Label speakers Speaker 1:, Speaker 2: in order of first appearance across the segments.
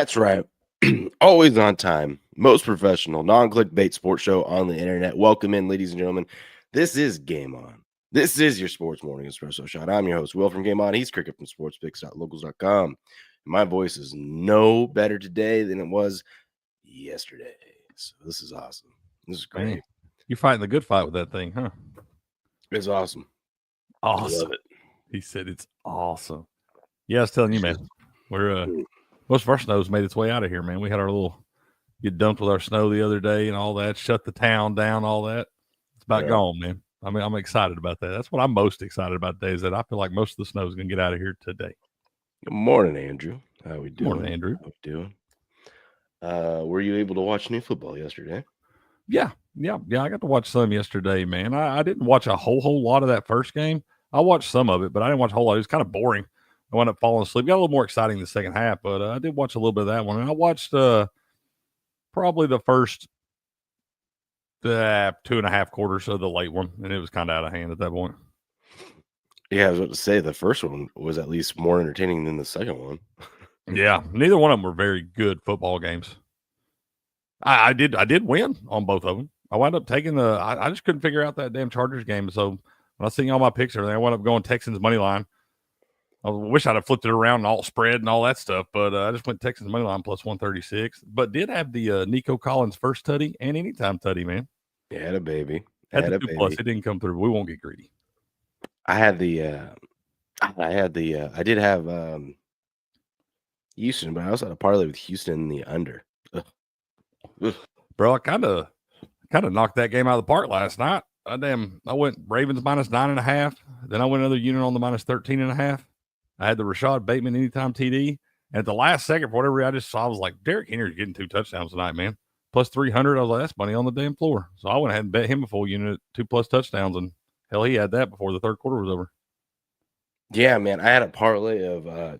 Speaker 1: That's right. Always on time. Most professional, non-clickbait sports show on the internet. Welcome in, ladies and gentlemen. This is Game On. This is your Sports Morning Espresso Shot. I'm your host, Will from Game On. He's Cricket from sportspicks.locals.com. My voice is no better today than it was yesterday. So this is awesome. This is great.
Speaker 2: Man, you're fighting the good fight with that thing, huh?
Speaker 1: It's awesome.
Speaker 2: Awesome.
Speaker 1: I love it.
Speaker 2: He said it's awesome. Yeah, I was telling you, man. We're most of our snow's made its way out of here, man. We had our little get dumped with our snow the other day and all that, shut the town down, all that. It's about gone, man. I mean, I'm excited about that. That's what I'm most excited about today, is that I feel like most of the snow is going to get out of here today.
Speaker 1: Good morning, Andrew. How we doing?
Speaker 2: Morning, Andrew.
Speaker 1: How we doing? Were you able to watch any football yesterday?
Speaker 2: Yeah. I got to watch some yesterday, man. I didn't watch a whole lot of that first game. I watched some of it, but I didn't watch a whole lot. It was kind of boring. I wound up falling asleep. Got a little more exciting the second half, but I did watch a little bit of that one. And I watched probably the first 2.5 quarters of the late one, and it was kind of out of hand at that point.
Speaker 1: Yeah, I was about to say the first one was at least more entertaining than the second one.
Speaker 2: Yeah, neither one of them were very good football games. I did win on both of them. I wound up taking I just couldn't figure out that damn Chargers game. So when I seen all my picks and everything, I wound up going Texans money line. I wish I'd have flipped it around and all spread and all that stuff, but I just went Texans money line plus 136. But did have the Nico Collins first tutty and anytime tutty, man.
Speaker 1: Yeah, had a baby.
Speaker 2: Had the 2+. It didn't come through. We won't get greedy.
Speaker 1: I did have Houston, but I also had a parlay with Houston in the under. Ugh.
Speaker 2: Bro, I kind of knocked that game out of the park last night. I went Ravens minus 9.5. Then I went another unit on the minus 13.5. I had the Rashad Bateman anytime TD. And at the last second, for whatever reason, I just saw, I was like, Derrick Henry's getting 2 touchdowns tonight, man. Plus 300. I was like, that's money on the damn floor. So I went ahead and bet him a full unit, 2+ touchdowns. And hell, he had that before the third quarter was over.
Speaker 1: Yeah, man. I had a parlay of I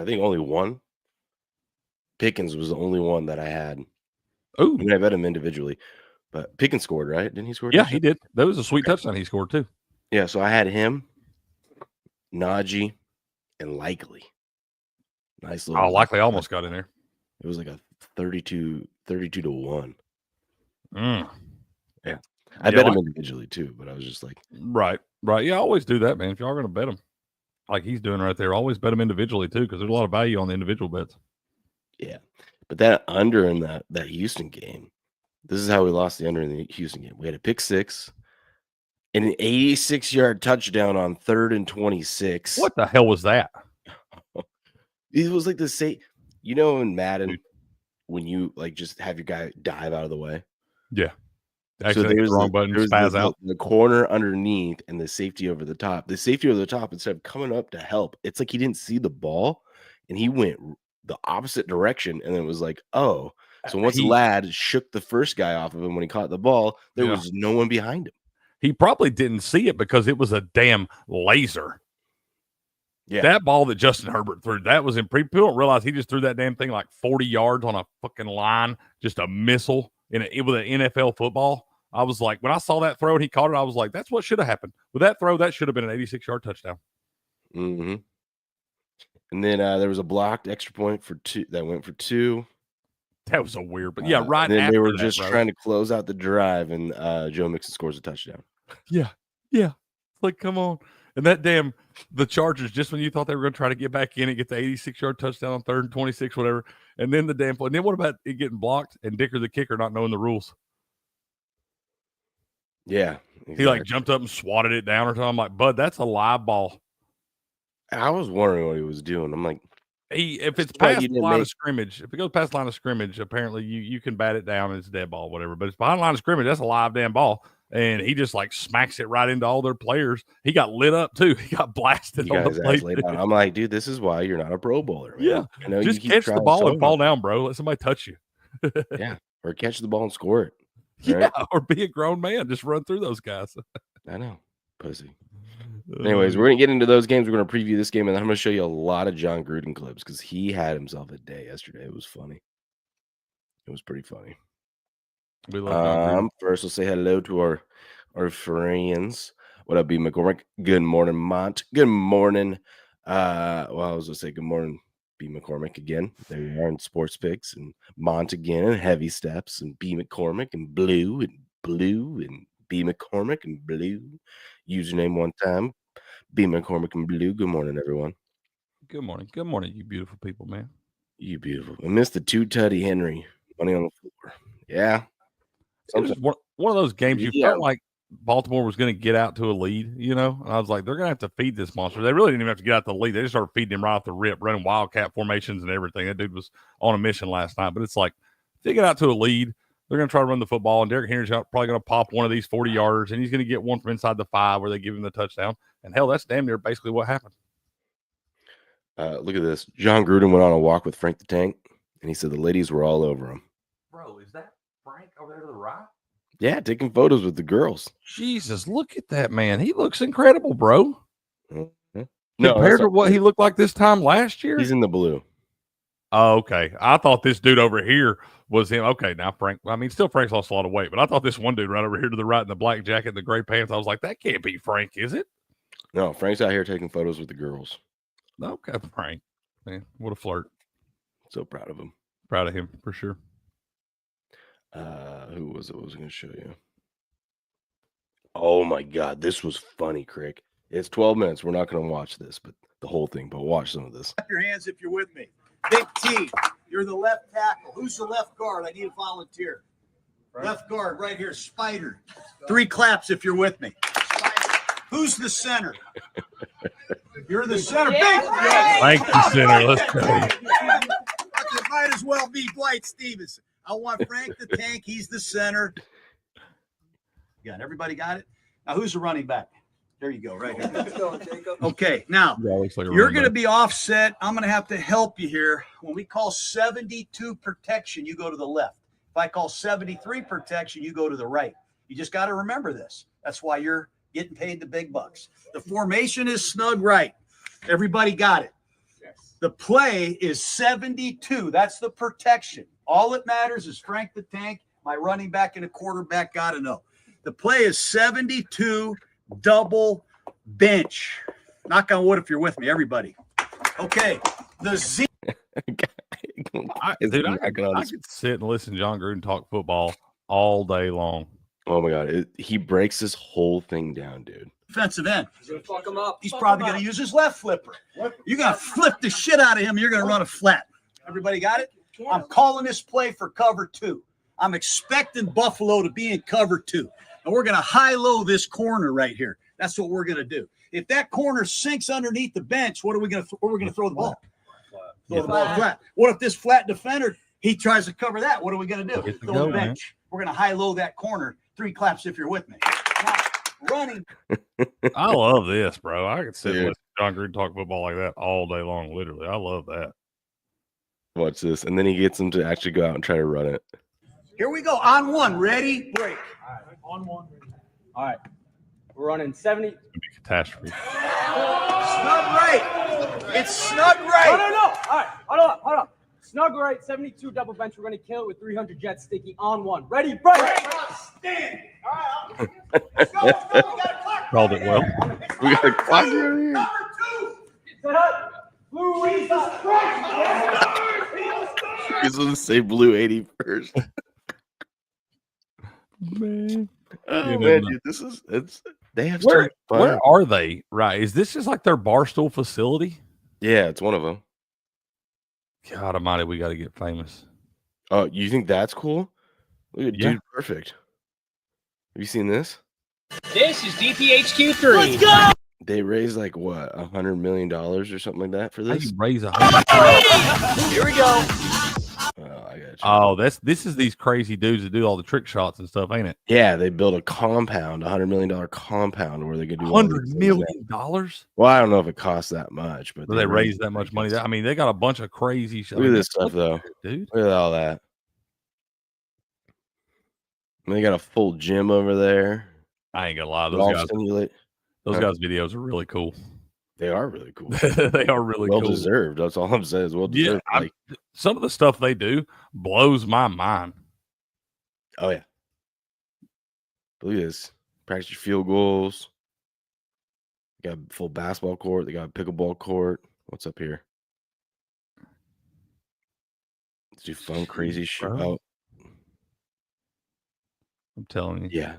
Speaker 1: think only one. Pickens was the only one that I had.
Speaker 2: Oh,
Speaker 1: I bet him individually. But Pickens scored, right? Didn't he score?
Speaker 2: Yeah, he did. That was a sweet touchdown he scored, too.
Speaker 1: Yeah, so I had him, Najee, and Likely. Nice little.
Speaker 2: Likely almost got in there.
Speaker 1: It was like a 32 to 1.
Speaker 2: Yeah.
Speaker 1: I bet him individually, too, but I was just like.
Speaker 2: Right. Yeah, I always do that, man. If y'all are going to bet him, like he's doing right there, always bet him individually, too, because there's a lot of value on the individual bets.
Speaker 1: Yeah. But that under in that Houston game, this is how we lost the under in the Houston game. We had a pick 6 and an 86-yard touchdown on 3rd and 26.
Speaker 2: What the hell was that?
Speaker 1: It was like the same, in Madden, when you like just have your guy dive out of the way.
Speaker 2: Yeah.
Speaker 1: Actually, so there's
Speaker 2: the wrong button, spaz out.
Speaker 1: The corner underneath and the safety over the top. The safety over the top, instead of coming up to help, it's like he didn't see the ball and he went the opposite direction. And then it was like, oh. So once Ladd shook the first guy off of him when he caught the ball, there was no one behind him.
Speaker 2: He probably didn't see it because it was a damn laser.
Speaker 1: Yeah.
Speaker 2: That ball that Justin Herbert threw, that was in people don't realize he just threw that damn thing like 40 yards on a fucking line, just a missile with an NFL football. I was like, when I saw that throw and he caught it, I was like, that's what should have happened. With that throw, that should have been an 86-yard touchdown.
Speaker 1: Mm-hmm. And then there was a blocked extra point for 2 that went for 2.
Speaker 2: That was a weird, but yeah, right.
Speaker 1: And then they were just trying to close out the drive, and Joe Mixon scores a touchdown.
Speaker 2: Yeah. Like, come on. And the Chargers, just when you thought they were going to try to get back in and get the 86-yard touchdown on 3rd and 26, whatever, and then and then what about it getting blocked and Dicker the kicker not knowing the rules?
Speaker 1: Yeah, exactly.
Speaker 2: He like jumped up and swatted it down or something. I'm like, bud, that's a live ball.
Speaker 1: I was wondering what he was doing. I'm like,
Speaker 2: if it's past the line of scrimmage, if it goes past the line of scrimmage, apparently you can bat it down and it's a dead ball, whatever. But it's behind the line of scrimmage, that's a live damn ball. And he just like smacks it right into all their players. He got lit up too. He got blasted on the plate.
Speaker 1: I'm like, dude, this is why you're not a Pro Bowler. Man.
Speaker 2: Yeah,
Speaker 1: I know
Speaker 2: just catch the ball and fall down, bro. Let somebody touch you.
Speaker 1: Yeah, or catch the ball and score it.
Speaker 2: Right? Yeah, or be a grown man. Just run through those guys.
Speaker 1: I know, pussy. Anyways, we're going to get into those games. We're going to preview this game, and then I'm going to show you a lot of John Gruden clips because he had himself a day yesterday. It was funny. It was pretty funny.
Speaker 2: We love John Gruden.
Speaker 1: First, we'll say hello to our friends. What up, B. McCormick? Good morning, Mont. Good morning. I was going to say good morning B. McCormick again. There you are in Sports Picks, and Mont again, and Heavy Steps, and B. McCormick, and Blue, and B. McCormick, and Blue. Username one time, B. McCormick, and Blue. Good morning, everyone.
Speaker 2: Good morning. Good morning, you beautiful people, man.
Speaker 1: You beautiful. I missed the 2-tutty Henry. Money on the floor. Yeah.
Speaker 2: It was one of those games you
Speaker 1: Yeah.
Speaker 2: felt like Baltimore was going to get out to a lead, And I was like, they're going to have to feed this monster. They really didn't even have to get out to the lead. They just started feeding him right off the rip, running wildcat formations and everything. That dude was on a mission last night. But it's like, if they get out to a lead, they're going to try to run the football, and Derrick Henry's probably going to pop one of these 40-yarders, and he's going to get one from inside the 5 where they give him the touchdown. And hell, that's damn near basically what happened.
Speaker 1: Look at this. John Gruden went on a walk with Frank the Tank, and he said the ladies were all over him.
Speaker 2: Bro, is that Frank over there to the right?
Speaker 1: Yeah, taking photos with the girls.
Speaker 2: Jesus, look at that man. He looks incredible, bro.
Speaker 1: Mm-hmm.
Speaker 2: Compared to what he looked like this time last year?
Speaker 1: He's in the blue.
Speaker 2: Oh, okay. I thought this dude over here was him. Okay, now Frank. I mean, still Frank's lost a lot of weight, but I thought this one dude right over here to the right in the black jacket and the gray pants, I was like, that can't be Frank, is it?
Speaker 1: No, Frank's out here taking photos with the girls.
Speaker 2: Okay, Frank. Man, what a flirt.
Speaker 1: So proud of him.
Speaker 2: Proud of him, for sure.
Speaker 1: Who was it? I was going to show you. Oh, my God. This was funny, Crick. It's 12 minutes. We're not going to watch this, but the whole thing, but watch some of this.
Speaker 3: Clap your hands if you're with me. Big T, you're the left tackle. Who's the left guard? I need a volunteer. Right. Left guard right here, Spider. 3 claps if you're with me. Spider. Who's the center? You're the center. Big
Speaker 2: Thank you, center. Let's go.
Speaker 3: It might as well be Dwight Stevenson. I want Frank the Tank. He's the center. Yeah, everybody got it? Now, who's the running back? There you go, right here. Let's go, Jacob. Okay, now, you're going to be offset. I'm going to have to help you here. When we call 72 protection, you go to the left. If I call 73 protection, you go to the right. You just got to remember this. That's why you're getting paid the big bucks. The formation is snug right. Everybody got it. Yes. The play is 72. That's the protection. All that matters is Frank the Tank, my running back and a quarterback got to know. The play is 72 double bench. Knock on wood if you're with me, everybody. Okay. The Z.
Speaker 2: I could sit and listen to John Gruden talk football all day long.
Speaker 1: Oh, my God. He breaks this whole thing down, dude.
Speaker 3: Defensive end. He's going to fuck him up. He's probably going to use his left flipper. You're going to flip the shit out of him. You're going to run a flat. Everybody got it? I'm calling this play for cover 2. I'm expecting Buffalo to be in cover 2. And we're going to high-low this corner right here. That's what we're going to do. If that corner sinks underneath the bench, where are we going to throw the ball? Throw the ball flat. What if this flat defender, he tries to cover that? What are we going to do? Throw the bench. We're going to high-low that corner. 3 claps if you're with me. Now, running.
Speaker 2: I love this, bro. I could sit and listen to John Gruden talk football like that all day long, literally. I love that.
Speaker 1: Watch this. And then he gets him to actually go out and try to run it.
Speaker 3: Here we go. On 1. Ready? Break.
Speaker 4: All right. On 1. All right. We're running 70.
Speaker 2: It's going to be a catastrophe.
Speaker 3: Snug right. It's snug right.
Speaker 4: No. All right. Hold on. Snug right. 72 double bench. We're going to kill it with 300 jet sticky on 1. Ready? Break.
Speaker 3: Stand. All right. Let's go. We got a clock.
Speaker 2: Called it well.
Speaker 1: We got a clock here.
Speaker 3: Number 2.
Speaker 4: Set up. Blue Jesus Christ.
Speaker 1: He's going to say blue 81st.
Speaker 2: Man.
Speaker 1: Oh, man, dude, they have
Speaker 2: Where
Speaker 1: fun.
Speaker 2: are they? Right. Is this just like their Barstool facility?
Speaker 1: Yeah, it's one of them.
Speaker 2: God almighty, we got to get famous.
Speaker 1: Oh, you think that's cool? Look at dude, perfect. Have you seen this?
Speaker 5: This is DPHQ3.
Speaker 3: Let's go.
Speaker 1: They raised like what, $100 million or something like that for
Speaker 2: How
Speaker 1: this?
Speaker 2: you raise $100?
Speaker 3: Here we go.
Speaker 1: Oh, I got you.
Speaker 2: Oh, this is these crazy dudes that do all the trick shots and stuff, ain't it?
Speaker 1: Yeah, they built a compound, $100 million compound where they could do
Speaker 2: $100 million?
Speaker 1: Well, I don't know if it costs that much, but
Speaker 2: They raised that much money. I mean, they got a bunch of crazy shit.
Speaker 1: Look at this stuff, though.
Speaker 2: Dude.
Speaker 1: Look at all that. And they got a full gym over there.
Speaker 2: I ain't gonna lie. Those guys' videos are really cool.
Speaker 1: They are really cool.
Speaker 2: They are really
Speaker 1: well
Speaker 2: cool.
Speaker 1: deserved. That's all I'm saying. Is well deserved.
Speaker 2: Yeah, some of the stuff they do blows my mind.
Speaker 1: Oh yeah. Look at this. Practice your field goals. They got a full basketball court. They got a pickleball court. What's up here? Let's do fun, crazy shit.
Speaker 2: bro.
Speaker 1: Oh,
Speaker 2: I'm telling you.
Speaker 1: yeah.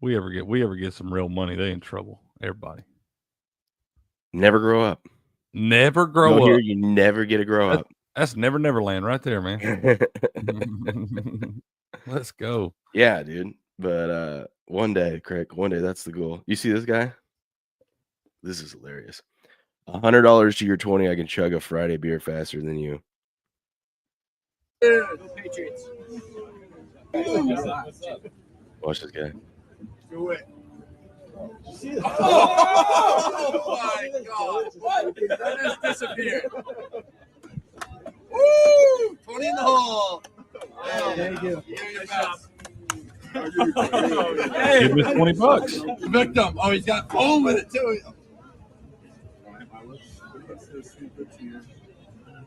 Speaker 2: We ever get some real money, they in trouble. Everybody.
Speaker 1: Never grow up.
Speaker 2: Never grow
Speaker 1: Go
Speaker 2: up.
Speaker 1: here, you never get to grow up.
Speaker 2: That's Neverland right there, man. Let's go.
Speaker 1: Yeah, dude. But one day, Craig, that's the goal. You see this guy? This is hilarious. $100 to your 20, I can chug a Friday beer faster than you.
Speaker 4: Patriots.
Speaker 1: Watch this guy.
Speaker 3: Do it.
Speaker 6: Oh my God! What? That just disappeared. Woo! 20 in the hole.
Speaker 3: Thank you.
Speaker 2: Give me $20.
Speaker 6: Victim. Oh, he's got foam with it too.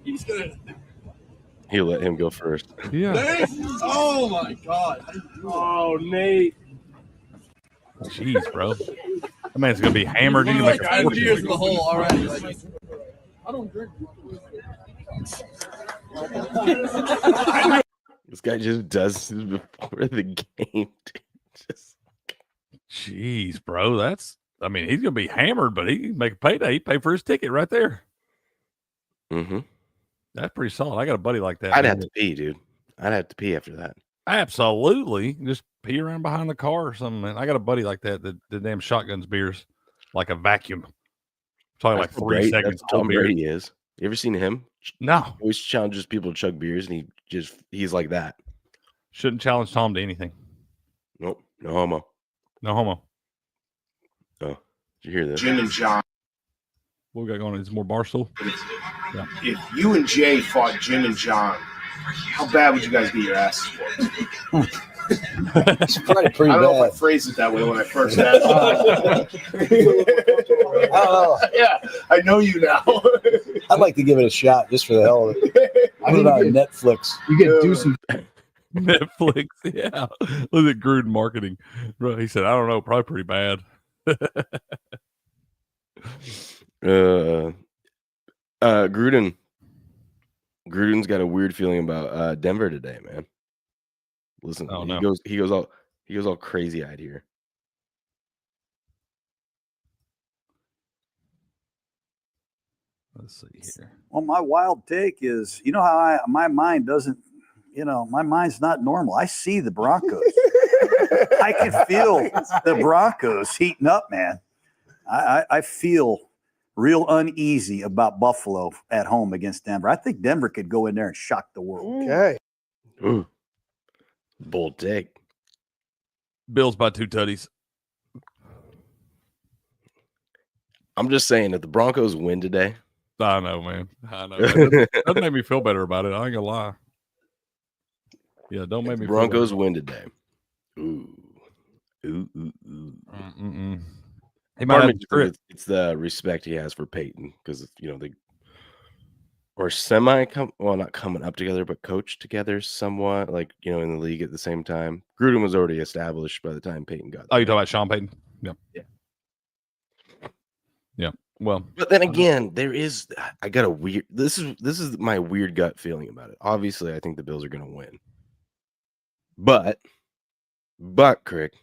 Speaker 6: He's gonna.
Speaker 1: He'll let him go first.
Speaker 2: Yeah.
Speaker 6: Oh my God!
Speaker 4: Oh, Nate.
Speaker 2: Jeez, bro. That man's gonna be hammered. He's gonna
Speaker 6: Like
Speaker 2: make a
Speaker 6: 10
Speaker 2: fortune.
Speaker 6: beers in the hole already. Like,
Speaker 1: This guy just does this before the game. Just
Speaker 2: Jeez, bro. I mean, he's gonna be hammered, but he can make a payday. He paid for his ticket right there. That's pretty solid. I got a buddy like that.
Speaker 1: I'd
Speaker 2: man.
Speaker 1: have to pee, dude. I'd have to pee after that.
Speaker 2: Absolutely. Just pee around behind the car or something, man. I got a buddy like that the damn shotguns beers like a vacuum. Probably like
Speaker 1: That's
Speaker 2: 3
Speaker 1: great.
Speaker 2: seconds.
Speaker 1: That's Tom Brady is. You ever seen him?
Speaker 2: No.
Speaker 1: Always challenges people to chug beers, and he's like that.
Speaker 2: Shouldn't challenge Tom to anything.
Speaker 1: Nope, no homo.
Speaker 2: No homo.
Speaker 1: Oh, did you hear this?
Speaker 7: Jim and John.
Speaker 2: What we got going on? Is more Barstool?
Speaker 7: If you and Jay fought Jim and John, how bad would you guys beat your asses for?
Speaker 8: It's probably pretty
Speaker 7: I don't know if I
Speaker 8: bad.
Speaker 7: phrased it that way when I first asked.
Speaker 8: Oh,
Speaker 7: Yeah, I know you now.
Speaker 8: I'd like to give it a shot just for the hell of it. I put it on Netflix.
Speaker 7: You can do some.
Speaker 2: Netflix. Yeah. Look at Gruden marketing. Bro, he said, I don't know, probably pretty bad.
Speaker 1: Gruden's got a weird feeling about Denver today, man. Listen,
Speaker 2: Oh,
Speaker 1: he
Speaker 2: no.
Speaker 1: goes all crazy eyed here.
Speaker 2: Let's see here.
Speaker 3: Well, my wild take is, you know how my mind doesn't, my mind's not normal. I see the Broncos. I can feel the Broncos heating up, man. I feel real uneasy about Buffalo at home against Denver. I think Denver could go in there and shock the world.
Speaker 8: Okay.
Speaker 1: Ooh, bold take.
Speaker 2: Bills by 2 tutties.
Speaker 1: I'm just saying, if the Broncos win today,
Speaker 2: I know, man. I know. That make me feel better about it. I ain't gonna lie. Yeah, don't make me
Speaker 1: Broncos
Speaker 2: feel
Speaker 1: win today. Ooh.
Speaker 2: Mm-mm. He
Speaker 1: Part
Speaker 2: might
Speaker 1: of
Speaker 2: have
Speaker 1: me
Speaker 2: the
Speaker 1: just
Speaker 2: script.
Speaker 1: thinks it's the respect he has for Peyton because they or not coming up together, but coach together somewhat, in the league at the same time. Gruden was already established by the time Peyton got
Speaker 2: Oh,
Speaker 1: there.
Speaker 2: you talking about Sean Payton? Yeah.
Speaker 1: Yeah.
Speaker 2: Yeah. Well,
Speaker 1: But then again, I got a weird. This is my weird gut feeling about it. Obviously, I think the Bills are going to win, but Crick,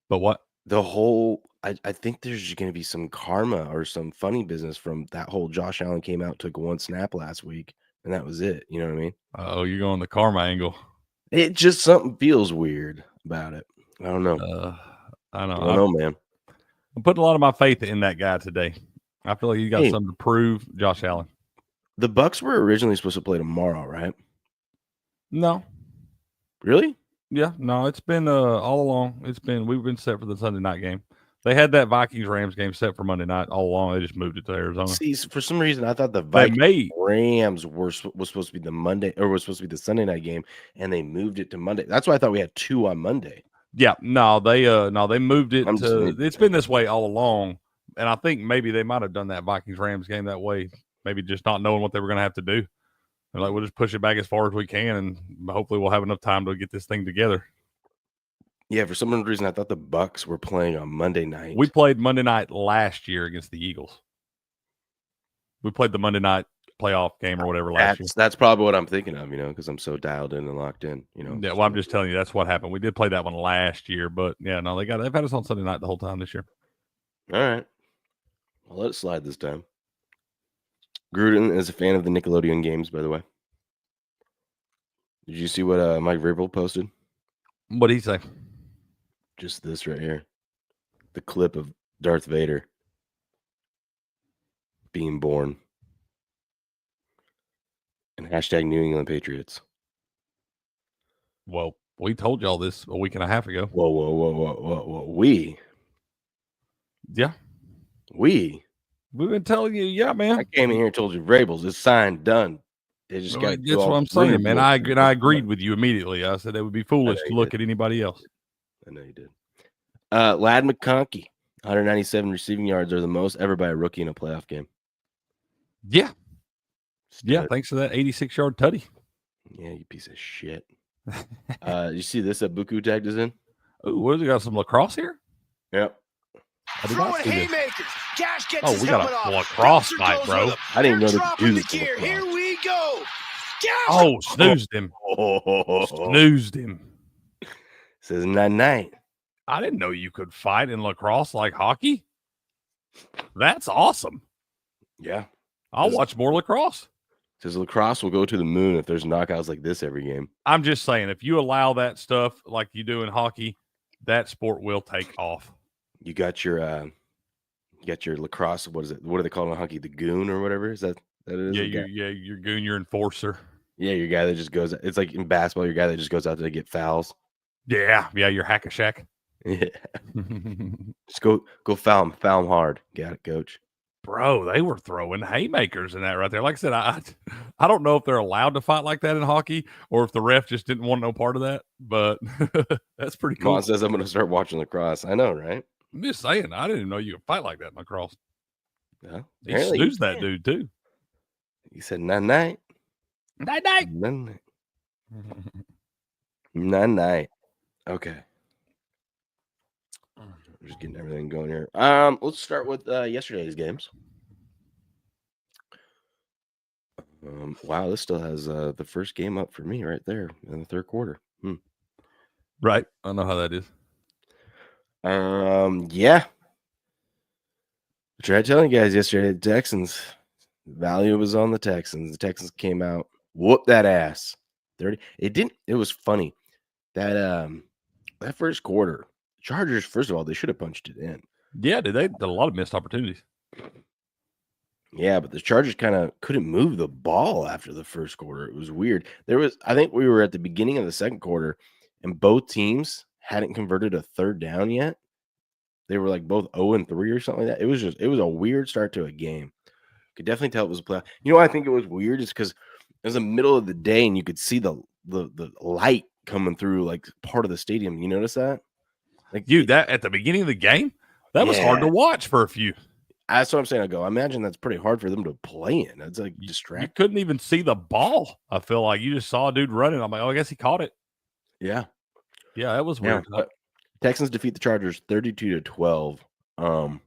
Speaker 2: but what?
Speaker 1: the whole. I think there's going to be some karma or some funny business from that whole Josh Allen came out, took one snap last week, and that was it. You know what I mean?
Speaker 2: Oh, you're going the karma angle.
Speaker 1: It just something feels weird about it. I don't know.
Speaker 2: I know.
Speaker 1: I don't know, man.
Speaker 2: I'm putting a lot of my faith in that guy today. I feel like he got something to prove. Josh Allen.
Speaker 1: The Bucks were originally supposed to play tomorrow, right?
Speaker 2: No.
Speaker 1: Really?
Speaker 2: Yeah. No. It's been all along. We've been set for the Sunday night game. They had that Vikings-Rams game set for Monday night all along. They just moved it to Arizona.
Speaker 1: See, for some reason, I thought the Vikings-Rams was supposed to be the Monday, or was supposed to be the Sunday night game, and they moved it to Monday. That's why I thought we had 2 on Monday.
Speaker 2: Yeah, no, they moved it to. It's been this way all along, and I think maybe they might have done that Vikings-Rams game that way. Maybe just not knowing what they were going to have to do. They're like, we'll just push it back as far as we can, and hopefully we'll have enough time to get this thing together.
Speaker 1: Yeah, for some reason, I thought the Bucks were playing on Monday night.
Speaker 2: We played Monday night last year against the Eagles. We played the Monday night playoff game or whatever last year.
Speaker 1: That's probably what I'm thinking of, because I'm so dialed in and locked in,
Speaker 2: Yeah, well, I'm just telling you that's what happened. We did play that one last year, but yeah, no, they've had us on Sunday night the whole time this year.
Speaker 1: All right. Well, let it slide this time. Gruden is a fan of the Nickelodeon games, by the way. Did you see what Mike Vrabel posted?
Speaker 2: What did he say?
Speaker 1: Just this right here. The clip of Darth Vader being born. And hashtag New England Patriots.
Speaker 2: Well, we told y'all this a week and a half ago.
Speaker 1: Whoa. We?
Speaker 2: Yeah.
Speaker 1: We've
Speaker 2: been telling you, yeah, man.
Speaker 1: I came in here and told you Vrabel's it's signed, done. They just got
Speaker 2: that's what I'm saying, man. I agreed with you immediately. I said it would be foolish to look at anybody else.
Speaker 1: I know you did. Lad McConkey, 197 receiving yards are the most ever by a rookie in a playoff game.
Speaker 2: Yeah. Yeah, thanks for that 86-yard tutty.
Speaker 1: Yeah, you piece of shit. You see this that Buku tagged us in?
Speaker 2: Ooh, what has he got? Some lacrosse here?
Speaker 1: Yep.
Speaker 2: I did not see this. We got a lacrosse fight, bro.
Speaker 1: I didn't even know they could do this.
Speaker 6: Here we go.
Speaker 2: Oh, snoozed him. Snoozed him.
Speaker 1: Says night.
Speaker 2: I didn't know you could fight in lacrosse like hockey. That's awesome.
Speaker 1: Yeah.
Speaker 2: I'll watch more lacrosse.
Speaker 1: Says lacrosse will go to the moon if there's knockouts like this every game.
Speaker 2: I'm just saying, if you allow that stuff like you do in hockey, that sport will take off.
Speaker 1: You got your lacrosse. What is it? What do they call it in hockey? The goon or whatever? Is that it is?
Speaker 2: Your goon, your enforcer.
Speaker 1: Yeah, your guy that just goes. It's like in basketball, your guy that just goes out there to get fouls.
Speaker 2: Yeah, your hack-a-shack.
Speaker 1: Yeah. Just go foul him hard. Got it, coach.
Speaker 2: Bro, they were throwing haymakers in that right there. Like I said, I don't know if they're allowed to fight like that in hockey or if the ref just didn't want no part of that, but that's pretty cool.
Speaker 1: Mom says I'm going to start watching lacrosse. I know, right?
Speaker 2: I'm just saying, I didn't even know you could fight like that in lacrosse.
Speaker 1: Yeah,
Speaker 2: he snoozed that dude too.
Speaker 1: He said night. Night. Okay. I'm just getting everything going here. Let's start with yesterday's games. Wow, this still has the first game up for me right there in the third quarter.
Speaker 2: Right. I know how that is.
Speaker 1: Yeah. I tried telling you guys yesterday, the Texans, value was on the Texans. The Texans came out, whooped that ass. 30. It was funny. That first quarter, Chargers, first of all, they should have punched it in.
Speaker 2: Yeah, they had a lot of missed opportunities.
Speaker 1: Yeah, but the Chargers kind of couldn't move the ball after the first quarter. It was weird. I think we were at the beginning of the second quarter, and both teams hadn't converted a third down yet. They were like both 0-3 or something like that. It was a weird start to a game. Could definitely tell it was a playoff. You know why I think it was weird is because it was the middle of the day and you could see the light coming through like part of the stadium. You notice that? Like
Speaker 2: that at the beginning of the game, that was hard to watch for a few.
Speaker 1: That's what I'm saying. I imagine that's pretty hard for them to play in. It's like distracting.
Speaker 2: You couldn't even see the ball. I feel like you just saw a dude running. I'm like, oh, I guess he caught it.
Speaker 1: Yeah.
Speaker 2: Yeah, that was weird.
Speaker 1: Yeah, Texans defeat the Chargers 32-12. I don't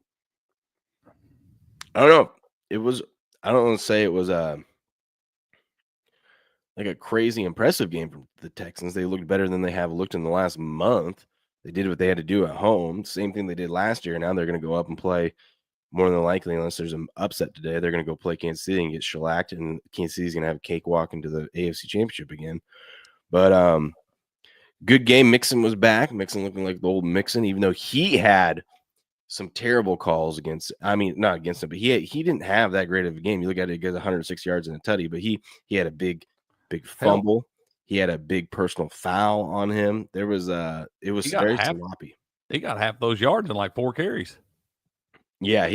Speaker 1: know. I don't want to say it was like a crazy impressive game from the Texans. They looked better than they have looked in the last month. They did what they had to do at home. Same thing they did last year. Now they're going to go up and play, more than likely, unless there's an upset today, they're going to go play Kansas City and get shellacked, and Kansas City's going to have a cakewalk into the AFC Championship again. But good game. Mixon was back. Mixon looking like the old Mixon, even though he had some terrible calls against. I mean, not against him, but he didn't have that great of a game. You look at it, he gets 106 yards and a tutty, but he had a big fumble. He had a big personal foul on him. It was very sloppy.
Speaker 2: He got half those yards in like 4 carries.
Speaker 1: Yeah,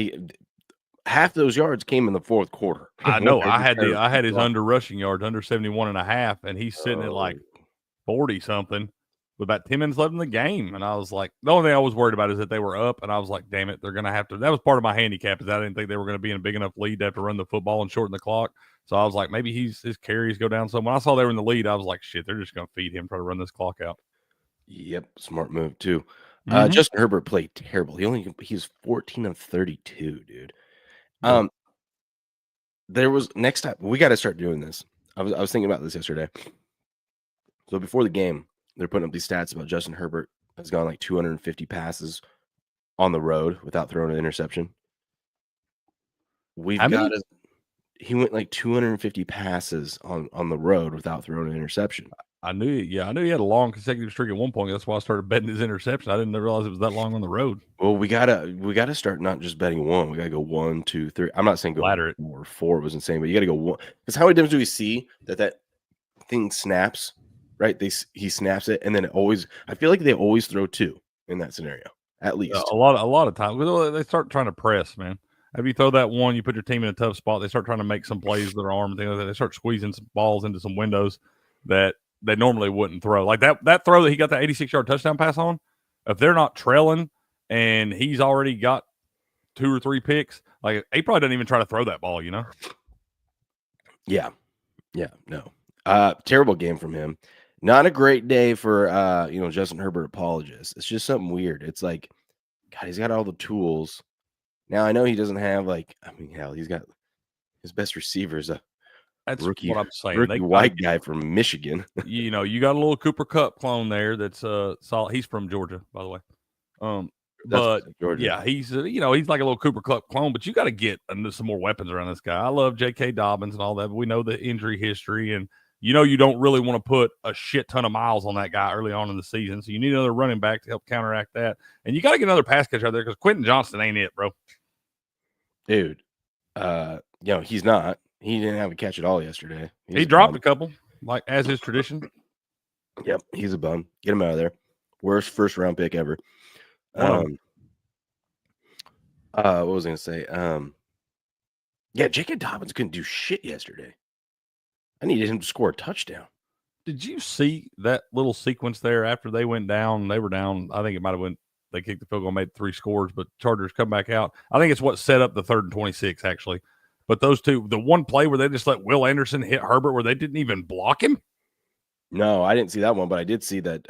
Speaker 1: half those yards came in the fourth quarter.
Speaker 2: I know. I had his under rushing yards under 71.5, and he's sitting at like 40 something with about 10 minutes left in the game. And I was like, the only thing I was worried about is that they were up, and I was like, damn it, they're gonna have to. That was part of my handicap, is I didn't think they were gonna be in a big enough lead to have to run the football and shorten the clock. So I was like, maybe his carries go down some. When I saw they were in the lead, I was like, shit, they're just gonna feed him, try to run this clock out.
Speaker 1: Yep, smart move too. Justin Herbert played terrible. He's 14 of 32, dude. there was next time we got to start doing this. I was thinking about this yesterday. So before the game, they're putting up these stats about Justin Herbert has gone like 250 passes on the road without throwing an interception. We've got to. He went like 250 passes on the road without throwing an interception.
Speaker 2: I knew he had a long consecutive streak at one point. That's why I started betting his interception. I didn't realize it was that long on the road.
Speaker 1: Well, we gotta start not just betting one. We gotta go 1, 2, 3. I'm not saying go
Speaker 2: Ladder it.
Speaker 1: 4. 4 was insane, but you gotta go 1. Because how many times do we see that thing snaps? Right? He snaps it, and then I feel like they always throw 2 in that scenario, at least.
Speaker 2: A lot of times they start trying to press, man. If you throw that one, you put your team in a tough spot. They start trying to make some plays with their arm. Things like that. They start squeezing some balls into some windows that they normally wouldn't throw. Like that throw that he got that 86-yard touchdown pass on. If they're not trailing and he's already got 2 or 3 picks, like he probably doesn't even try to throw that ball.
Speaker 1: Yeah, no. Terrible game from him. Not a great day for Justin Herbert apologists. It's just something weird. It's like, God, he's got all the tools. Now I know he doesn't have hell, he's got his best receivers.
Speaker 2: That's
Speaker 1: rookie,
Speaker 2: what I'm saying.
Speaker 1: Rookie white guy from Michigan.
Speaker 2: You got a little Cooper Kupp clone there. That's solid. He's from Georgia, by the way. But
Speaker 1: Georgia.
Speaker 2: yeah, he's he's like a little Cooper Kupp clone. But you got to get some more weapons around this guy. I love J.K. Dobbins and all that. But we know the injury history, and you don't really want to put a shit ton of miles on that guy early on in the season. So you need another running back to help counteract that, and you got to get another pass catcher out there because Quentin Johnston ain't it, bro.
Speaker 1: Dude, he's not. He didn't have a catch at all yesterday.
Speaker 2: He dropped a couple, like as his tradition.
Speaker 1: Yep, he's a bum. Get him out of there. Worst first round pick ever. What was I gonna say? J.K. Dobbins couldn't do shit yesterday. I needed him to score a touchdown.
Speaker 2: Did you see that little sequence there after they went down? They were down. I think it might have been they kicked the field goal, made 3 scores, but Chargers come back out. I think it's what set up the 3rd and 26 actually. But those two, the one play where they just let Will Anderson hit Herbert where they didn't even block him.
Speaker 1: No, I didn't see that one, but I did see that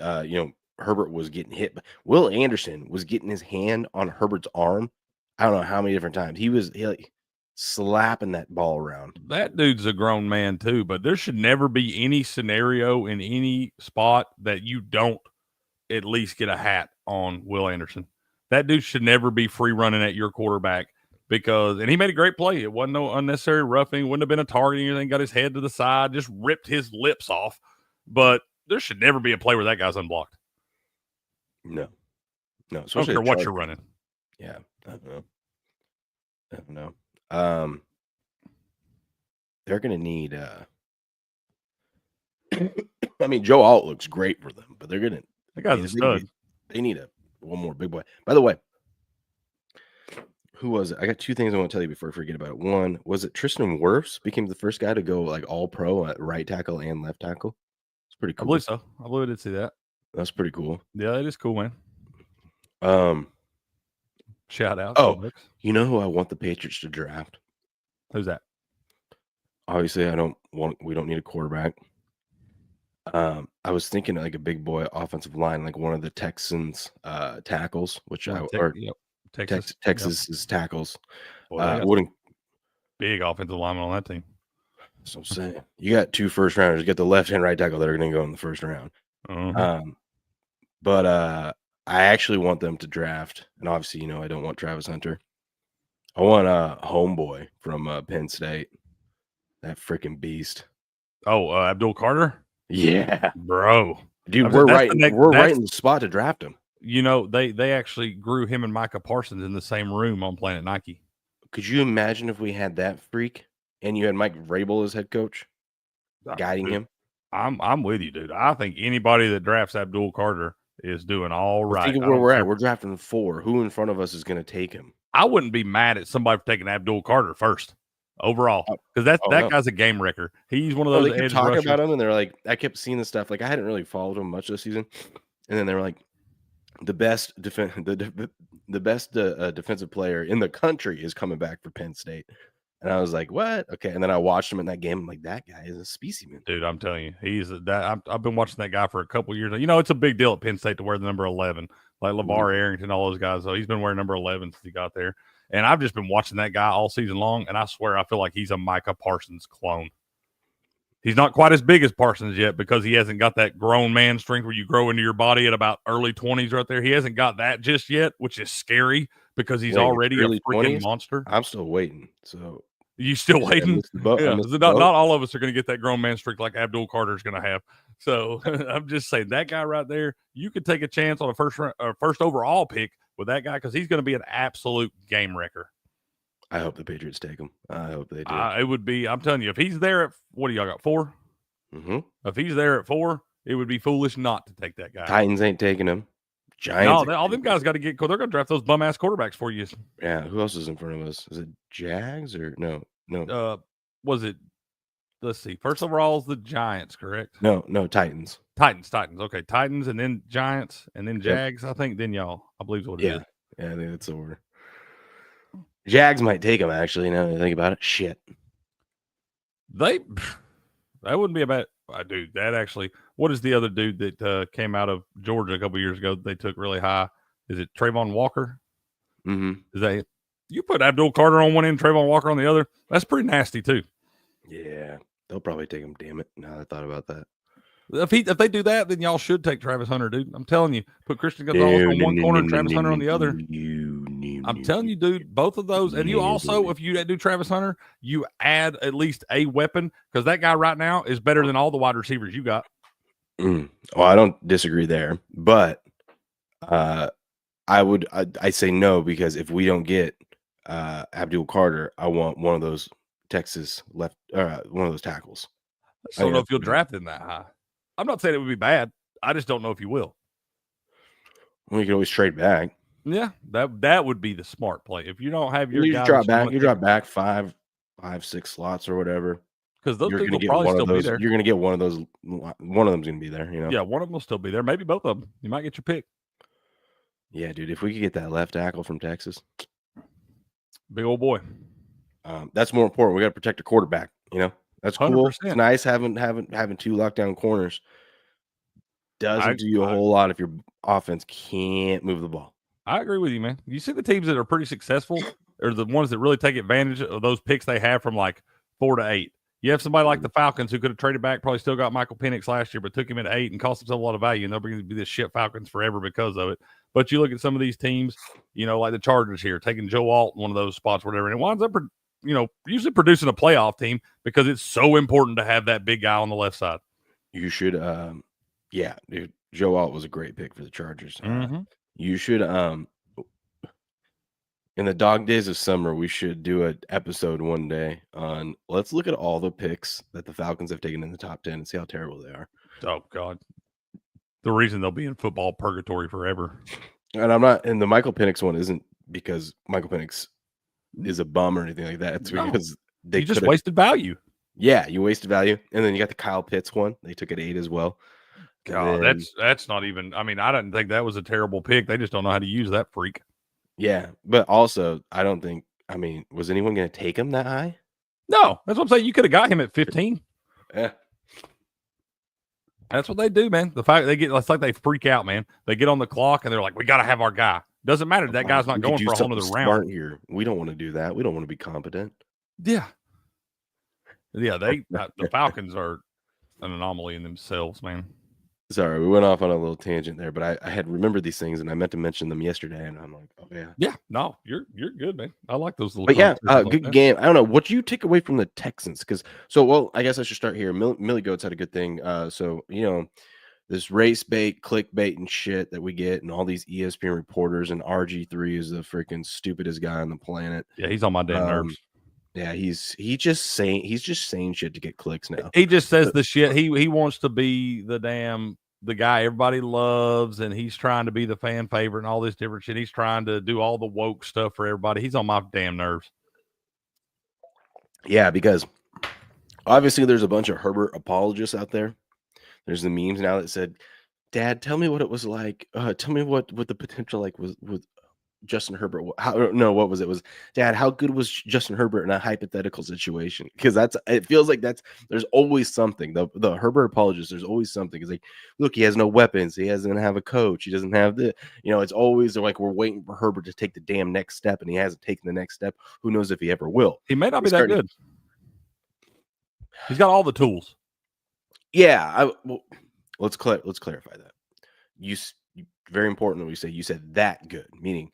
Speaker 1: Herbert was getting hit. But Will Anderson was getting his hand on Herbert's arm. I don't know how many different times. He like slapping that ball around.
Speaker 2: That dude's a grown man too, but there should never be any scenario in any spot that you don't at least get a hat on Will Anderson. That dude should never be free running at your quarterback. And he made a great play. It wasn't no unnecessary roughing. Wouldn't have been a target or anything. Got his head to the side, just ripped his lips off. But there should never be a play where that guy's unblocked.
Speaker 1: No.
Speaker 2: I don't care what you're running.
Speaker 1: Yeah, I don't know. They're going to need. Joe Alt looks great for them, but they're going to.
Speaker 2: That guy's a stud.
Speaker 1: They need one more big boy. By the way. Who was it? I got 2 things I want to tell you before I forget about it. One, was it Tristan Wirfs became the first guy to go like all pro at right tackle and left tackle? It's pretty cool.
Speaker 2: I believe so. I believe I did see that.
Speaker 1: That's pretty cool.
Speaker 2: Yeah, it is cool, man. Shout out.
Speaker 1: Oh, you know who I want the Patriots to draft?
Speaker 2: Who's that?
Speaker 1: Obviously, we don't need a quarterback. I was thinking like a big boy offensive line, like one of the Texans tackles, which Texas's tackles.
Speaker 2: Wouldn't big offensive lineman on that team.
Speaker 1: So I'm saying you got 2 first rounders. You got the left and right tackle that are going to go in the first round. But I actually want them to draft, and obviously, I don't want Travis Hunter. I want homeboy from Penn State, that freaking beast.
Speaker 2: Oh, Abdul Carter.
Speaker 1: Yeah,
Speaker 2: bro,
Speaker 1: dude, we're right in the spot to draft him.
Speaker 2: They actually grew him and Micah Parsons in the same room on Planet Nike.
Speaker 1: Could you imagine if we had that freak and you had Mike Vrabel as head coach guiding him?
Speaker 2: I'm with you, dude. I think anybody that drafts Abdul Carter is doing all right.
Speaker 1: Think of where we're at. We're drafting 4. Who in front of us is going to take him?
Speaker 2: I wouldn't be mad at somebody for taking Abdul Carter first overall because that guy's a game wrecker. He's one of those.
Speaker 1: They kept talking about him, and they're like, I kept seeing this stuff. Like I hadn't really followed him much this season, and then they were like, the best defensive player in the country is coming back for Penn State. And I was like, what? Okay. And then I watched him in that game. I'm like, that guy is a specimen.
Speaker 2: Dude, I'm telling you, I've been watching that guy for a couple of years. It's a big deal at Penn State to wear the number 11, like LeVar Arrington, all those guys. So he's been wearing number 11 since he got there. And I've just been watching that guy all season long, and I swear I feel like he's a Micah Parsons clone. He's not quite as big as Parsons yet because he hasn't got that grown man strength where you grow into your body at about early 20s right there. He hasn't got that just yet, which is scary because he's already a freaking
Speaker 1: 20s?
Speaker 2: monster.
Speaker 1: I'm still waiting. So
Speaker 2: you still waiting? Not all of us are going to get that grown man streak like Abdul Carter is going to have. So I'm just saying that guy right there, you could take a chance on a first overall pick with that guy because he's going to be an absolute game wrecker.
Speaker 1: I hope the Patriots take him. I hope they do.
Speaker 2: It would be, I'm telling you, if he's there at, what do y'all got, 4?
Speaker 1: Mm-hmm.
Speaker 2: If he's there at 4, it would be foolish not to take that guy.
Speaker 1: Titans ain't taking him. Giants.
Speaker 2: No, all them guys got to get, they're going to draft those bum-ass quarterbacks for you.
Speaker 1: Yeah, who else is in front of us? Is it Jags or no?
Speaker 2: Was it, let's see, first overall is the Giants, correct?
Speaker 1: No, Titans.
Speaker 2: Titans. Okay, Titans and then Giants and then Jags, I think, then y'all. I believe is what it is.
Speaker 1: Yeah, I think that's the order. Jags might take him, actually, now that I think about it. Shit.
Speaker 2: That wouldn't be a bad dude. That actually, what is the other dude that came out of Georgia a couple years ago that they took really high? Is it Trayvon Walker?
Speaker 1: Mm-hmm.
Speaker 2: Is that you put Abdul Carter on one end, Trayvon Walker on the other? That's pretty nasty too.
Speaker 1: Yeah, they'll probably take him. Damn it! Now I thought about that.
Speaker 2: If they do that, then y'all should take Travis Hunter, dude. I'm telling you, put Christian Gonzalez on one corner and Travis Hunter on the other. I'm telling you, dude, both of those. And you also, if you do Travis Hunter, you add at least a weapon because that guy right now is better than all the wide receivers you got.
Speaker 1: Well, I don't disagree there, but I say no because if we don't get Abdul Carter, I want one of those Texas one of those tackles.
Speaker 2: I don't know if you'll draft him that high. I'm not saying it would be bad. I just don't know if you will.
Speaker 1: Well, you can always trade back.
Speaker 2: Yeah, that would be the smart play. If you don't have your
Speaker 1: you
Speaker 2: guy,
Speaker 1: drop back 5, 6 slots or whatever.
Speaker 2: Because those dudes will probably still be there.
Speaker 1: You're going to get one of those. One of them's going to be there. You know.
Speaker 2: Yeah, one of them will still be there. Maybe both of them. You might get your pick.
Speaker 1: Yeah, dude. If we could get that left tackle from Texas,
Speaker 2: big old boy.
Speaker 1: That's more important. We got to protect the quarterback. You know. That's cool.
Speaker 2: 100%.
Speaker 1: It's nice having 2 lockdown corners. Doesn't do you a whole lot if your offense can't move the ball.
Speaker 2: I agree with you, man. You see the teams that are pretty successful are the ones that really take advantage of those picks they have from like 4 to 8. You have somebody like the Falcons who could have traded back, probably still got Michael Penix last year, but took him at 8 and cost themselves a lot of value, and they're going to be this shit Falcons forever because of it. But you look at some of these teams, you know, like the Chargers here, taking Joe Alt in one of those spots, whatever, and it winds up, you know, usually producing a playoff team because it's so important to have that big guy on the left side.
Speaker 1: You should, yeah, dude. Joe Alt was a great pick for the Chargers. You should, in the dog days of summer, we should do an episode one day on let's look at all the picks that the Falcons have taken in the top 10 and see how terrible they are.
Speaker 2: Oh, God. The reason they'll be in football purgatory forever.
Speaker 1: And the Michael Penix one isn't because Michael Penix is a bum or anything like that. It's because they
Speaker 2: just wasted value.
Speaker 1: Yeah, you wasted value. And then you got the Kyle Pitts one. They took at 8 as well.
Speaker 2: God, that's not even. I mean, I didn't think that was a terrible pick. They just don't know how to use that freak.
Speaker 1: Yeah, but also, I don't think. I mean, was anyone going to take him that high?
Speaker 2: No, that's what I'm saying. You could have got him at 15.
Speaker 1: Yeah,
Speaker 2: that's what they do, man. The fact it's like they freak out, man. They get on the clock and they're like, "We got to have our guy." Doesn't matter. That guy's not going for a whole other round
Speaker 1: here. We don't want to do that. We don't want to be competent.
Speaker 2: Yeah, the Falcons are an anomaly in themselves, man.
Speaker 1: Sorry, we went off on a little tangent there, but I had remembered these things and I meant to mention them yesterday, and I'm like, oh yeah,
Speaker 2: yeah, no, you're good, man. I like those little.
Speaker 1: But yeah, good game. I don't know what do you take away from the Texans I guess I should start here. Millie Goats had a good thing. So you know, this race bait, clickbait, and shit that we get, and all these ESPN reporters, and RG3 is the freaking stupidest guy on the planet.
Speaker 2: Yeah, he's on my damn nerves.
Speaker 1: Yeah, he's just saying shit to get clicks now.
Speaker 2: He just says the shit. He wants to be the guy everybody loves, and he's trying to be the fan favorite and all this different shit. He's trying to do all the woke stuff for everybody. He's on my damn nerves.
Speaker 1: Yeah, because obviously there's a bunch of Herbert apologists out there. There's the memes now that said, "Dad, tell me what it was like. Tell me what the potential like was Justin Herbert? What was it? Was Dad? How good was Justin Herbert in a hypothetical situation? Because it feels like there's always something. The Herbert apologist, there's always something. It's like, look, he has no weapons. He doesn't have a coach. He doesn't have it's always like we're waiting for Herbert to take the damn next step, and he hasn't taken the next step. Who knows if he ever will?
Speaker 2: He may not be that good. He's got all the tools.
Speaker 1: Yeah. Let's clarify that. You very important that we say you said that good, meaning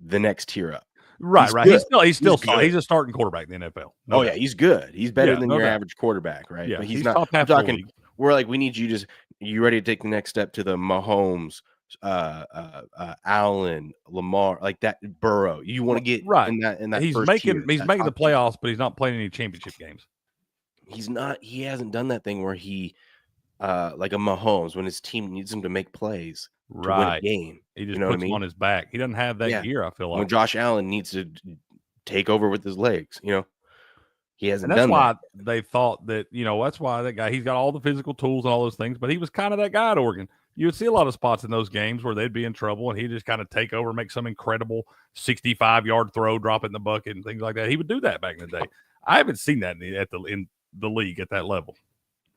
Speaker 1: the next tier up.
Speaker 2: Right. He's still
Speaker 1: good.
Speaker 2: He's a starting quarterback in the NFL.
Speaker 1: Yeah, he's good. He's better than your average quarterback, right?
Speaker 2: Yeah,
Speaker 1: but he's not. I'm talking. We're like, we need you ready to take the next step to the Mahomes, Allen, Lamar, like that. Burrow. You want to get in that.
Speaker 2: He's making the playoffs, but he's not playing any championship games.
Speaker 1: He's not. He hasn't done that thing where he, like a Mahomes, when his team needs him to make plays. To win a game.
Speaker 2: He just puts him on his back. He doesn't have that gear, I feel like.
Speaker 1: When Josh Allen needs to take over with his legs, he hasn't
Speaker 2: done that.
Speaker 1: That's why
Speaker 2: they thought that, that's why that guy, he's got all the physical tools and all those things, but he was kind of that guy at Oregon. You would see a lot of spots in those games where they'd be in trouble and he'd just kind of take over, make some incredible 65-yard throw, drop it in the bucket and things like that. He would do that back in the day. I haven't seen that in the league at that level.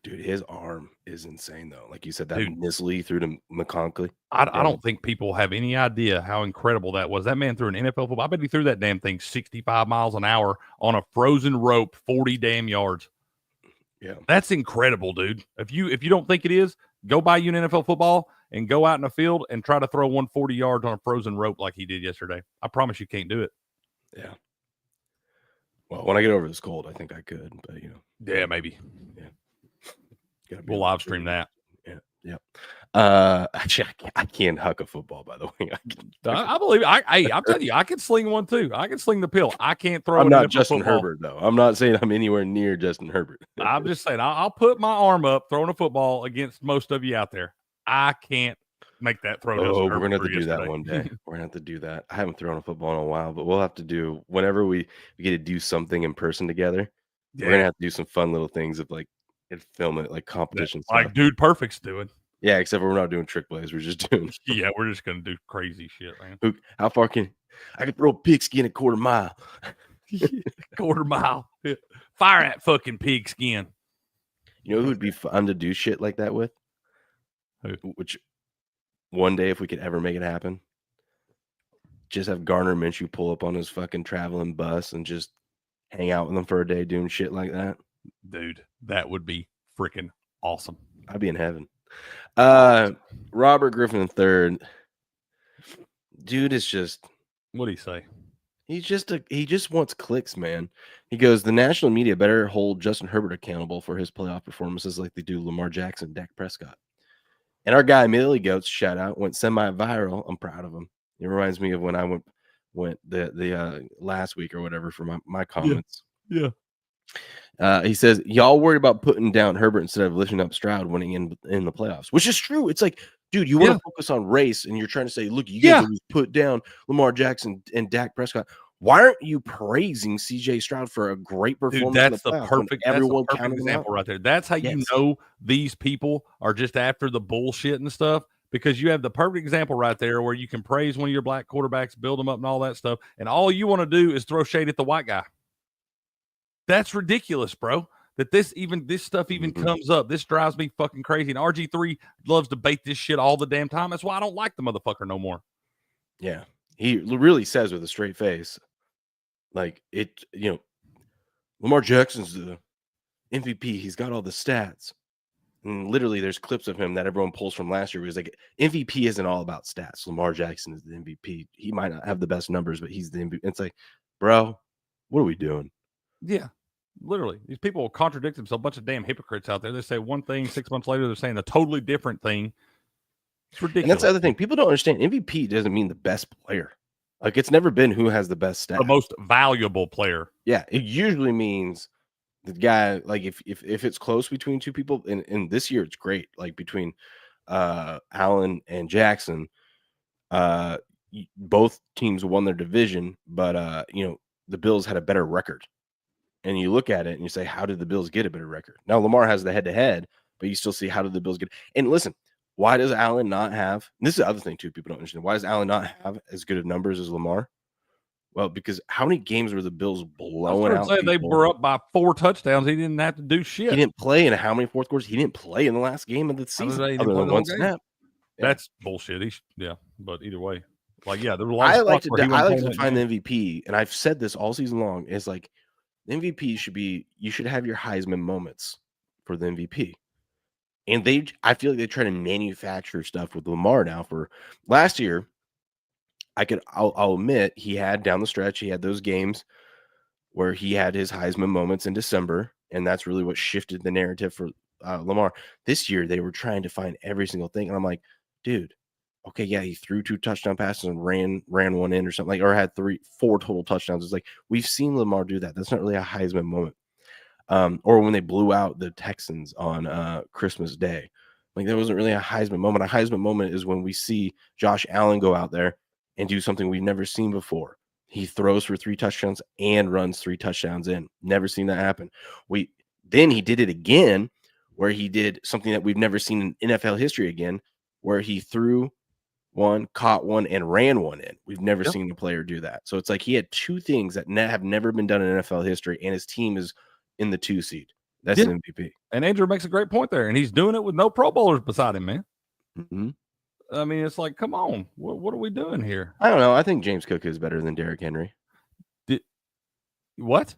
Speaker 1: Dude, his arm is insane, though. Like you said, that Nisley through to McConkley.
Speaker 2: I don't think people have any idea how incredible that was. That man threw an NFL football. I bet he threw that damn thing 65 miles an hour on a frozen rope, 40 damn yards.
Speaker 1: Yeah.
Speaker 2: That's incredible, dude. If you don't think it is, go buy you an NFL football and go out in the field and try to throw 140 yards on a frozen rope like he did yesterday. I promise you can't do it.
Speaker 1: Yeah. Well, when I get over this cold, I think I could, but
Speaker 2: Yeah, maybe.
Speaker 1: Yeah.
Speaker 2: We'll live stream that.
Speaker 1: Yeah. Actually, I can't huck a football, by the way.
Speaker 2: I believe I'm telling you, I can sling one too. I can sling the pill. I can't throw.
Speaker 1: I'm not Justin Herbert, though. I'm not saying I'm anywhere near Justin Herbert.
Speaker 2: I'm just saying I'll put my arm up throwing a football against most of you out there. I can't make that throw.
Speaker 1: We're gonna have to do that one day. We're gonna have to do that. I haven't thrown a football in a while, but we'll have to do whenever we get to do something in person together. Yeah. We're gonna have to do some fun little things of like. And film it like competition stuff.
Speaker 2: Like Dude Perfect's doing.
Speaker 1: Yeah, except for we're not doing trick plays. We're just doing.
Speaker 2: Yeah, we're just gonna do crazy shit, man.
Speaker 1: How far can I can throw a pigskin a quarter mile?
Speaker 2: Quarter mile. Fire that fucking pigskin.
Speaker 1: You know who would be fun to do shit like that with?
Speaker 2: Who?
Speaker 1: Which one day, if we could ever make it happen, just have Gardner Minshew pull up on his fucking traveling bus and just hang out with them for a day doing shit like that.
Speaker 2: Dude, that would be freaking awesome.
Speaker 1: I'd be in heaven. Robert Griffin III. Dude is just.
Speaker 2: What'd he say?
Speaker 1: He just wants clicks, man. He goes, the national media better hold Justin Herbert accountable for his playoff performances like they do Lamar Jackson, Dak Prescott. And our guy Millie Goats, shout out, went semi-viral. I'm proud of him. It reminds me of when I went the last week or whatever for my comments.
Speaker 2: Yeah.
Speaker 1: He says, y'all worried about putting down Herbert instead of lifting up Stroud winning in the playoffs, which is true. It's like, dude, you want to focus on race and you're trying to say, look, you guys put down Lamar Jackson and Dak Prescott. Why aren't you praising CJ Stroud for a great performance?
Speaker 2: Dude, that's the perfect example right there. That's how you know these people are just after the bullshit and stuff, because you have the perfect example right there where you can praise one of your black quarterbacks, build them up and all that stuff. And all you want to do is throw shade at the white guy. That's ridiculous, bro. That this stuff even comes up. This drives me fucking crazy. And RG3 loves to bait this shit all the damn time. That's why I don't like the motherfucker no more.
Speaker 1: Yeah. He really says with a straight face, like Lamar Jackson's the MVP. He's got all the stats. And literally there's clips of him that everyone pulls from last year. Where he's like, MVP isn't all about stats. Lamar Jackson is the MVP. He might not have the best numbers, but he's the MVP. It's like, bro, what are we doing?
Speaker 2: Yeah. Literally, these people will contradict themselves. A bunch of damn hypocrites out there. They say one thing, 6 months later, they're saying a totally different thing. It's ridiculous.
Speaker 1: And that's the other thing. People don't understand. MVP doesn't mean the best player. Like, it's never been who has the best stats.
Speaker 2: The most valuable player.
Speaker 1: Yeah, it usually means the guy, like, if it's close between two people, and this year it's great, like, between Allen and Jackson, both teams won their division, but, the Bills had a better record. And you look at it and you say, how did the Bills get a better record? Now, Lamar has the head-to-head, but you still see how did the Bills get. And listen, Why does Allen not have? This is the other thing too. People don't understand. Why does Allen not have as good of numbers as Lamar? Well, because how many games were the Bills blowing out?
Speaker 2: They were up by 4 touchdowns. He didn't have to do shit.
Speaker 1: He didn't play in how many fourth quarters? He didn't play in the last game of the season. Other than one snap.
Speaker 2: That's bullshit. But either way, like there were a lot.
Speaker 1: I like to find the MVP, and I've said this all season long. Is like the MVP should be you should have your Heisman moments for the MVP, and I feel like they try to manufacture stuff with Lamar now. For last year, I'll admit he had down the stretch he had those games where he had his Heisman moments in December, and that's really what shifted the narrative for Lamar. This year they were trying to find every single thing, and I'm like, dude, okay, yeah, he threw 2 touchdown passes and ran one in or something, or had 4 total touchdowns. It's like we've seen Lamar do that. That's not really a Heisman moment. Or when they blew out the Texans on Christmas Day, like that wasn't really a Heisman moment. A Heisman moment is when we see Josh Allen go out there and do something we've never seen before. He throws for 3 touchdowns and runs 3 touchdowns in. Never seen that happen. Then he did it again, where he did something that we've never seen in NFL history again, where he threw one, caught one, and ran one in. We've never seen a player do that. So it's like he had 2 things that have never been done in NFL history, and his team is in the 2 seed. That's an MVP.
Speaker 2: And Andrew makes a great point there, and he's doing it with no Pro Bowlers beside him, man.
Speaker 1: Mm-hmm.
Speaker 2: I mean, it's like, come on, what are we doing here?
Speaker 1: I don't know. I think James Cook is better than Derrick Henry.
Speaker 2: What?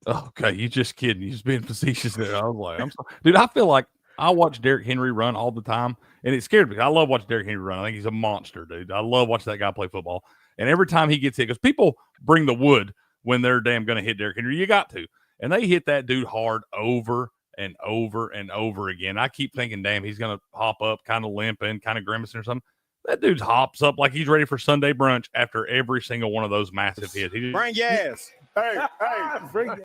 Speaker 2: Okay, you just kidding. You just being facetious there. I was like, I'm sorry. Dude, I feel like I watch Derrick Henry run all the time, and it scared me. I love watching Derrick Henry run. I think he's a monster, dude. I love watching that guy play football. And every time he gets hit, because people bring the wood when they're damn going to hit Derrick Henry. You got to. And they hit that dude hard over and over and over again. I keep thinking, damn, he's going to hop up kind of limping, kind of grimacing or something. That dude hops up like he's ready for Sunday brunch after every single one of those massive hits.
Speaker 8: Bring gas. Hey, bring gas.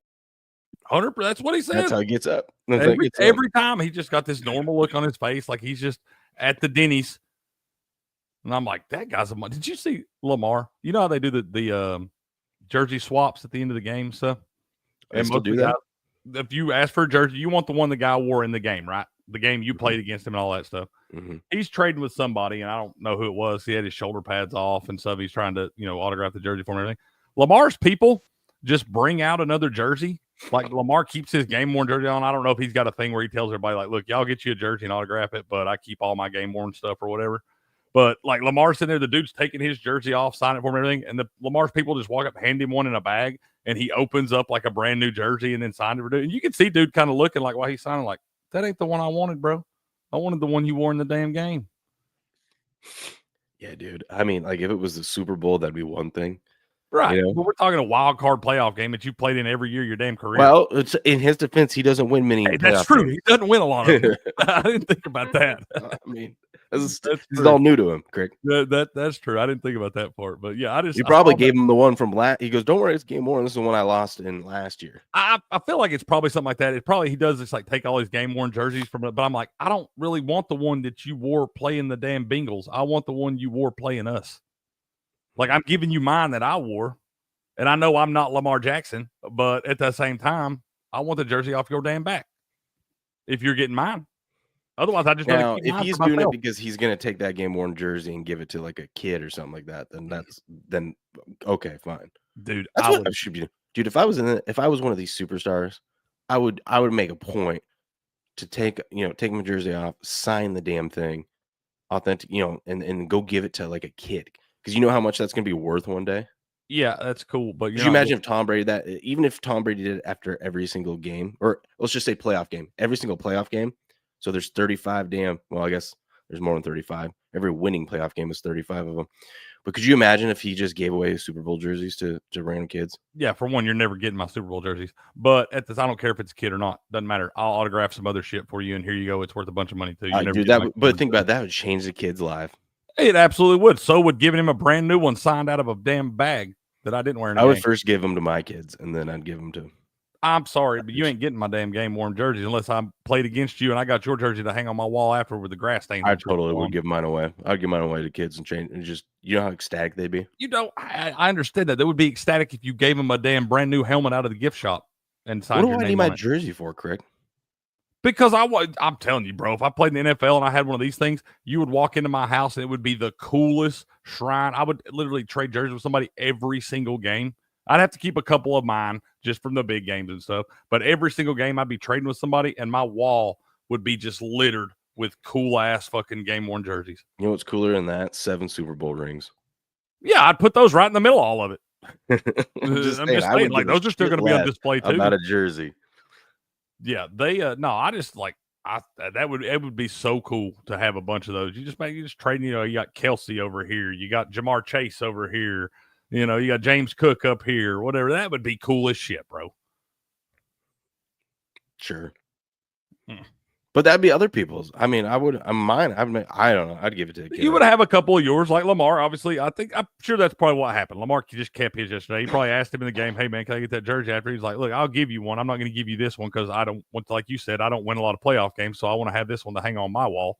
Speaker 2: 100%. That's what he said.
Speaker 1: That's how he gets up.
Speaker 2: Every time he just got this normal look on his face, like he's just at the Denny's. And I'm like, that guy's did you see Lamar? You know how they do the jersey swaps at the end of the game stuff?
Speaker 1: And still do that.
Speaker 2: If you ask for a jersey, you want the one the guy wore in the game, right? The game you played against him and all that stuff.
Speaker 1: Mm-hmm.
Speaker 2: He's trading with somebody, and I don't know who it was. He had his shoulder pads off and stuff. He's trying to, autograph the jersey for him and everything. Lamar's people just bring out another jersey. Like Lamar keeps his game worn jersey on. I don't know if he's got a thing where he tells everybody, like, look, y'all get you a jersey and autograph it, but I keep all my game worn stuff or whatever. But like Lamar's sitting there, the dude's taking his jersey off, signing it for him and everything. And Lamar's people just walk up, hand him one in a bag, and he opens up like a brand new jersey and then signed it for dude. And you can see dude kind of looking like while he's signing, like, that ain't the one I wanted, bro. I wanted the one you wore in the damn game.
Speaker 1: Yeah, dude. I mean, like if it was the Super Bowl, that'd be one thing.
Speaker 2: Right. But we're talking a wild card playoff game that you played in every year your damn career.
Speaker 1: Well, it's in his defense, he doesn't win many.
Speaker 2: Hey, that's true. Games. He doesn't win a lot of them. I didn't think about that.
Speaker 1: I mean, it's all new to him, Craig.
Speaker 2: That's true. I didn't think about that part. But yeah,
Speaker 1: you probably gave him the one from last. He goes, "Don't worry, it's game worn. This is the one I lost in last year."
Speaker 2: I feel like it's probably something like that. It probably he does this like take all his game worn jerseys from it. But I'm like, I don't really want the one that you wore playing the damn Bengals. I want the one you wore playing us. Like I'm giving you mine that I wore. And I know I'm not Lamar Jackson, but at the same time, I want the jersey off your damn back. If you're getting mine, otherwise I just
Speaker 1: now if he's doing it because he's going to take that game worn jersey and give it to like a kid or something like that, then okay, fine,
Speaker 2: dude.
Speaker 1: That's what I should be. Dude, if I was one of these superstars, I would make a point to take my jersey off, sign the damn thing, authentic, and go give it to like a kid because you know how much that's going to be worth one day.
Speaker 2: Yeah, that's cool. But
Speaker 1: could you imagine if Tom Brady even if Tom Brady did it after every single game, or let's just say playoff game, every single playoff game. So there's 35 well, I guess there's more than 35. Every winning playoff game is 35 of them. But could you imagine if he just gave away Super Bowl jerseys to random kids?
Speaker 2: Yeah, for one, you're never getting my Super Bowl jerseys. But I don't care if it's a kid or not. Doesn't matter. I'll autograph some other shit for you, and here you go. It's worth a bunch of money too.
Speaker 1: But think about that would change the kid's life.
Speaker 2: It absolutely would. So would giving him a brand new one signed out of a damn bag that I didn't wear.
Speaker 1: I would first give them to my kids, and then I'd give them to.
Speaker 2: I'm sorry, but you ain't getting my damn game worn jerseys unless I played against you and I got your jersey to hang on my wall after with the grass stain.
Speaker 1: I totally would give mine away. I'd give mine away to kids and change. And just how ecstatic they'd be.
Speaker 2: I understand that. They would be ecstatic if you gave them a damn brand new helmet out of the gift shop and signed.
Speaker 1: What do I need my jersey for, Craig?
Speaker 2: Because I'm telling you, bro, if I played in the NFL and I had one of these things, you would walk into my house and it would be the coolest shrine. I would literally trade jerseys with somebody every single game. I'd have to keep a couple of mine just from the big games and stuff. But every single game I'd be trading with somebody, and my wall would be just littered with cool-ass fucking game-worn jerseys.
Speaker 1: You know what's cooler than that? 7 Super Bowl rings.
Speaker 2: Yeah, I'd put those right in the middle of all of it.
Speaker 1: I'm just
Speaker 2: I'm
Speaker 1: saying,
Speaker 2: just
Speaker 1: I
Speaker 2: saying,
Speaker 1: would
Speaker 2: like,
Speaker 1: give a
Speaker 2: those are still
Speaker 1: shit
Speaker 2: going to be on
Speaker 1: less
Speaker 2: display, too.
Speaker 1: about a jersey.
Speaker 2: Yeah, they no, I just like it would be so cool to have a bunch of those. You just trade, you got Kelsey over here, you got Jamar Chase over here, you got James Cook up here, whatever. That would be cool as shit, bro.
Speaker 1: Sure. But that'd be other people's. I mean, I don't know. I'd give it to a kid.
Speaker 2: You would have a couple of yours, like Lamar. Obviously, I'm sure that's probably what happened. Lamar just kept his yesterday. He probably asked him in the game, "Hey man, can I get that jersey?" After he's like, "Look, I'll give you one. I'm not going to give you this one because I don't want, like you said, I don't win a lot of playoff games, so I want to have this one to hang on my wall."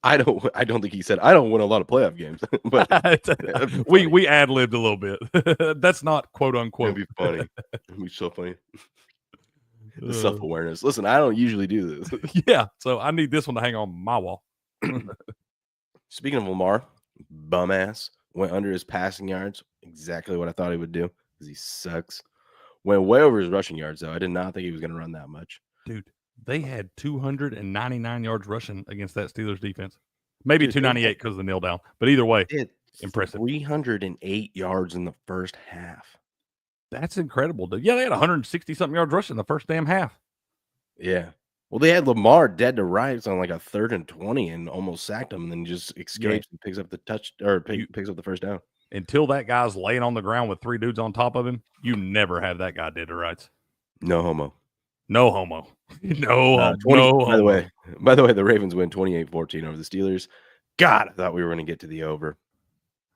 Speaker 1: I don't think he said I don't win a lot of playoff games, but
Speaker 2: we ad-libbed a little bit. That's not quote unquote.
Speaker 1: It'd be funny. It'd be so funny. The self-awareness. Listen, I don't usually do this.
Speaker 2: Yeah, so I need this one to hang on my wall.
Speaker 1: Speaking of Lamar, bum ass went under his passing yards. Exactly what I thought he would do because he sucks. Went way over his rushing yards though. I did not think he was going to run that much.
Speaker 2: Dude, they had 299 yards rushing against that Steelers defense. Maybe 298 because of the kneel down, but either way, impressive.
Speaker 1: 308 yards in the first half.
Speaker 2: That's incredible, dude. Yeah, they had 160-something yards rushing the first damn half.
Speaker 1: Yeah. Well, they had Lamar dead to rights on like a 3rd and 20 and almost sacked him and then just escapes and picks up the picks up the first down. Until
Speaker 2: that guy's laying on the ground with 3 dudes on top of him, you never have that guy dead to rights.
Speaker 1: No homo.
Speaker 2: No homo. No homo.
Speaker 1: By the way, the Ravens win 28-14 over the Steelers. God, I thought we were going to get to the over.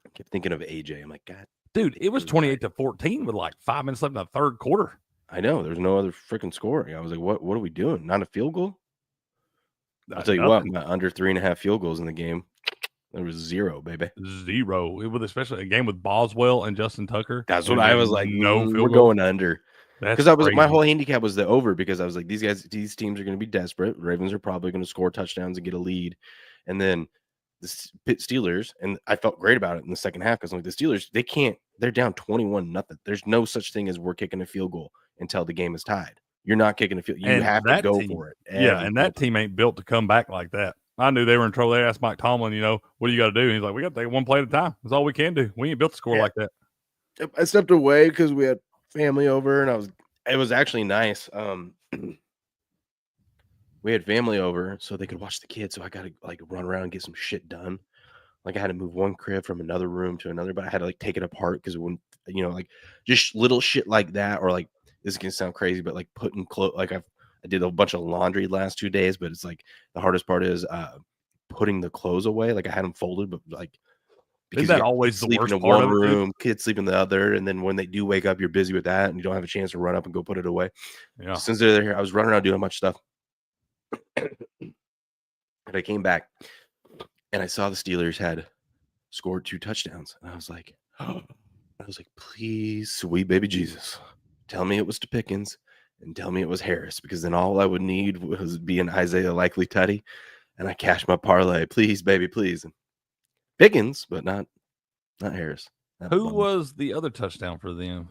Speaker 1: I kept thinking of AJ. I'm like, God.
Speaker 2: Dude, it was 28-14 with like 5 minutes left in the third quarter.
Speaker 1: I know. There's no other freaking scoring. I was like, what are we doing? Not a field goal? I'll tell you what, my under 3.5 field goals in the game. There was 0, baby.
Speaker 2: 0. It was especially a game with Boswell and Justin Tucker.
Speaker 1: That's what I was like. No, we're going under. Because my whole handicap was the over because I was like, these teams are going to be desperate. Ravens are probably going to score touchdowns and get a lead. And then the Steelers, and I felt great about it in the second half because like the Steelers, they're down 21-0. There's no such thing as we're kicking a field goal until the game is tied. You're not kicking a field. You have to go for it.
Speaker 2: Yeah, and that team ain't built to come back like that. I knew they were in trouble. They asked Mike Tomlin, what do you got to do? And he's like, we got to take one play at a time. That's all we can do. We ain't built to score like that.
Speaker 1: I stepped away because we had family over, and it was actually nice. We had family over so they could watch the kids. So I got to like run around and get some shit done. Like I had to move one crib from another room to another, but I had to like take it apart because it wouldn't, like just little shit like that. Or like, this is going to sound crazy, but like putting clothes, like I did a bunch of laundry the last 2 days, but it's like the hardest part is putting the clothes away. Like I had them folded, but like,
Speaker 2: because that always the worst
Speaker 1: in
Speaker 2: part
Speaker 1: one room, kids sleep in the other, and then when they do wake up, you're busy with that, and you don't have a chance to run up and go put it away.
Speaker 2: Yeah.
Speaker 1: Since they're here, I was running around doing a bunch of stuff, and I came back, and I saw the Steelers had scored 2 touchdowns, and I was like, please, sweet baby Jesus, tell me it was to Pickens, and tell me it was Harris, because then all I would need was be an Isaiah Likely tutty, and I cashed my parlay. Please, baby, please. And Pickens, but not Harris.
Speaker 2: Who was the other touchdown for them?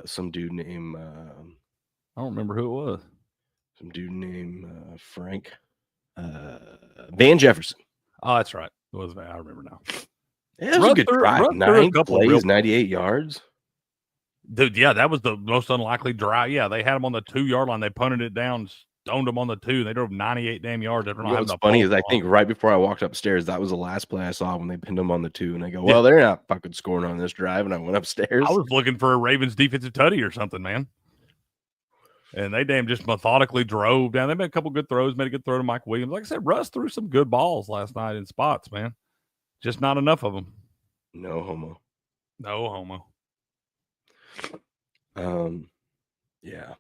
Speaker 1: Some dude named
Speaker 2: I don't remember who it was.
Speaker 1: Some dude named Frank Van Jefferson.
Speaker 2: Oh, that's right. It was. I remember now.
Speaker 1: Yeah, it was a good drive. 9 plays, 98 yards.
Speaker 2: Dude, yeah, that was the most unlikely drive. Yeah, they had him on the 2-yard line. They punted it down, stoned him on the 2. They drove 98 damn yards.
Speaker 1: What's funny is I think right before I walked upstairs, that was the last play I saw when they pinned him on the 2. And I go, well, they're not fucking scoring on this drive. And I went upstairs.
Speaker 2: I was looking for a Ravens defensive tutty or something, man. And they damn just methodically drove down. They made a couple good throws, made a good throw to Mike Williams. Like I said, Russ threw some good balls last night in spots, man. Just not enough of them.
Speaker 1: No homo.
Speaker 2: No homo.
Speaker 1: Yeah.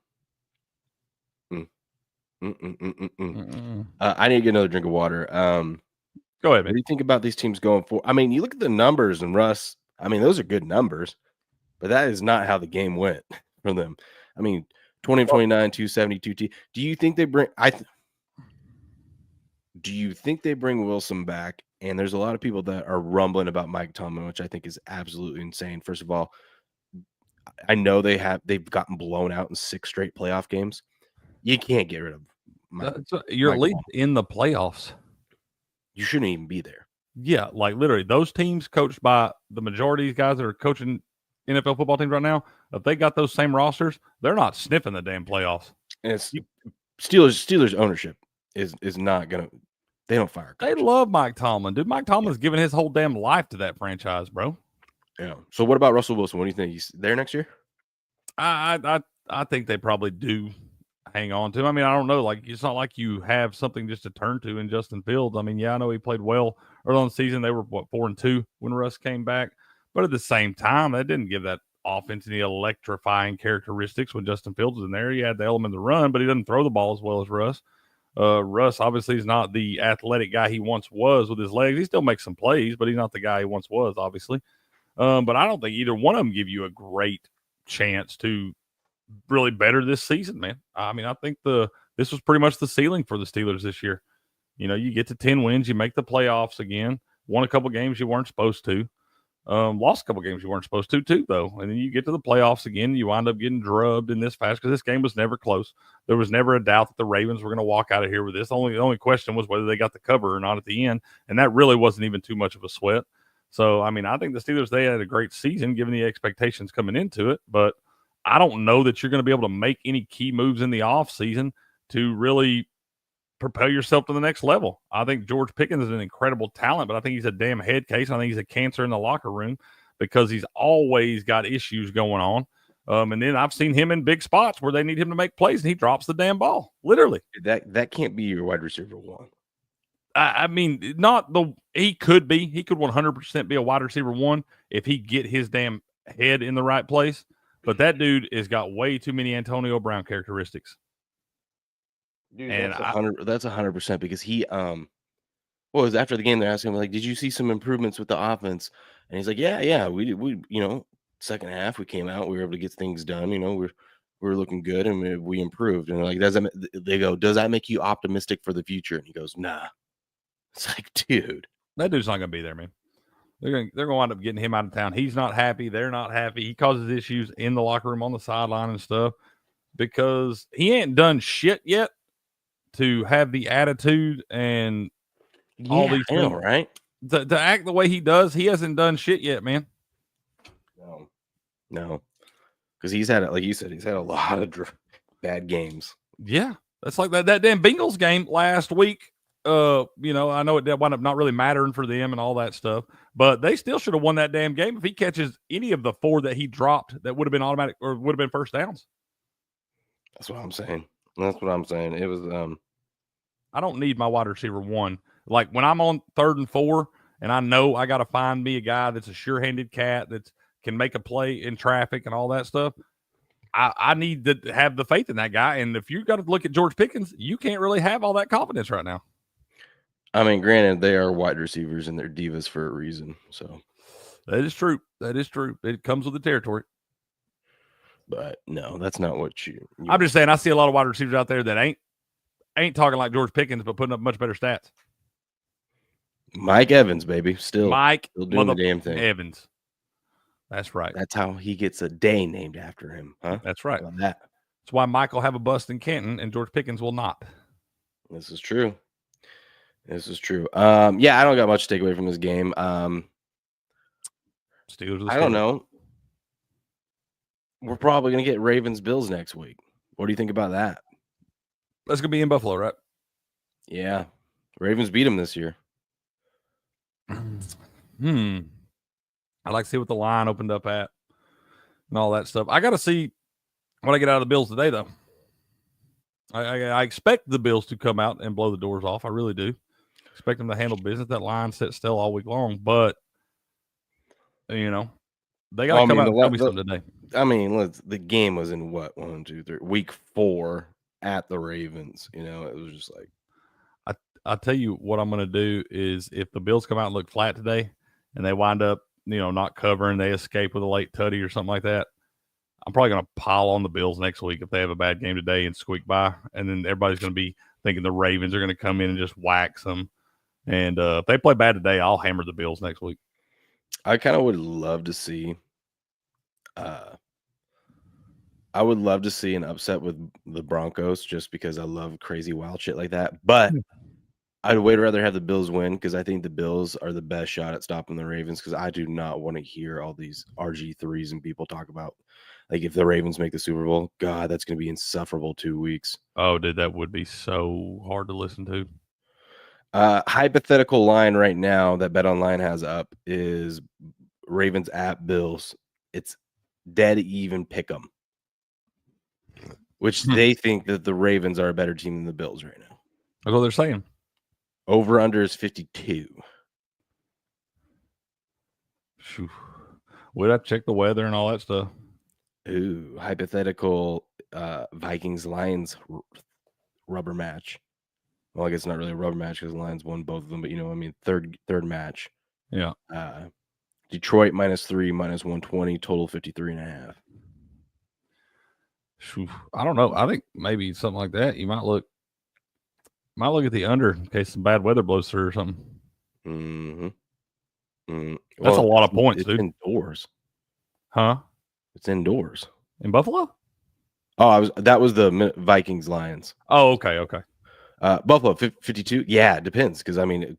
Speaker 1: I need to get another drink of water.
Speaker 2: Go ahead, man.
Speaker 1: What do you think about these teams going forward? I mean, you look at the numbers and Russ. I mean, those are good numbers, but that is not how the game went for them. I mean, 2029, 272 T. Do you think they bring do you think they bring Wilson back? And there's a lot of people that are rumbling about Mike Tomlin, which I think is absolutely insane. First of all, I know they've gotten blown out in 6 straight playoff games. You can't get rid of
Speaker 2: you're at
Speaker 1: Mike
Speaker 2: least
Speaker 1: Tomlin.
Speaker 2: in the playoffs.
Speaker 1: You shouldn't even be there.
Speaker 2: Yeah, like literally those teams coached by the majority of these guys that are coaching NFL football teams right now, if they got those same rosters, they're not sniffing the damn playoffs.
Speaker 1: And it's Steelers ownership is not gonna. They don't fire.
Speaker 2: They love Mike Tomlin, dude. Mike Tomlin's given his whole damn life to that franchise, bro.
Speaker 1: Yeah. So what about Russell Wilson? What do you think? He's there next year?
Speaker 2: I think they probably do hang on to him. I mean, I don't know. Like, it's not like you have something just to turn to in Justin Fields. I mean, yeah, I know he played well early on the season. They were 4-2 when Russ came back, but at the same time, that didn't give that offense any electrifying characteristics when Justin Fields was in there. He had the element of the run, but he doesn't throw the ball as well as Russ. Russ obviously is not the athletic guy he once was with his legs. He still makes some plays, but he's not the guy he once was, obviously. But I don't think either one of them give you a great chance to really better this season, man. I mean, I think this was pretty much the ceiling for the Steelers this year. You know, you get to 10 wins, you make the playoffs again, won a couple games you weren't supposed to, lost a couple games you weren't supposed to too, though. And then you get to the playoffs again, you wind up getting drubbed in this fashion because this game was never close. There was never a doubt that the Ravens were going to walk out of here with this. The only question was whether they got the cover or not at the end, and that really wasn't even too much of a sweat. So, I mean, I think the Steelers, they had a great season given the expectations coming into it, but I don't know that you're going to be able to make any key moves in the offseason to really propel yourself to the next level. I think George Pickens is an incredible talent, but I think he's a damn head case. I think he's a cancer in the locker room because he's always got issues going on. And then I've seen him in big spots where they need him to make plays, and he drops the damn ball, literally.
Speaker 1: That can't be your wide receiver one.
Speaker 2: I mean, he could 100% be a wide receiver one if he get his damn head in the right place. But that dude has got way too many Antonio Brown characteristics.
Speaker 1: Dude,
Speaker 2: and
Speaker 1: that's 100% because he what was after the game they're asking him like, did you see some improvements with the offense? And he's like, yeah, we you know, second half we came out, we were able to get things done, you know, we're looking good and we improved. And they're like, they go, does that make you optimistic for the future? And he goes, nah. It's like, dude,
Speaker 2: that dude's not gonna be there, man. They're gonna wind up getting him out of town. He's not happy. They're not happy. He causes issues in the locker room, on the sideline and stuff, because he ain't done shit yet to have the attitude and all these things,
Speaker 1: right?
Speaker 2: To act the way he does. He hasn't done shit yet, man.
Speaker 1: No, because he's had, like you said, he's had a lot of bad games.
Speaker 2: Yeah, that's like that damn Bengals game last week. You know, I know it wound up not really mattering for them and all that stuff, but they still should have won that damn game if he catches any of the 4 that he dropped that would have been automatic or would have been first downs.
Speaker 1: That's what I'm saying. It was
Speaker 2: I don't need my wide receiver one. Like when I'm on 3rd and 4 and I know I got to find me a guy that's a sure-handed cat that can make a play in traffic and all that stuff. I need to have the faith in that guy. And if you got to look at George Pickens, you can't really have all that confidence right now.
Speaker 1: I mean, granted, they are wide receivers and they're divas for a reason. So
Speaker 2: that is true. It comes with the territory.
Speaker 1: But no, that's not what
Speaker 2: I'm just saying, I see a lot of wide receivers out there that ain't talking like George Pickens, but putting up much better stats.
Speaker 1: Mike Evans, baby, still doing the damn thing.
Speaker 2: Evans. That's right.
Speaker 1: That's how he gets a day named after him, huh?
Speaker 2: That's right.
Speaker 1: That's
Speaker 2: why Mike will have a bust in Canton and George Pickens will not.
Speaker 1: This is true. Yeah, I don't got much to take away from this game.
Speaker 2: Steelers.
Speaker 1: I don't know. We're probably going to get Ravens-Bills next week. What do you think about that?
Speaker 2: That's going to be in Buffalo, right?
Speaker 1: Yeah. Ravens beat them this year.
Speaker 2: I'd like to see what the line opened up at and all that stuff. I got to see what I get out of the Bills today, though. I expect the Bills to come out and blow the doors off. I really do. Expect them to handle business. That line sits still all week long, but you know they got to come out and tell me something today.
Speaker 1: I mean, the game was in what 1, 2, 3 week 4 at the Ravens. You know, it was just like
Speaker 2: I'll tell you what I'm going to do is if the Bills come out and look flat today, and they wind up not covering, they escape with a late tutty or something like that. I'm probably going to pile on the Bills next week if they have a bad game today and squeak by. And then everybody's going to be thinking the Ravens are going to come in and just wax them. And if they play bad today, I'll hammer the Bills next week.
Speaker 1: I kind of would love to see I would love to see an upset with the Broncos just because I love crazy wild shit like that. But I'd way rather have the Bills win because I think the Bills are the best shot at stopping the Ravens because I do not want to hear all these RG3s and people talk about like if the Ravens make the Super Bowl, God, that's going to be insufferable 2 weeks.
Speaker 2: Oh, dude, that would be so hard to listen to.
Speaker 1: Hypothetical line right now that BetOnline has up is Ravens at Bills. It's dead even pick 'em, which they think that the Ravens are a better team than the Bills right now.
Speaker 2: That's what they're saying.
Speaker 1: Over under is 52.
Speaker 2: Whew. We'd have to check the weather and all that stuff.
Speaker 1: Ooh, hypothetical Vikings Lions rubber match. Well, I guess it's not really a rubber match because the Lions won both of them, but you know what I mean. Third match.
Speaker 2: Yeah.
Speaker 1: Detroit -3, -120, total 53.5.
Speaker 2: I don't know. I think maybe something like that. You might look at the under in case some bad weather blows through or something. That's a lot of points, dude.
Speaker 1: Indoors,
Speaker 2: huh?
Speaker 1: It's indoors
Speaker 2: in Buffalo.
Speaker 1: Oh, that was the Vikings Lions.
Speaker 2: Oh, okay.
Speaker 1: Buffalo 52. Yeah, it depends because I mean it's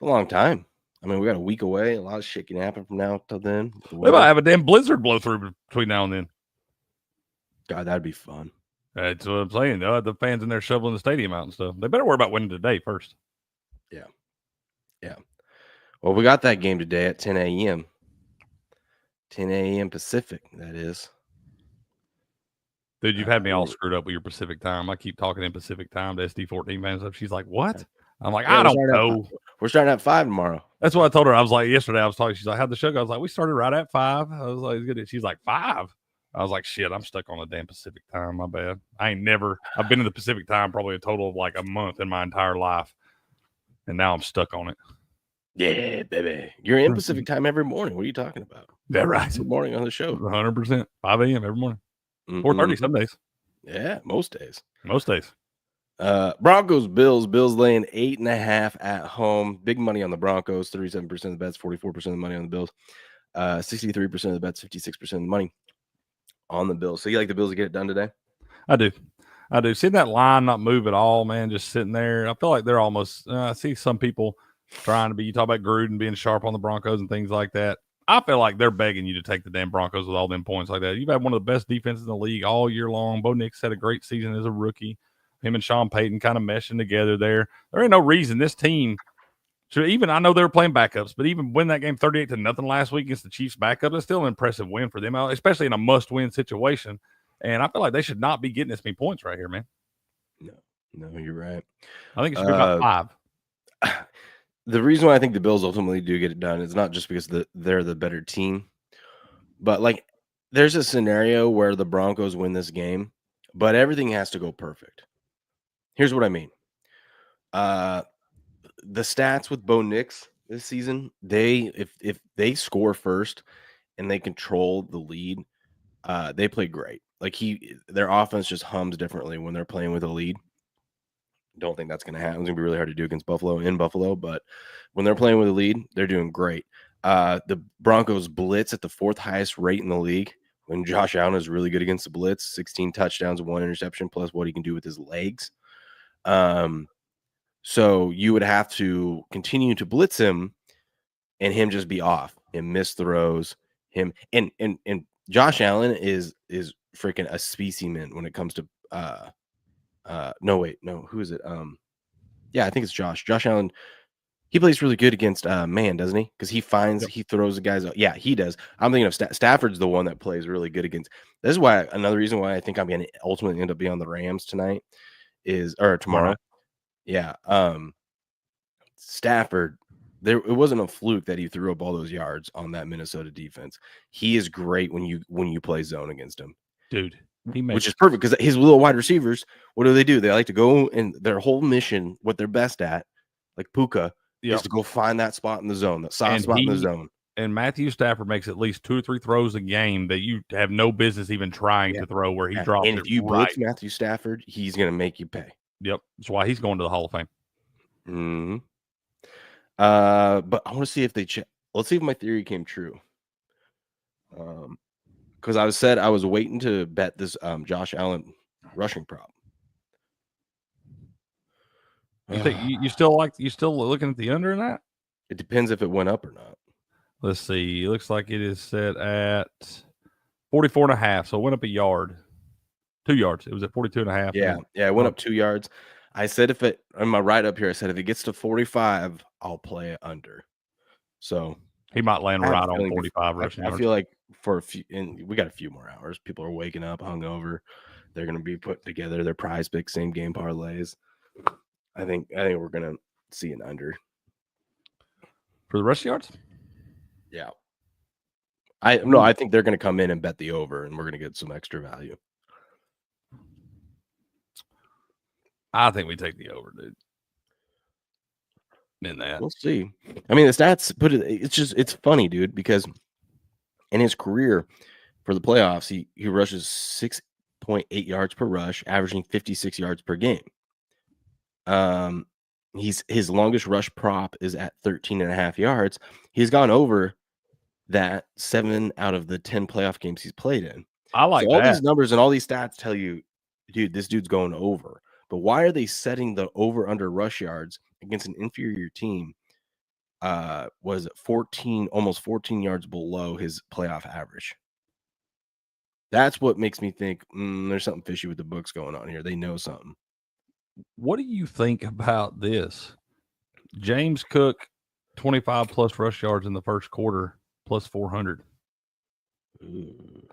Speaker 1: a long time. I mean we got a week away. A lot of shit can happen from now till then.
Speaker 2: They might have a damn blizzard blow through between now and then.
Speaker 1: God, that'd be fun.
Speaker 2: That's what I'm saying. The fans in there shoveling the stadium out and stuff. They better worry about winning today first.
Speaker 1: Yeah. Well, we got that game today at 10 a.m. 10 a.m. Pacific, that is.
Speaker 2: Dude, you've had me all screwed up with your Pacific time. I keep talking in Pacific time to SD14 fans. She's like, what? I'm like, I don't know.
Speaker 1: We're starting at 5 tomorrow.
Speaker 2: That's what I told her. I was like, yesterday I was talking. She's like, how'd the show go? I was like, we started right at 5. I was like, good. She's like, 5. I was like, shit, I'm stuck on the damn Pacific time. My bad. I've been in the Pacific time probably a total of like a month in my entire life. And now I'm stuck on it.
Speaker 1: Yeah, baby. You're in Pacific time every morning. What are you talking about?
Speaker 2: Yeah, right.
Speaker 1: Good morning on the show.
Speaker 2: 100%. 5 a.m. every morning. 4:30 some days.
Speaker 1: Yeah, most days.
Speaker 2: Broncos,
Speaker 1: Bills laying 8.5 at home. Big money on the Broncos, 37% of the bets, 44% of the money on the Bills. 63% of the bets, 56% of the money on the Bills. So you like the Bills to get it done today?
Speaker 2: I do. Seeing that line not move at all, man, just sitting there. I feel like they're almost I see some people trying to be, you talk about Gruden being sharp on the Broncos and things like that. I feel like they're begging you to take the damn Broncos with all them points like that. You've had one of the best defenses in the league all year long. Bo Nix had a great season as a rookie. Him and Sean Payton kind of meshing together there. There ain't no reason this team should even, I know they were playing backups, but even win that game 38-0 last week against the Chiefs backup, that's still an impressive win for them, especially in a must-win situation. And I feel like they should not be getting this many points right here, man.
Speaker 1: No, you're right.
Speaker 2: I think it should be about 5.
Speaker 1: The reason why I think the Bills ultimately do get it done is not just because they're the better team, but like there's a scenario where the Broncos win this game, but everything has to go perfect. Here's what I mean. The stats with Bo Nix this season, if they score first and they control the lead, they play great. Like their offense just hums differently when they're playing with a lead. Don't think that's going to happen. It's going to be really hard to do against Buffalo, but when they're playing with a lead, they're doing great. The Broncos blitz at the 4th highest rate in the league when Josh Allen is really good against the blitz, 16 touchdowns and 1 interception, plus what he can do with his legs. So you would have to continue to blitz him and him just be off and miss throws. Him and Josh Allen is freaking a specimen when it comes to who is it? I think it's Josh Allen. He plays really good against man, doesn't he? Because he throws the guys out. Yeah, he does. I'm thinking of Stafford's the one that plays really good against. This is why another reason why I think I'm going to ultimately end up being on the Rams tomorrow. Yeah. Stafford, it wasn't a fluke that he threw up all those yards on that Minnesota defense. He is great when you play zone against him.
Speaker 2: Dude.
Speaker 1: Which is perfect because his little wide receivers, what do? They like to go, and their whole mission, what they're best at, like Puka, is to go find that spot in the zone, that soft spot in the zone.
Speaker 2: and Matthew Stafford makes at least 2 or 3 throws a game that you have no business even trying to throw where he drops
Speaker 1: and
Speaker 2: it
Speaker 1: if you
Speaker 2: right.
Speaker 1: blitz Matthew Stafford, he's going to make you pay.
Speaker 2: Yep. That's why he's going to the Hall of Fame.
Speaker 1: Mm-hmm. But I want to see if they check. Let's see if my theory came true. Because I was waiting to bet this Josh Allen rushing prop.
Speaker 2: You think you still looking at the under in that?
Speaker 1: It depends if it went up or not.
Speaker 2: Let's see. It looks like it is set at 44.5. So it went up a yard. 2 yards. It was at 42.5.
Speaker 1: Yeah, it went up 2 yards. I said if it on my write up here, I said if it gets to 45, I'll play it under. So
Speaker 2: he might land right on 45 rushing
Speaker 1: I
Speaker 2: yards.
Speaker 1: feel like for a few, and we got a few more hours. People are waking up, hungover. They're going to be put together their prize pick, same game parlays. I think we're going to see an under
Speaker 2: for the rushing yards.
Speaker 1: Yeah, I think they're going to come in and bet the over, and we're going to get some extra value.
Speaker 2: I think we take the over, dude. In that,
Speaker 1: we'll see. I mean, the stats put it. It's funny, dude, because in his career for the playoffs, he rushes 6.8 yards per rush, averaging 56 yards per game. His longest rush prop is at 13.5 yards. He's gone over that 7 out of the 10 playoff games he's played in.
Speaker 2: I like
Speaker 1: all these numbers and all these stats tell you, dude, this dude's going over. But why are they setting the over under rush yards against an inferior team? Was 14, almost 14 yards below his playoff average. That's what makes me think there's something fishy with the books going on here. They know something.
Speaker 2: What do you think about this? James Cook, 25 plus rush yards in the first quarter, plus 400.
Speaker 1: Ooh.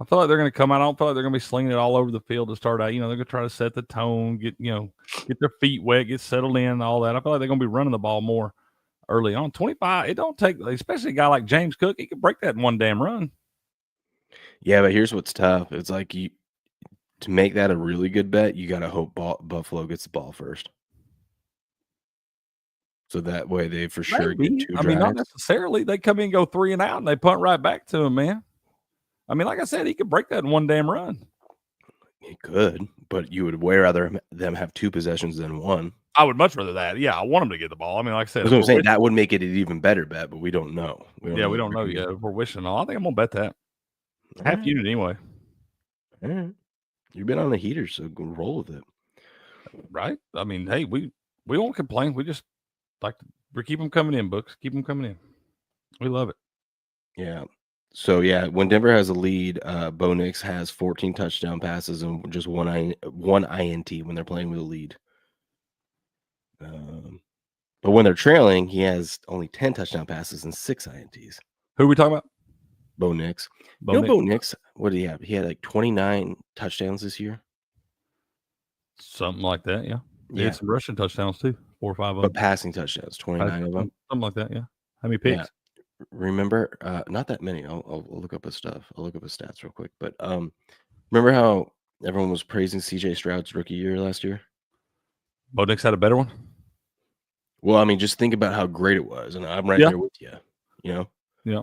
Speaker 2: I feel like they're going to come out. I don't feel like they're going to be slinging it all over the field to start out. They're going to try to set the tone, get their feet wet, get settled in, all that. I feel like they're going to be running the ball more early on. 25, it don't take, especially a guy like James Cook, he could break that in one damn run.
Speaker 1: Yeah, but here's what's tough. It's like to make that a really good bet, you got to hope Buffalo gets the ball first. So that way they for sure get 2 drives.
Speaker 2: I mean, not necessarily. They come in and go 3 and out, and they punt right back to him, man. I mean, like I said, he could break that in one damn run.
Speaker 1: He could, but you would way rather them have 2 possessions than 1.
Speaker 2: I would much rather that. Yeah, I want him to get the ball. I mean, like I said,
Speaker 1: I was saying that would make it an even better bet, but we don't know.
Speaker 2: We don't know yet. If we're wishing all, I think I'm gonna bet that half unit anyway.
Speaker 1: All right. You've been on the heater, so go roll with it.
Speaker 2: Right? I mean, hey, we won't complain. We just we keep them coming in, books. Keep them coming in. We love it.
Speaker 1: Yeah. So yeah, when Denver has a lead, Bo Nix has 14 touchdown passes and just one INT when they're playing with a lead. But when they're trailing, he has only 10 touchdown passes and 6 INTs.
Speaker 2: Who are we talking about?
Speaker 1: Bo Nix. Bo Nix, what did he have? He had like 29 touchdowns this year.
Speaker 2: Something like that, yeah. He had some rushing touchdowns too, 4 or 5 of them.
Speaker 1: But passing touchdowns, 29 of them.
Speaker 2: Something like that, yeah. How many picks?
Speaker 1: Yeah. Remember, not that many. I'll look up his stuff. I'll look up his stats real quick. But remember how everyone was praising CJ Stroud's rookie year last year?
Speaker 2: Bo Nix had a better one?
Speaker 1: Well, I mean, just think about how great it was. And I'm right there with you,
Speaker 2: Yeah.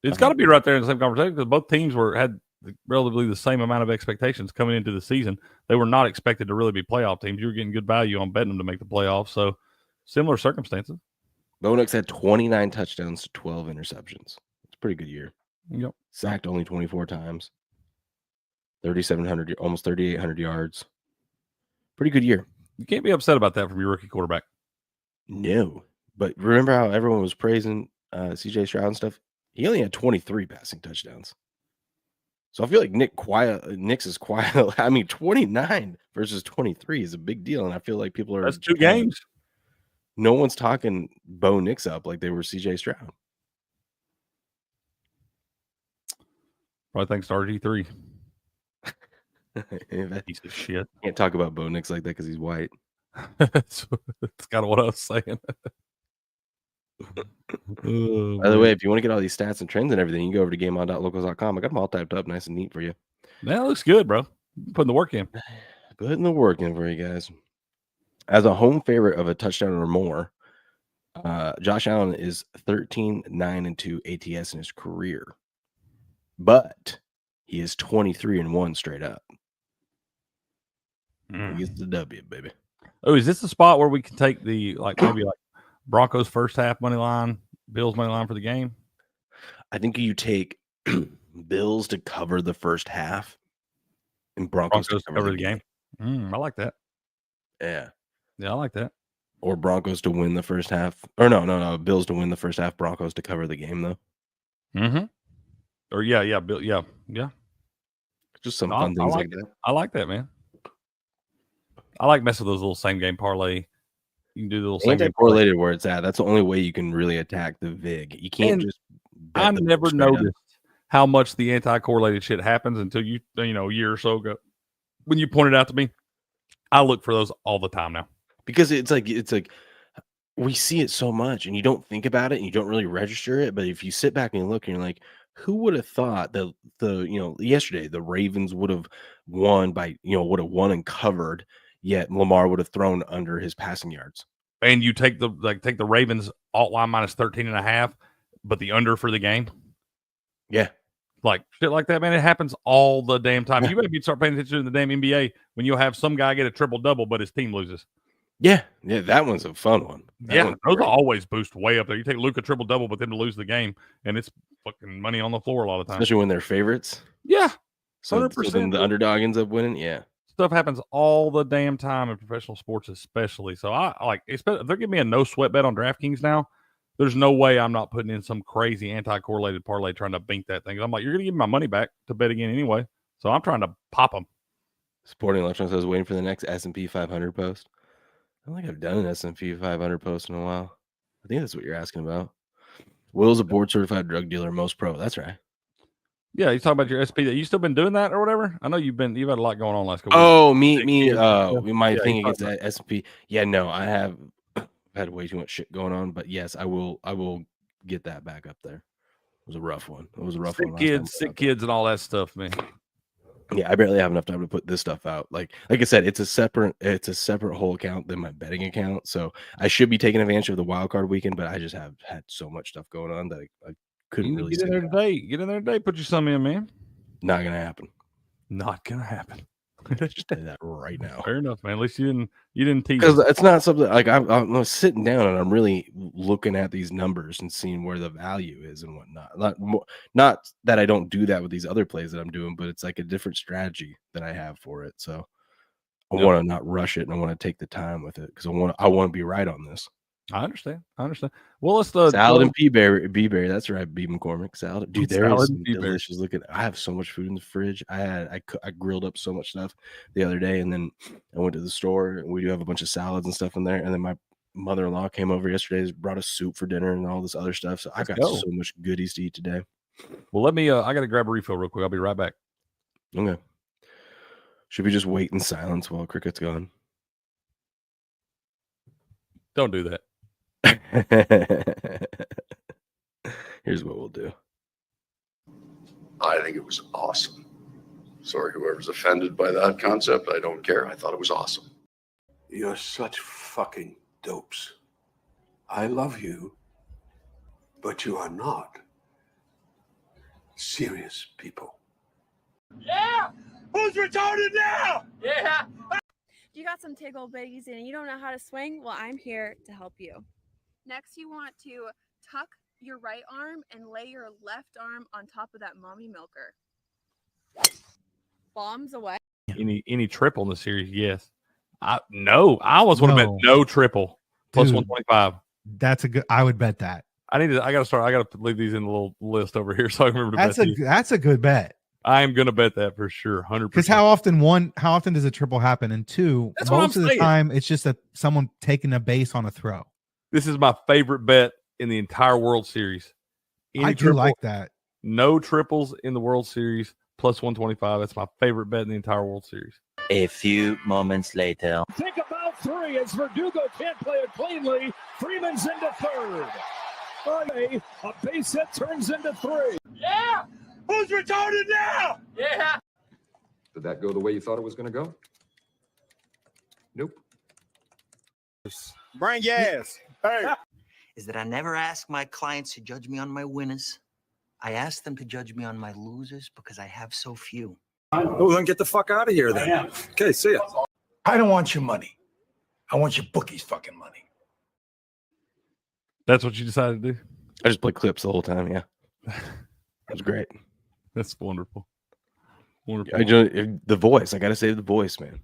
Speaker 2: It's got to be right there in the same conversation because both teams had relatively the same amount of expectations coming into the season. They were not expected to really be playoff teams. You were getting good value on betting them to make the playoffs. So similar circumstances.
Speaker 1: Bo Nix had 29 touchdowns to 12 interceptions. It's a pretty good year.
Speaker 2: Yep.
Speaker 1: Sacked only 24 times. 3,700, almost 3,800 yards. Pretty good year.
Speaker 2: You can't be upset about that from your rookie quarterback.
Speaker 1: No. But remember how everyone was praising CJ Stroud and stuff? He only had 23 passing touchdowns. So I feel like Nix is quiet. I mean, 29 versus 23 is a big deal. And I feel like people are.
Speaker 2: That's 2 games.
Speaker 1: No one's talking Bo Nix up like they were CJ Stroud.
Speaker 2: Probably thanks to RG3.
Speaker 1: Piece of shit. Can't talk about Bo Nix like that because he's white.
Speaker 2: That's kind of what I was saying.
Speaker 1: By the way, if you want to get all these stats and trends and everything, you can go over to gameon.locals.com. I got them all typed up nice and neat for you.
Speaker 2: That looks good, bro. Putting the work in.
Speaker 1: Putting the work in for you guys. As a home favorite of a touchdown or more, Josh Allen is 13-9-2 ATS in his career, but he is 23-1 straight up. He gets the W, baby.
Speaker 2: Oh, is this the spot where we can take the maybe Broncos first half money line, Bills money line for the game?
Speaker 1: I think you take Bills to cover the first half and Broncos to cover the game.
Speaker 2: I like that.
Speaker 1: Yeah,
Speaker 2: I like that.
Speaker 1: Or Broncos to win the first half. Or no, Bills to win the first half, Broncos to cover the game though.
Speaker 2: Or Bill, yeah.
Speaker 1: Just some fun things like that.
Speaker 2: I like that, man. I like messing with those little same game parlay. You can do the little same game
Speaker 1: correlated where it's at. That's the only way you can really attack the VIG. You can't just.
Speaker 2: I never noticed how much the anti-correlated shit happens until you a year or so ago when you pointed out to me. I look for those all the time now
Speaker 1: because it's like we see it so much and you don't think about it and you don't really register it. But if you sit back and look and you're like, who would have thought that yesterday the Ravens would have won by would have won and covered, yet Lamar would have thrown under his passing yards.
Speaker 2: And you take the Ravens alt line minus 13.5, but the under for the game.
Speaker 1: Yeah.
Speaker 2: Like shit like that, man. It happens all the damn time. You better start paying attention to the damn NBA when you'll have some guy get a triple double, but his team loses.
Speaker 1: Yeah, that one's a fun one.
Speaker 2: Those will always boost way up there. You take Luka triple double, but them to lose the game, and it's fucking money on the floor a lot of times.
Speaker 1: Especially when they're favorites.
Speaker 2: Yeah, 100%.
Speaker 1: So then the underdog ends up winning. Yeah,
Speaker 2: stuff happens all the damn time in professional sports, especially. So I like. If they're giving me a no sweat bet on DraftKings now, there's no way I'm not putting in some crazy anti-correlated parlay trying to bink that thing. I'm like, you're going to give me my money back to bet again anyway. So I'm trying to pop them.
Speaker 1: Sporting Electrons says waiting for the next S&P 500 post. I don't think I've done an S&P 500 post in a while. I think that's what you're asking about. Will's a board-certified drug dealer, most pro. That's right.
Speaker 2: Yeah, you talking about your SP. You still been doing that or whatever? I know you've had a lot going on last couple
Speaker 1: weeks. My thing against that S&P. Yeah, no, I have had way too much shit going on, but yes, I will get that back up there. It was a rough one.
Speaker 2: Sick kids and all that stuff, man.
Speaker 1: Yeah, I barely have enough time to put this stuff out. Like I said, it's a separate whole account than my betting account. So I should be taking advantage of the Wildcard weekend, but I just have had so much stuff going on that I couldn't really
Speaker 2: get in there today. Get in there today. Put you some in, man.
Speaker 1: Not gonna happen.
Speaker 2: Not gonna happen.
Speaker 1: Just did that right now.
Speaker 2: Fair enough, man. At least you didn't tease.
Speaker 1: Because it's not something like I'm sitting down and I'm really looking at these numbers and seeing where the value is and whatnot. Not that I don't do that with these other plays that I'm doing, but it's like a different strategy that I have for it. So I want to not rush it and I want to take the time with it because I want to be right on this.
Speaker 2: I understand. Well, let's
Speaker 1: salad and B-berry. That's right, B. McCormick salad. Dude, there is some delicious looking. I have so much food in the fridge. I grilled up so much stuff the other day, and then I went to the store. And we do have a bunch of salads and stuff in there. And then my mother-in-law came over yesterday, brought us soup for dinner and all this other stuff. So I got so much goodies to eat today.
Speaker 2: Well, let me. I got to grab a refill real quick. I'll be right back.
Speaker 1: Okay. Should we just wait in silence while Cricket's gone?
Speaker 2: Don't do that.
Speaker 1: Here's what we'll do.
Speaker 9: I think it was awesome. Sorry, whoever's offended by that concept, I don't care. I thought it was awesome.
Speaker 10: You're such fucking dopes. I love you, but you are not serious people.
Speaker 6: Yeah! Who's retarded now? Yeah!
Speaker 11: You got some tickle bitties and you don't know how to swing? Well, I'm here to help you. Next, you want to tuck your right arm and lay your left arm on top of that mommy milker. Bombs away.
Speaker 2: Any triple in the series? Yes. I almost want to bet no triple plus 125.
Speaker 12: That's a good. I would bet that.
Speaker 2: I got to leave these in the little list over here so I can remember to bet these.
Speaker 12: That's a good bet.
Speaker 2: I am going to bet that for sure, 100%.
Speaker 12: Because how often does a triple happen? And two, most of the time it's just someone taking a base on a throw.
Speaker 2: This is my favorite bet in the entire World Series.
Speaker 12: I do like that.
Speaker 2: No triples in the World Series plus 125. That's my favorite bet in the entire World Series.
Speaker 13: A few moments later.
Speaker 14: Think about three as Verdugo can't play it cleanly. Freeman's into third. A base hit turns into three.
Speaker 6: Yeah! Who's retarded now? Yeah!
Speaker 15: Did that go the way you thought it was going to go? Nope.
Speaker 16: Bring your ass. Hey. is that I never ask my clients to judge me on my winners. I ask them to judge me on my losers because I have so few.
Speaker 17: Well, then get the fuck out of here then. Okay, see ya.
Speaker 18: I don't want your money. I want your bookie's fucking money.
Speaker 2: That's what you decided to do?
Speaker 1: I just play clips the whole time. Yeah. It was great.
Speaker 2: That's wonderful. Wonderful.
Speaker 1: The voice. I got to save the voice, man.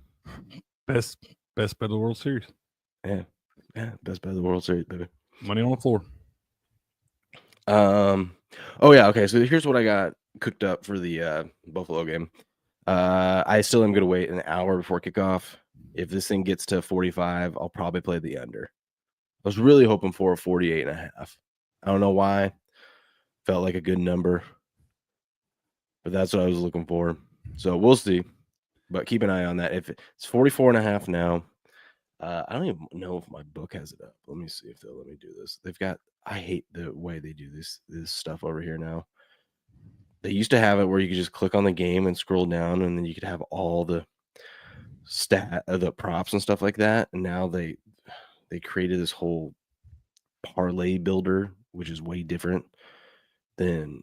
Speaker 2: Best bet of the World Series.
Speaker 1: Yeah. Best bet of the World Series, baby.
Speaker 2: Money on the floor.
Speaker 1: Oh yeah. Okay. So here's what I got cooked up for the Buffalo game. I still am going to wait an hour before kickoff. If this thing gets to 45, I'll probably play the under. I was really hoping for a 48.5. I don't know why. Felt like a good number, but that's what I was looking for. So we'll see, but keep an eye on that. If it's 44.5 now, I don't even know if my book has it up. Let me see if they'll let me do this. They've got, I hate the way they do this stuff over here now. They used to have it where you could just click on the game and scroll down, and then you could have all the the props and stuff like that. And now they created this whole parlay builder, which is way different than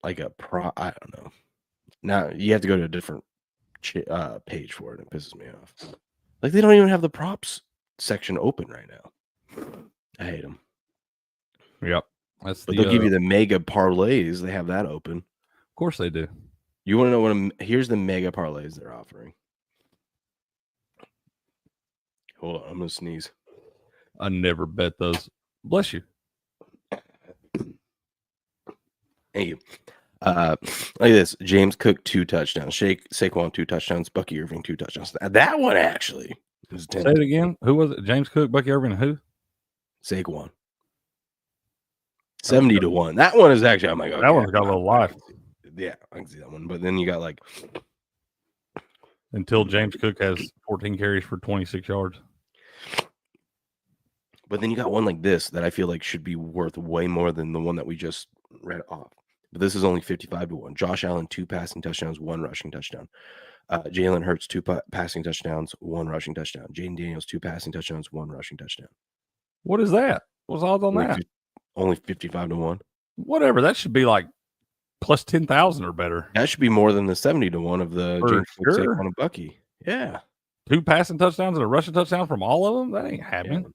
Speaker 1: like a prop. I don't know. Now you have to go to a different page for it. It pisses me off. Like they don't even have the props section open right now. I hate them.
Speaker 2: Yep.
Speaker 1: But they'll give you the mega parlays. They have that open.
Speaker 2: Of course they do.
Speaker 1: You want to know what? Here's the mega parlays they're offering. Hold on, I'm gonna sneeze.
Speaker 2: I never bet those. Bless you.
Speaker 1: Thank you. Like this: James Cook 2 touchdowns, Saquon 2 touchdowns, Bucky Irving 2 touchdowns. That one actually was 10.
Speaker 2: Say it again. Who was it? James Cook, Bucky Irving, and who?
Speaker 1: Saquon. 70-1. That one is actually. I'm like, okay,
Speaker 2: that one's got a little life.
Speaker 1: Yeah, I can see that one. But then you got like
Speaker 2: until James Cook has 14 carries for 26 yards.
Speaker 1: But then you got one like this that I feel like should be worth way more than the one that we just read off. But this is only 55-1. Josh Allen 2 passing touchdowns, 1 rushing touchdown. Jalen Hurts 2 passing touchdowns, 1 rushing touchdown. Jaden Daniels 2 passing touchdowns, 1 rushing touchdown.
Speaker 2: What is that? What's odds on that?
Speaker 1: Only 55-1.
Speaker 2: Whatever. That should be like plus 10,000 or better.
Speaker 1: That should be more than the 70-1 of the James Cook, Saquon, and Bucky. Yeah.
Speaker 2: 2 passing touchdowns and a rushing touchdown from all of them? That ain't happening.
Speaker 1: Yeah.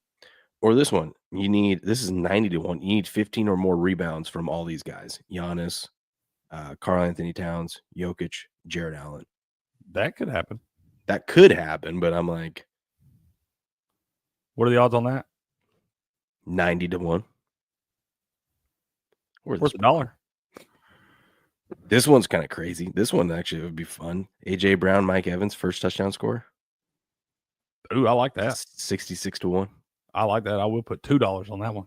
Speaker 1: Or this one. This is 90-1. You need 15 or more rebounds from all these guys. Giannis, Karl Anthony Towns, Jokic, Jared Allen.
Speaker 2: That could happen.
Speaker 1: That could happen, but I'm like,
Speaker 2: what are the odds on that?
Speaker 1: 90-1.
Speaker 2: Where's the dollar?
Speaker 1: This one's kind of crazy. This one actually would be fun. AJ Brown, Mike Evans, first touchdown score.
Speaker 2: Ooh, I like that.
Speaker 1: 66-1.
Speaker 2: I like that. I will put $2 on that one.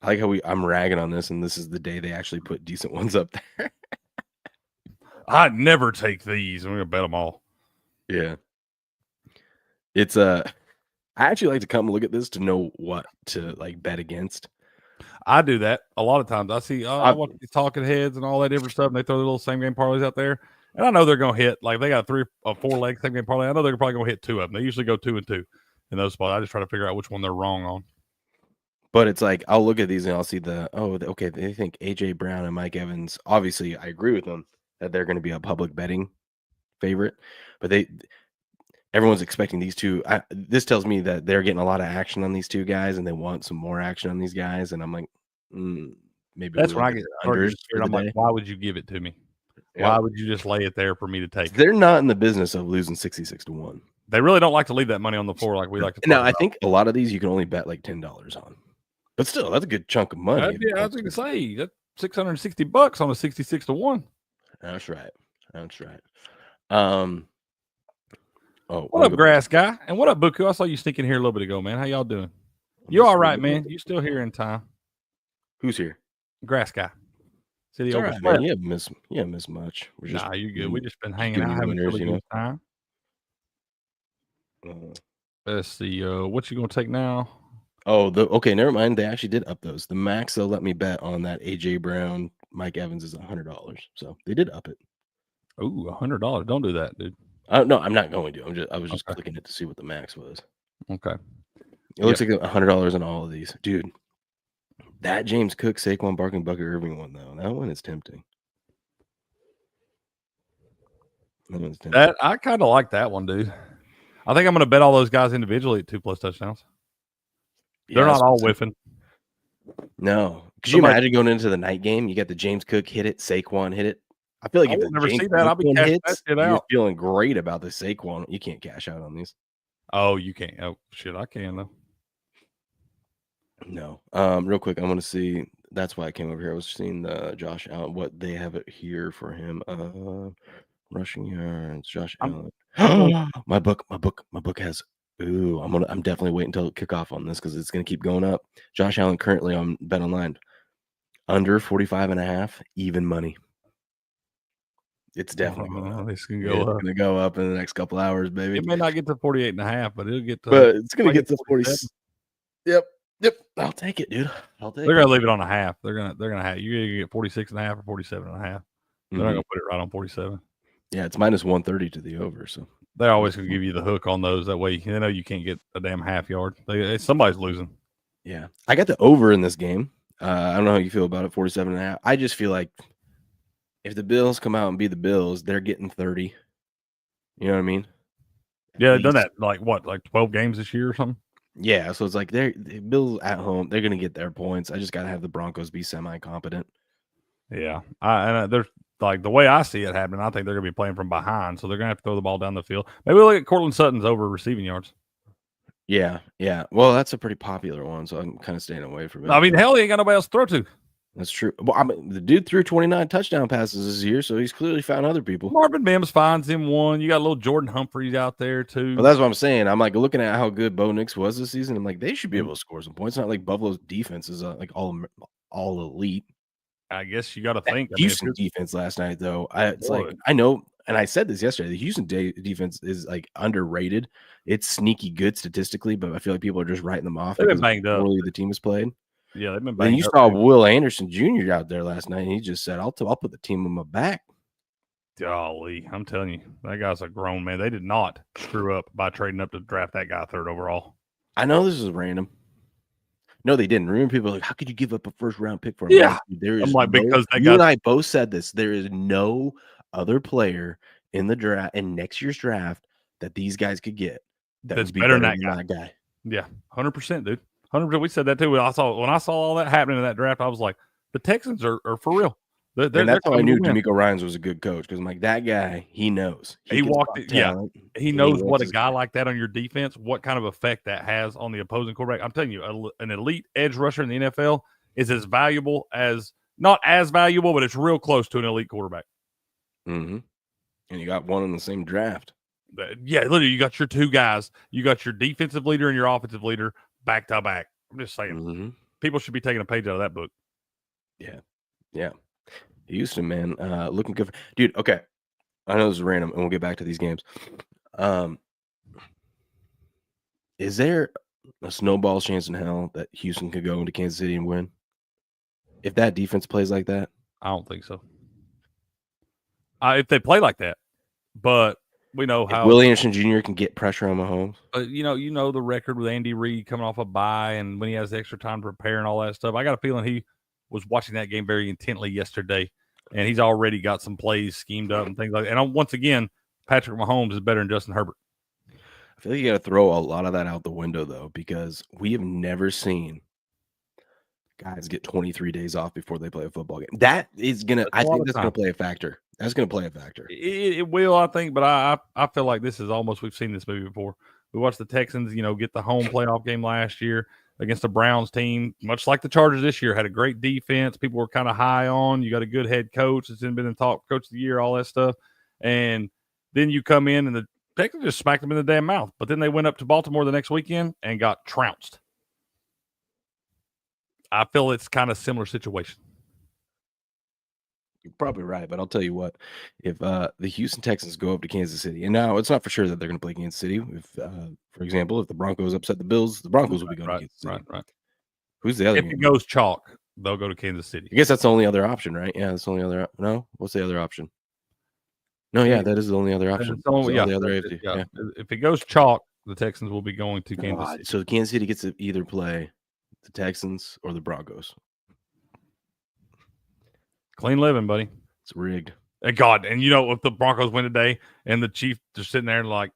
Speaker 1: I like how I'm ragging on this, and this is the day they actually put decent ones up there.
Speaker 2: I'd never take these. I'm gonna bet them all.
Speaker 1: Yeah. It's I actually like to come look at this to know what to like bet against.
Speaker 2: I do that a lot of times. I see I watch these talking heads and all that different stuff, and they throw their little same game parlays out there. And I know they're gonna hit, like they got a 3 or 4 leg same game parlay. I know they're probably gonna hit 2 of them. They usually go 2 and 2 in those spots. I just try to figure out which one they're wrong on.
Speaker 1: But it's like I'll look at these and I'll see okay, they think AJ Brown and Mike Evans. Obviously, I agree with them that they're going to be a public betting favorite, but everyone's expecting these two. This tells me that they're getting a lot of action on these two guys, and they want some more action on these guys. And I'm like, maybe
Speaker 2: that's when I get unders. I'm like, why would you give it to me?
Speaker 1: Yep.
Speaker 2: Why would you just lay it there for me to take?
Speaker 1: They're not in the business of losing 66-1.
Speaker 2: They really don't like to leave that money on the floor like we like to.
Speaker 1: Now, I think a lot of these you can only bet like $10 on, but still, that's a good chunk of money.
Speaker 2: Yeah, I was going to say that's $660 on a 66-1.
Speaker 1: That's right. That's right.
Speaker 2: What up, Grass Guy? And what up, Buku? I saw you sneaking here a little bit ago, man. How y'all doing? You all right, man? You still here in time?
Speaker 1: Who's here?
Speaker 2: Grass Guy. City
Speaker 1: all right, man. You haven't missed much.
Speaker 2: Nah, you good. We just been hanging out, having a really good time. Let's see. What you gonna take now?
Speaker 1: Okay, never mind. They actually did up those. The max they'll let me bet on that AJ Brown, Mike Evans is $100. So they did up it.
Speaker 2: Ooh, $100. Don't do that, dude.
Speaker 1: No, I'm not going to. I was just clicking it to see what the max was.
Speaker 2: Okay.
Speaker 1: It looks like $100 on all of these, dude. That James Cook, Saquon Barkley, Bucket Irving one though, that one is tempting.
Speaker 2: That I kind of like that one, dude. I think I'm going to bet all those guys individually at 2+ touchdowns. They're not all whiffing.
Speaker 1: No, could you imagine going into the night game? You got the James Cook hit it, Saquon hit it. I feel like if the
Speaker 2: never
Speaker 1: James
Speaker 2: see that. I'll be
Speaker 1: Cook
Speaker 2: cashing
Speaker 1: hits,
Speaker 2: that shit
Speaker 1: you're
Speaker 2: out.
Speaker 1: feeling great about the Saquon. You can't cash out on these.
Speaker 2: Oh, you can't. Oh shit, I can though.
Speaker 1: No. Real quick, I want to see. That's why I came over here. I was seeing the Josh Allen, what they have it here for him. Rushing yards, Josh Allen. My book has. Ooh, I'm definitely waiting until kickoff on this because it's gonna keep going up. Josh Allen currently on Bet Online under 45.5, even money. It's definitely going up.
Speaker 2: It's gonna
Speaker 1: go up in the next couple hours, baby.
Speaker 2: It may not get to 48.5, but it'll get to.
Speaker 1: But it's gonna get to 40. Yep. I'll take it, dude. I'll take it.
Speaker 2: They're gonna leave it on a half. They're gonna have you either get 46.5 or 47.5. They're not gonna put it right on 47.
Speaker 1: Yeah, it's minus 130 to the over. So
Speaker 2: they're always gonna give you the hook on those. That way, they know you can't get a damn half yard. Somebody's losing.
Speaker 1: Yeah, I got the over in this game. I don't know how you feel about it. 47.5. I just feel like if the Bills come out and be the Bills, they're getting 30. You know what I mean?
Speaker 2: Yeah, they've done that like 12 games this year or something.
Speaker 1: Yeah, so it's like the Bills at home, they're gonna get their points. I just gotta have the Broncos be semi-competent.
Speaker 2: Yeah, there's like the way I see it happening. I think they're gonna be playing from behind, so they're gonna have to throw the ball down the field. Maybe we'll look at Cortland Sutton's over receiving yards.
Speaker 1: Yeah. Well, that's a pretty popular one, so I'm kind of staying away from it.
Speaker 2: I mean, hell, he ain't got nobody else to throw to.
Speaker 1: That's true. Well, I mean, the dude threw 29 touchdown passes this year, so he's clearly found other people.
Speaker 2: Marvin Mims finds him one. You got a little Jordan Humphreys out there too.
Speaker 1: Well, that's what I'm saying. I'm like looking at how good Bo Nix was this season. I'm like, they should be able to score some points. It's not like Buffalo's defense is like all elite.
Speaker 2: I guess you got to think.
Speaker 1: Houston defense last night, though. It's like I know, and I said this yesterday. The Houston defense is like underrated. It's sneaky good statistically, but I feel like people are just writing them off.
Speaker 2: They've been banged up.
Speaker 1: The team has played.
Speaker 2: Yeah, they've been banged up.
Speaker 1: Then you saw Will Anderson Jr. out there last night, and he just said, "I'll put the team on my back."
Speaker 2: Golly, I'm telling you, that guy's a grown man. They did not screw up by trading up to draft that guy 3rd overall.
Speaker 1: I know this is random. No, they didn't. Remember, people are like, how could you give up a 1st-round pick for him?
Speaker 2: Yeah.
Speaker 1: There is
Speaker 2: because
Speaker 1: you and I both said this. There is no other player in the draft in next year's draft that these guys could get
Speaker 2: that's better than that guy. Yeah, 100%, dude. 100%. We said that too. When I saw all that happening in that draft, I was like, the Texans are for real.
Speaker 1: And that's how I knew D'Amico Ryans was a good coach, because I'm like, that guy, he knows.
Speaker 2: He walked it. Yeah, he knows what a guy like that on your defense, what kind of effect that has on the opposing quarterback. I'm telling you, an elite edge rusher in the NFL is as valuable as, not as valuable, but it's real close to an elite quarterback.
Speaker 1: Mm-hmm. And you got one in the same draft.
Speaker 2: Yeah, literally, you got your two guys. You got your defensive leader and your offensive leader back to back. I'm just saying, people should be taking a page out of that book.
Speaker 1: Yeah. Houston, man, looking good. Dude, okay. I know this is random, and we'll get back to these games. Is there a snowball chance in hell that Houston could go into Kansas City and win? If that defense plays like that?
Speaker 2: I don't think so. If they play like that. But we know how
Speaker 1: Willie Anderson Jr. can get pressure on Mahomes.
Speaker 2: You know the record with Andy Reid coming off a bye, and when he has the extra time to prepare and all that stuff. I got a feeling he was watching that game very intently yesterday, and he's already got some plays schemed up and things like that. And once again, Patrick Mahomes is better than Justin Herbert.
Speaker 1: I feel like you got to throw a lot of that out the window, though, because we have never seen guys get 23 days off before they play a football game. I think that's going to play a factor. That's going to play a factor.
Speaker 2: It will, I think, but I feel like this is almost, we've seen this movie before. We watched the Texans, get the home playoff game last year against the Browns team, much like the Chargers this year, had a great defense. People were kind of high on. You got a good head coach that's been in talk, coach of the year, all that stuff. And then you come in and the Texans just smacked them in the damn mouth. But then they went up to Baltimore the next weekend and got trounced. I feel it's kind of similar situation.
Speaker 1: You're probably right, but I'll tell you what, if the Houston Texans go up to Kansas City, and now it's not for sure that they're going to play Kansas City. If, for example, if the Broncos upset the Bills, the Broncos will be going to Kansas City.
Speaker 2: Right.
Speaker 1: Who's the other?
Speaker 2: If it goes chalk, they'll go to Kansas City.
Speaker 1: I guess that's the only other option, right? Yeah, that's the only other. No, what's the other option? No, yeah, that is the only other option.
Speaker 2: The other AFC. If it goes chalk, the Texans will be going to Kansas City.
Speaker 1: So Kansas City gets to either play the Texans or the Broncos.
Speaker 2: Clean living, buddy.
Speaker 1: It's rigged.
Speaker 2: And God, and if the Broncos win today and the Chiefs are sitting there like,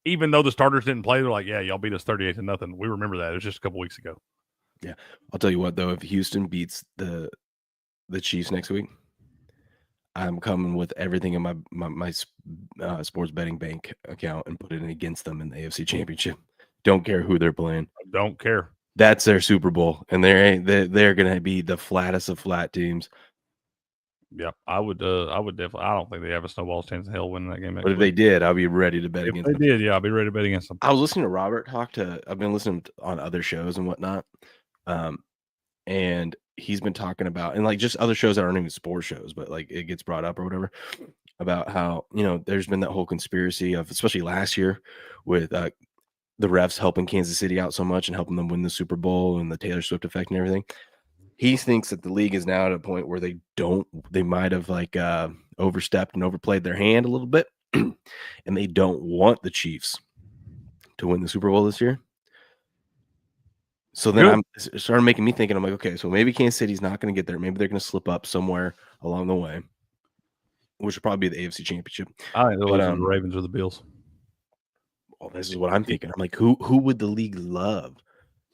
Speaker 2: even though the starters didn't play, they're like, yeah, y'all beat us 38-0. We remember that. It was just a couple weeks ago.
Speaker 1: Yeah. I'll tell you what, though, if Houston beats the Chiefs next week, I'm coming with everything in my sports betting bank account and put it in against them in the AFC Championship. Don't care who they're playing.
Speaker 2: Don't care.
Speaker 1: That's their Super Bowl, and they're going to be the flattest of flat teams.
Speaker 2: Yeah, I would definitely. I don't think they have a snowball's chance in hell winning that game.
Speaker 1: But if they did, I'll be ready to bet against them.
Speaker 2: They did, yeah, I'll be ready to bet against them.
Speaker 1: I was listening to Robert talk I've been listening on other shows and whatnot, and he's been talking about, and like just other shows that aren't even sports shows, but like it gets brought up or whatever, about how there's been that whole conspiracy of, especially last year, with the refs helping Kansas City out so much and helping them win the Super Bowl and the Taylor Swift effect and everything. He thinks that the league is now at a point where they might have like overstepped and overplayed their hand a little bit, and they don't want the Chiefs to win the Super Bowl this year. So then it started making me thinking, I'm like, okay, so maybe Kansas City's not going to get there. Maybe they're going to slip up somewhere along the way, which will probably be the AFC Championship.
Speaker 2: I think the Ravens or the Bills.
Speaker 1: Well, this is what I'm thinking. I'm like, who would the league love?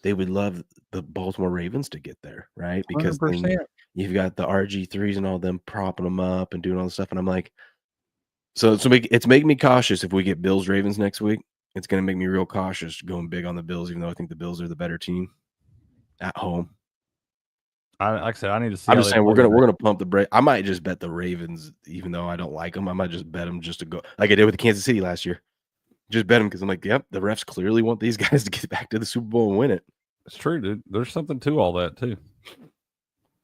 Speaker 1: They would love the Baltimore Ravens to get there, right? Because then you've got the RG3s and all them propping them up and doing all this stuff. And I'm like, so it's making me cautious if we get Bills Ravens next week. It's going to make me real cautious going big on the Bills, even though I think the Bills are the better team at home.
Speaker 2: Like I said, I need to see.
Speaker 1: I'm just saying we're gonna pump the brake. I might just bet the Ravens, even though I don't like them. I might just bet them just to go, like I did with Kansas City last year. Just bet them because I'm like, yep, the refs clearly want these guys to get back to the Super Bowl and win it.
Speaker 2: It's true, dude. There's something to all that too.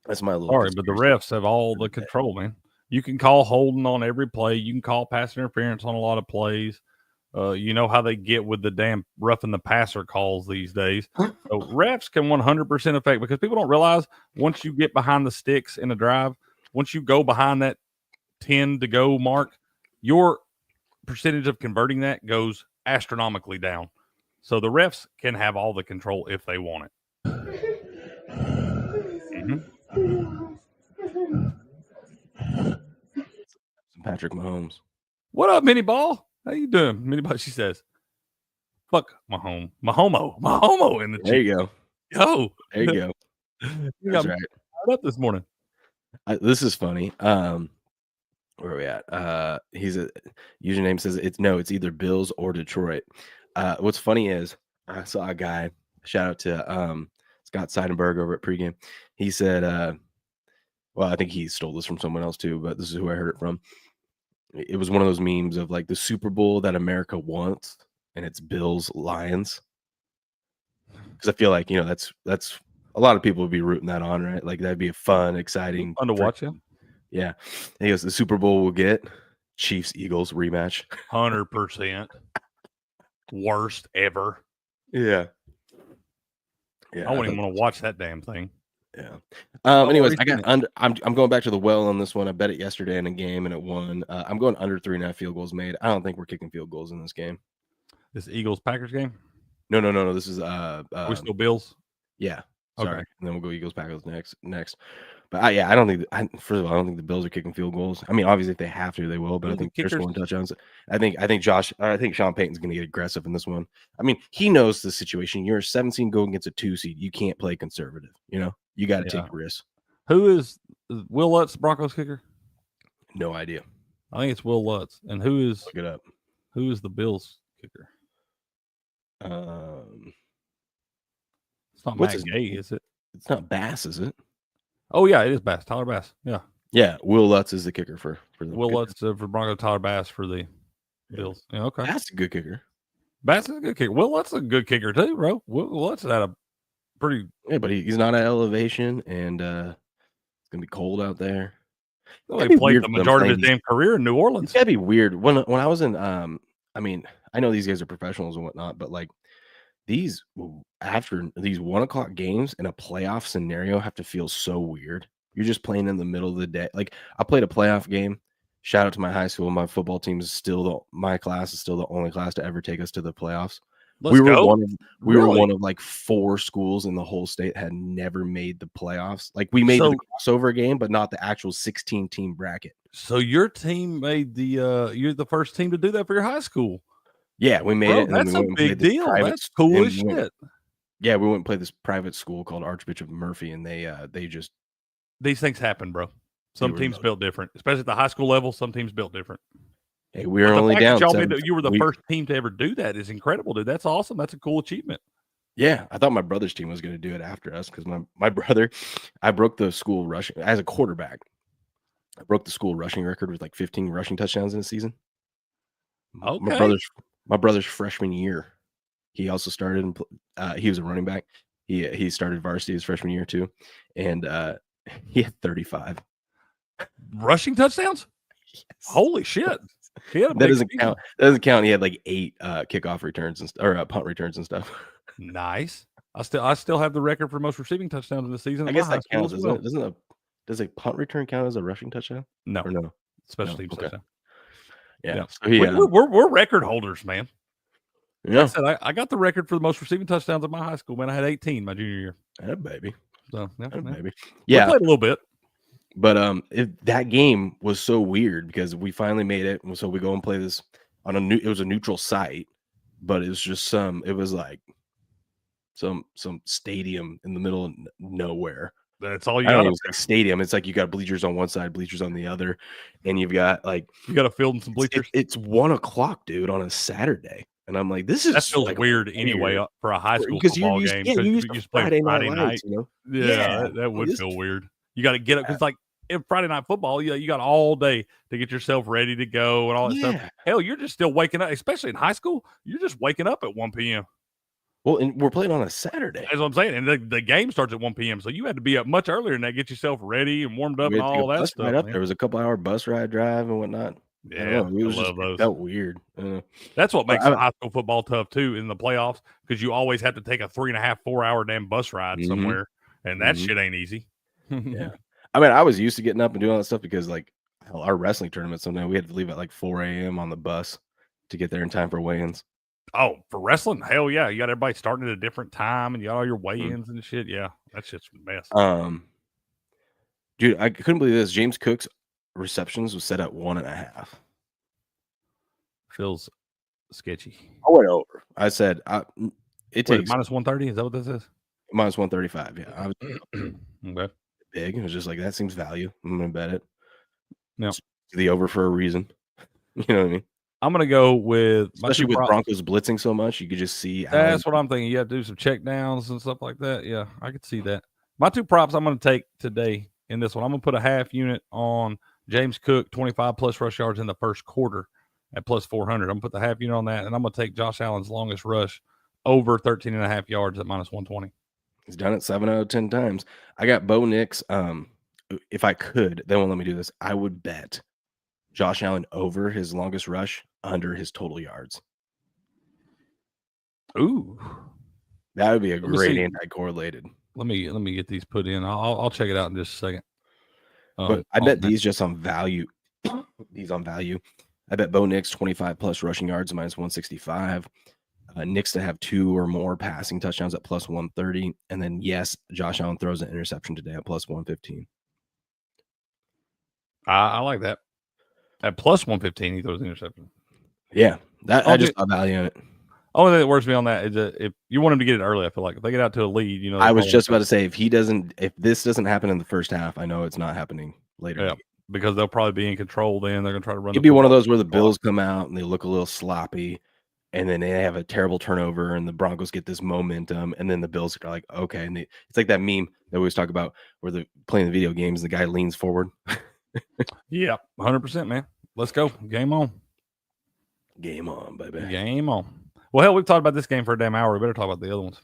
Speaker 1: That's my little.
Speaker 2: Sorry, but the refs have all the control, man. You can call holding on every play. You can call pass interference on a lot of plays. You know how they get with the damn roughing the passer calls these days. So refs can 100% affect, because people don't realize once you get behind the sticks in a drive, once you go behind that 10 to go mark, your percentage of converting that goes astronomically down. So the refs can have all the control if they want it.
Speaker 1: Patrick Mahomes.
Speaker 2: What up, Mini Ball? How you doing, Mini Ball? She says, "Fuck Mahomo in the."
Speaker 1: There you go.
Speaker 2: Yo,
Speaker 1: there you go.
Speaker 2: You
Speaker 1: That's
Speaker 2: got
Speaker 1: right.
Speaker 2: up this morning.
Speaker 1: This is funny. Where are we at? He's a username says it's either Bills or Detroit. What's funny is I saw a guy, shout out to Scott Seidenberg over at Pregame. He said, well, I think he stole this from someone else too, but this is who I heard it from. It was one of those memes of like the Super Bowl that America wants, and it's Bills Lions. Because I feel like that's a lot of people would be rooting that on, right? Like that'd be a fun, exciting,
Speaker 2: fun to watch.
Speaker 1: Yeah. He goes, the Super Bowl will get Chiefs Eagles rematch.
Speaker 2: 100%. Worst ever.
Speaker 1: Yeah.
Speaker 2: I wouldn't even want to watch that damn thing.
Speaker 1: Yeah. Anyways, I got under. I'm going back to the well on this one. I bet it yesterday in a game and it won. I'm going under 3.5 field goals made. I don't think we're kicking field goals in this game.
Speaker 2: This Eagles Packers game?
Speaker 1: No. This is
Speaker 2: we still Bills.
Speaker 1: Yeah.
Speaker 2: Okay.
Speaker 1: Sorry. And then we'll go Eagles Packers next. But I don't think. First of all, I don't think the Bills are kicking field goals. I mean, obviously if they have to, they will. But I think they're scoring touchdowns. I think Sean Payton's going to get aggressive in this one. I mean, he knows the situation. You're a 7 seed going against a 2 seed. You can't play conservative. You got to take risks.
Speaker 2: Who is Will Lutz, Broncos kicker?
Speaker 1: No idea.
Speaker 2: I think it's Will Lutz. And who is?
Speaker 1: Look it up.
Speaker 2: Who is the Bills kicker? It's not Matt Gay, is it?
Speaker 1: It's not Bass, is it?
Speaker 2: Oh yeah, it is Bass. Tyler Bass. Yeah.
Speaker 1: Yeah. Will Lutz is the kicker for the
Speaker 2: Will Lutz for Broncos. Tyler Bass for the Bills. Yeah, okay.
Speaker 1: That's a good kicker.
Speaker 2: Bass is a good kicker. Will Lutz is a good kicker too, bro. Will Lutz had a pretty.
Speaker 1: Yeah, but he's not at elevation, and it's gonna be cold out there.
Speaker 2: Well, he played the majority of his damn career in New Orleans.
Speaker 1: It's gotta be weird. When I was in, I mean, I know these guys are professionals and whatnot, but like these after these 1:00 games in a playoff scenario have to feel so weird. You're just playing in the middle of the day. Like I played a playoff game. Shout out to my high school. My football team is still my class is still the only class to ever take us to the playoffs. We were one
Speaker 2: Really?
Speaker 1: of like 4 schools in the whole state had never made the playoffs. Like we made the crossover game, but not the actual 16-team bracket.
Speaker 2: So your team made you're the first team to do that for your high school.
Speaker 1: Yeah, we made
Speaker 2: Bro,
Speaker 1: it. And
Speaker 2: that's
Speaker 1: then we
Speaker 2: a
Speaker 1: went and played
Speaker 2: big
Speaker 1: this
Speaker 2: deal.
Speaker 1: private
Speaker 2: That's cool as
Speaker 1: and we went-
Speaker 2: shit.
Speaker 1: Yeah, we went and played this private school called Archbishop Murphy, and they just
Speaker 2: These things happen, bro. Some
Speaker 1: were
Speaker 2: teams
Speaker 1: really-
Speaker 2: built different, especially at the high school level. Some teams built different.
Speaker 1: Hey, we were
Speaker 2: But the
Speaker 1: only
Speaker 2: fact that
Speaker 1: down.
Speaker 2: y'all
Speaker 1: 7
Speaker 2: you were the first team to ever do that is incredible, dude. That's awesome. That's a cool achievement.
Speaker 1: Yeah, I thought my brother's team was going to do it after us because my brother, I broke the school rushing as a quarterback. I broke the school rushing record with like 15 rushing touchdowns in a season.
Speaker 2: Okay.
Speaker 1: My brother's freshman year, he also started. He was a running back. He started varsity his freshman year too, and he had 35
Speaker 2: rushing touchdowns. Yes. Holy shit!
Speaker 1: That doesn't count. That doesn't count. He had like 8 kickoff returns or punt returns and stuff.
Speaker 2: Nice. I still have the record for most receiving touchdowns in the season.
Speaker 1: I guess that counts. Does a punt return count as a rushing touchdown?
Speaker 2: No,
Speaker 1: or no.
Speaker 2: Special teams touchdown.
Speaker 1: Yeah,
Speaker 2: So we're record holders, man.
Speaker 1: Yeah,
Speaker 2: I said I got the record for the most receiving touchdowns at my high school. Man, I had 18 my junior year.
Speaker 1: Yeah, baby.
Speaker 2: So
Speaker 1: baby.
Speaker 2: We played a little bit.
Speaker 1: But that game was so weird because we finally made it. So we go and play this on it was a neutral site, but it was just it was like some stadium in the middle of nowhere.
Speaker 2: That's all you
Speaker 1: I don't
Speaker 2: got.
Speaker 1: know, it's like stadium. It's like you got bleachers on one side, bleachers on the other, and you've got like
Speaker 2: you got a field and some bleachers.
Speaker 1: It's 1 o'clock, dude, on a Saturday. And I'm like, this is
Speaker 2: that feels like weird anyway for a high school football game.
Speaker 1: Yeah, you used to play Friday night.
Speaker 2: You know? Yeah, that would feel weird. You got to get up because like in Friday night football, you got all day to get yourself ready to go and all that stuff. Hell, you're just still waking up, especially in high school. You're just waking up at 1 p.m.
Speaker 1: Well, and we're playing on a Saturday.
Speaker 2: That's what I'm saying. And the game starts at 1 p.m. So you had to be up much earlier than that, get yourself ready and warmed up and all that stuff.
Speaker 1: Right there was a couple hour bus ride drive and whatnot.
Speaker 2: Yeah, I love those.
Speaker 1: It felt weird.
Speaker 2: That's what makes high school football tough too in the playoffs because you always have to take a 3.5-4 hour damn bus ride somewhere, and that shit ain't easy.
Speaker 1: Yeah, I mean, I was used to getting up and doing all that stuff because like our wrestling tournament, sometimes we had to leave at like 4 a.m. on the bus to get there in time for weigh-ins.
Speaker 2: Oh, for wrestling, hell yeah! You got everybody starting at a different time, and you got all your weigh-ins and shit. Yeah, that shit's a mess.
Speaker 1: Dude, I couldn't believe this. James Cook's receptions was set at 1.5.
Speaker 2: Feels sketchy.
Speaker 1: I went over. I said it takes
Speaker 2: minus 130. Is that what this is?
Speaker 1: Minus 135. Yeah, I was
Speaker 2: okay.
Speaker 1: Big. It was just like that seems value. I'm gonna bet it.
Speaker 2: No,
Speaker 1: the over for a reason. You know what I mean?
Speaker 2: I'm gonna go with
Speaker 1: especially with Broncos blitzing so much. You could just see.
Speaker 2: That's what I'm thinking. You have to do some check downs and stuff like that. Yeah, I could see that. My 2 props I'm gonna take today in this one. I'm gonna put a half unit on James Cook 25 plus rush yards in the first quarter at plus 400. I'm gonna put the half unit on that, and I'm gonna take Josh Allen's longest rush over 13.5 yards at minus 120.
Speaker 1: He's done it 7 out of 10 times. I got Bo Nix. If I could, they won't let me do this. I would bet Josh Allen over his longest rush, under his total yards.
Speaker 2: Ooh,
Speaker 1: that would be a great anti-correlated.
Speaker 2: Let me get these put in. I'll check it out in just a second.
Speaker 1: But I bet these just on value. These on value. I bet Bo Nix 25 plus rushing yards minus 165. Nix to have 2 or more passing touchdowns at plus 130. And then, yes, Josh Allen throws an interception today at plus 115.
Speaker 2: I like that. At plus 115, he throws an interception.
Speaker 1: Yeah, I just saw value in it.
Speaker 2: Only thing that works me on that is that if you want him to get it early, I feel like if they get out to a lead, you know.
Speaker 1: I was just about to say if this doesn't happen in the first half, I know it's not happening later.
Speaker 2: Yeah, because they'll probably be in control then. They're gonna try to run.
Speaker 1: It'd be one of those where the Bills come out and they look a little sloppy, and then they have a terrible turnover, and the Broncos get this momentum, and then the Bills are like, okay, and it's like that meme that we always talk about where they're playing the video games, and the guy leans forward.
Speaker 2: Yeah, 100%, man. Let's go. Game on.
Speaker 1: Game on, baby.
Speaker 2: Game on. Well, hell, we've talked about this game for a damn hour. We better talk about the other ones.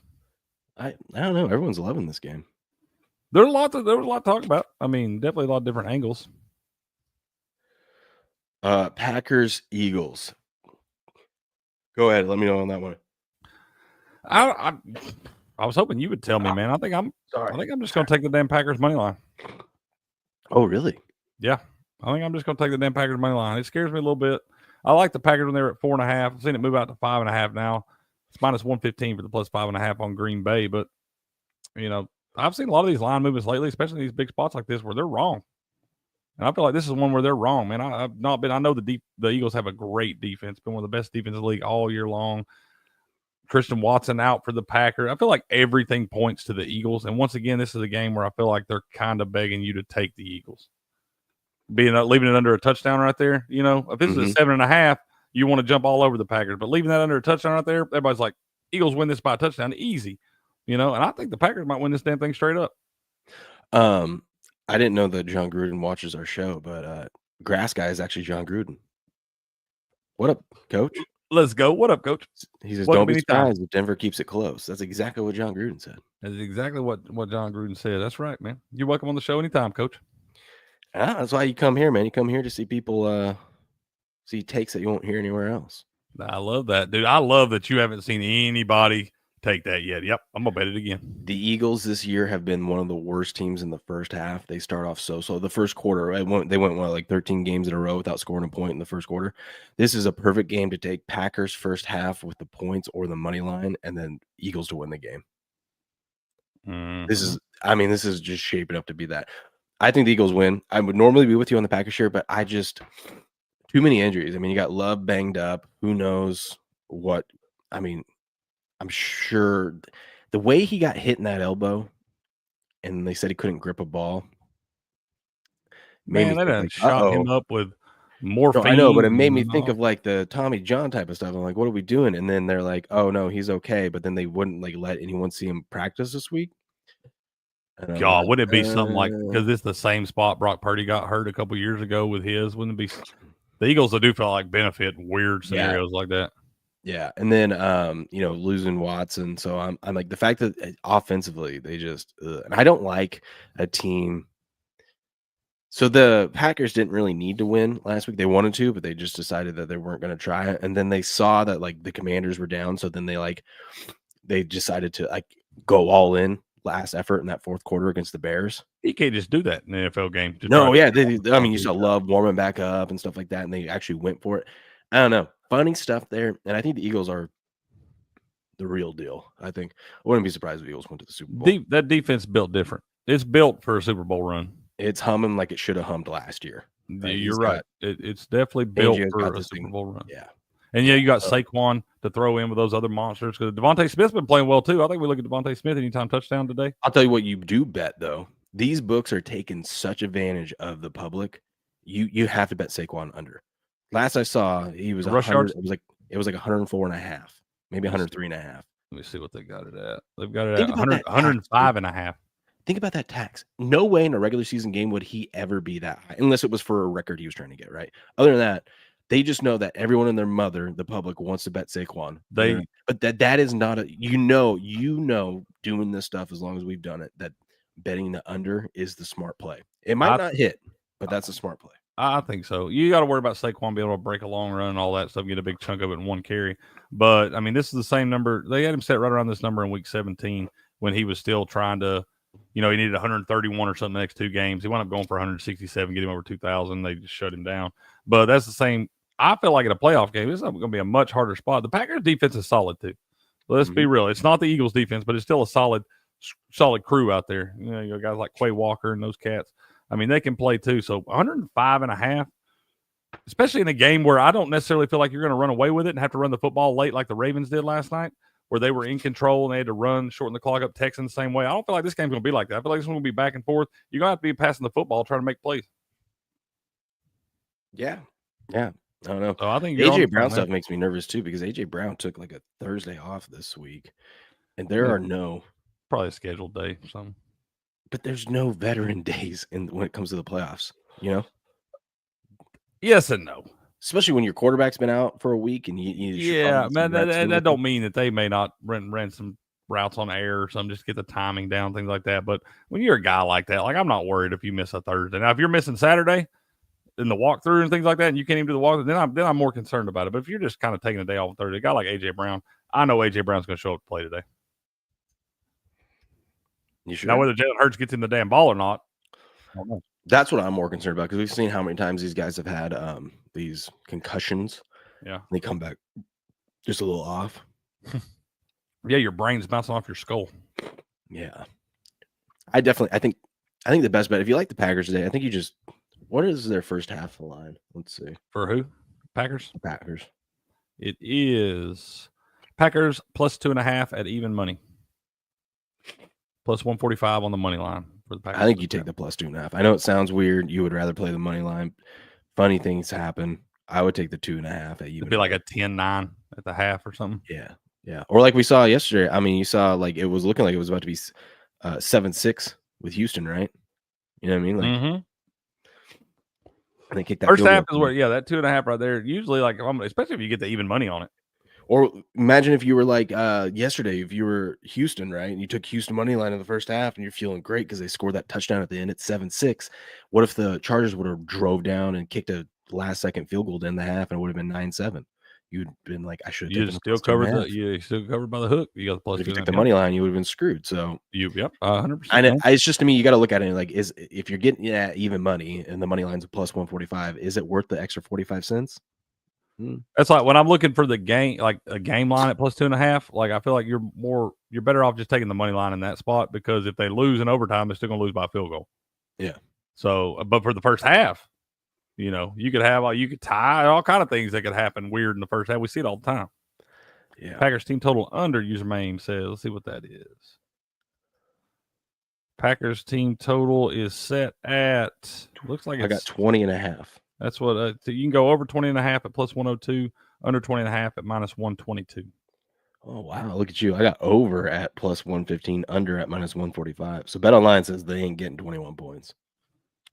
Speaker 1: I don't know. Everyone's loving this game.
Speaker 2: There was a lot to talk about. I mean, definitely a lot of different angles.
Speaker 1: Packers, Eagles. Go ahead. Let me know on that one.
Speaker 2: I was hoping you would tell me, man. I think I'm just going to take the damn Packers money line.
Speaker 1: Oh, really?
Speaker 2: Yeah. I think I'm just going to take the damn Packers money line. It scares me a little bit. I like the Packers when they were at 4.5. I've seen it move out to 5.5 now. It's -115 for the +5.5 on Green Bay. But, I've seen a lot of these line movements lately, especially in these big spots like this where they're wrong. And I feel like this is one where they're wrong, man. I know the Eagles have a great defense, been one of the best defenses in the league all year long. Christian Watson out for the Packers. I feel like everything points to the Eagles. And once again, this is a game where I feel like they're kind of begging you to take the Eagles. Leaving it under a touchdown right there. If this is a 7.5, you want to jump all over the Packers. But leaving that under a touchdown right there, everybody's like, Eagles win this by a touchdown. Easy. And I think the Packers might win this damn thing straight up.
Speaker 1: I didn't know that John Gruden watches our show, but Grass Guy is actually John Gruden. What up, Coach?
Speaker 2: Let's go. What up, Coach?
Speaker 1: He says, "Don't be surprised if Denver keeps it close." That's exactly what John Gruden said.
Speaker 2: That's exactly what John Gruden said. That's right, man. You're welcome on the show anytime, Coach.
Speaker 1: That's why you come here, man. You come here to see people see takes that you won't hear anywhere else.
Speaker 2: I love that, dude. I love that you haven't seen anybody take that yet. Yep, I'm gonna bet it again.
Speaker 1: The Eagles this year have been one of the worst teams in the first half. They start off so the first quarter, right? They went like 13 games in a row without scoring a point in the first quarter. This is a perfect game to take Packers first half with the points or the money line, and then Eagles to win the game. This is just shaping up to be that. I think the Eagles win. I would normally be with you on the Packers share, but I just too many injuries. You got Love banged up. Who knows what? I'm sure the way he got hit in that elbow, and they said he couldn't grip a ball.
Speaker 2: Man, they done shot him up with morphine.
Speaker 1: No, I know, but it made me think of like the Tommy John type of stuff. I'm like, what are we doing? And then they're like, oh no, he's okay. But then they wouldn't let anyone see him practice this week.
Speaker 2: God, would it be something like, because it's the same spot Brock Purdy got hurt a couple years ago with his? Wouldn't it be? The Eagles do feel like benefit weird scenarios like that.
Speaker 1: Yeah, and then losing Watson, so I'm like the fact that offensively they just and I don't like a team. So the Packers didn't really need to win last week. They wanted to, but they just decided that they weren't going to try it. And then they saw that the Commanders were down, so then they decided to go all in last effort in that fourth quarter against the Bears.
Speaker 2: You can't just do that in an NFL game.
Speaker 1: No, yeah, you saw Love warming back up and stuff like that, and they actually went for it. I don't know. Funny stuff there, and I think the Eagles are the real deal. I wouldn't be surprised if the Eagles went to the Super Bowl.
Speaker 2: That defense built different. It's built for a Super Bowl run.
Speaker 1: It's humming like it should have hummed last year.
Speaker 2: You're right. It's definitely built for a Super Bowl run.
Speaker 1: Yeah.
Speaker 2: And you got Saquon to throw in with those other monsters, because Devontae Smith's been playing well too. I think we look at Devontae Smith anytime touchdown today.
Speaker 1: I'll tell you what you do bet though. These books are taking such advantage of the public. You have to bet Saquon under. Last I saw, he was
Speaker 2: rush yards.
Speaker 1: It was like 104.5, maybe 103.5.
Speaker 2: Let me see what they got it at. They've got it at 105.5.
Speaker 1: Think about that tax. No way in a regular season game would he ever be that high, unless it was for a record he was trying to get, right? Other than that, they just know that everyone and their mother, the public, wants to bet Saquon. But that is not a doing this stuff as long as we've done it, that betting the under is the smart play. It might not hit, but that's a smart play.
Speaker 2: I think so. You got to worry about Saquon being able to break a long run and all that stuff, get a big chunk of it in one carry. But, this is the same number. They had him set right around this number in week 17 when he was still trying to, he needed 131 or something the next two games. He wound up going for 167, get him over 2,000. They just shut him down. But that's the same. I feel like in a playoff game, it's going to be a much harder spot. The Packers defense is solid too. Let's be real. It's not the Eagles defense, but it's still a solid crew out there. You got guys like Quay Walker and those cats. They can play too. So 105.5, especially in a game where I don't necessarily feel like you're going to run away with it and have to run the football late like the Ravens did last night, where they were in control and they had to run, shorten the clock up, Texans the same way. I don't feel like this game's going to be like that. I feel like this one will be back and forth. You're going to have to be passing the football, trying to make plays.
Speaker 1: Yeah. I don't know.
Speaker 2: So I think
Speaker 1: AJ Brown stuff makes me nervous too, because AJ Brown took like a Thursday off this week, and there are
Speaker 2: probably a scheduled day or something.
Speaker 1: But there's no veteran days when it comes to the playoffs,
Speaker 2: Yes and no.
Speaker 1: Especially when your quarterback's been out for a week and
Speaker 2: man, that don't mean that they may not run some routes on air or something, just to get the timing down, things like that. But when you're a guy like that, I'm not worried if you miss a Thursday. Now, if you're missing Saturday in the walkthrough and things like that, and you can't even do the walkthrough, then I'm more concerned about it. But if you're just kind of taking a day off on Thursday, a guy like AJ Brown, I know AJ Brown's going to show up to play today.
Speaker 1: You sure?
Speaker 2: Now, whether Jalen Hurts gets in the damn ball or not, I don't know.
Speaker 1: That's what I'm more concerned about, because we've seen how many times these guys have had these concussions.
Speaker 2: Yeah.
Speaker 1: They come back just a little off.
Speaker 2: Yeah, your brain's bouncing off your skull.
Speaker 1: Yeah. I think the best bet, if you like the Packers today, I think you just, what is their first half line? Let's see.
Speaker 2: For who? Packers?
Speaker 1: Packers.
Speaker 2: It is Packers plus 2.5 at even money. Plus 145 on the money line for the Packers.
Speaker 1: I think you take the plus 2.5. I know it sounds weird. You would rather play the money line. Funny things happen. I would take the 2.5 at even.
Speaker 2: It'd be like a 10-9 at the half or something.
Speaker 1: Yeah. Yeah. Or like we saw yesterday. I mean, you saw like it was looking like it was about to be 7-6 with Houston, right? You know what I mean? Like, and they kicked that
Speaker 2: first
Speaker 1: field
Speaker 2: half
Speaker 1: goal.
Speaker 2: is where, yeah, that 2.5 right there. Usually, like, especially if you get the even money on it.
Speaker 1: Or imagine if you were like yesterday, if you were Houston, right? And you took Houston money line in the first half and you're feeling great because they scored that touchdown at the end at 7-6. What if the Chargers would have drove down and kicked a last second field goal to end the half and it would have been 9-7? You'd been like, I should have
Speaker 2: You
Speaker 1: taken
Speaker 2: still covered you still covered by the hook. You got the plus.
Speaker 1: If you took the money line, you would have been screwed. So
Speaker 2: yep, 100%.
Speaker 1: And it's just, to me, you got to look at it like, if you're getting even money and the money line's a plus 145, is it worth the extra 45 cents?
Speaker 2: That's like when I'm looking for the game, like a game line at plus 2.5. Like I feel like you're better off just taking the money line in that spot, because if they lose in overtime, they're still going to lose by a field goal.
Speaker 1: Yeah.
Speaker 2: So, but for the first half, you could tie, all kind of things that could happen weird in the first half. We see it all the time.
Speaker 1: Yeah.
Speaker 2: Packers team total under, username says. Let's see what that is. Packers team total is set at, looks like
Speaker 1: I got 20.5.
Speaker 2: That's what so you can go over 20.5 at plus 102, under 20.5 at minus 122.
Speaker 1: Oh wow, look at you. I got over at plus 115, under at minus 145. So BetOnline says they ain't getting 21 points.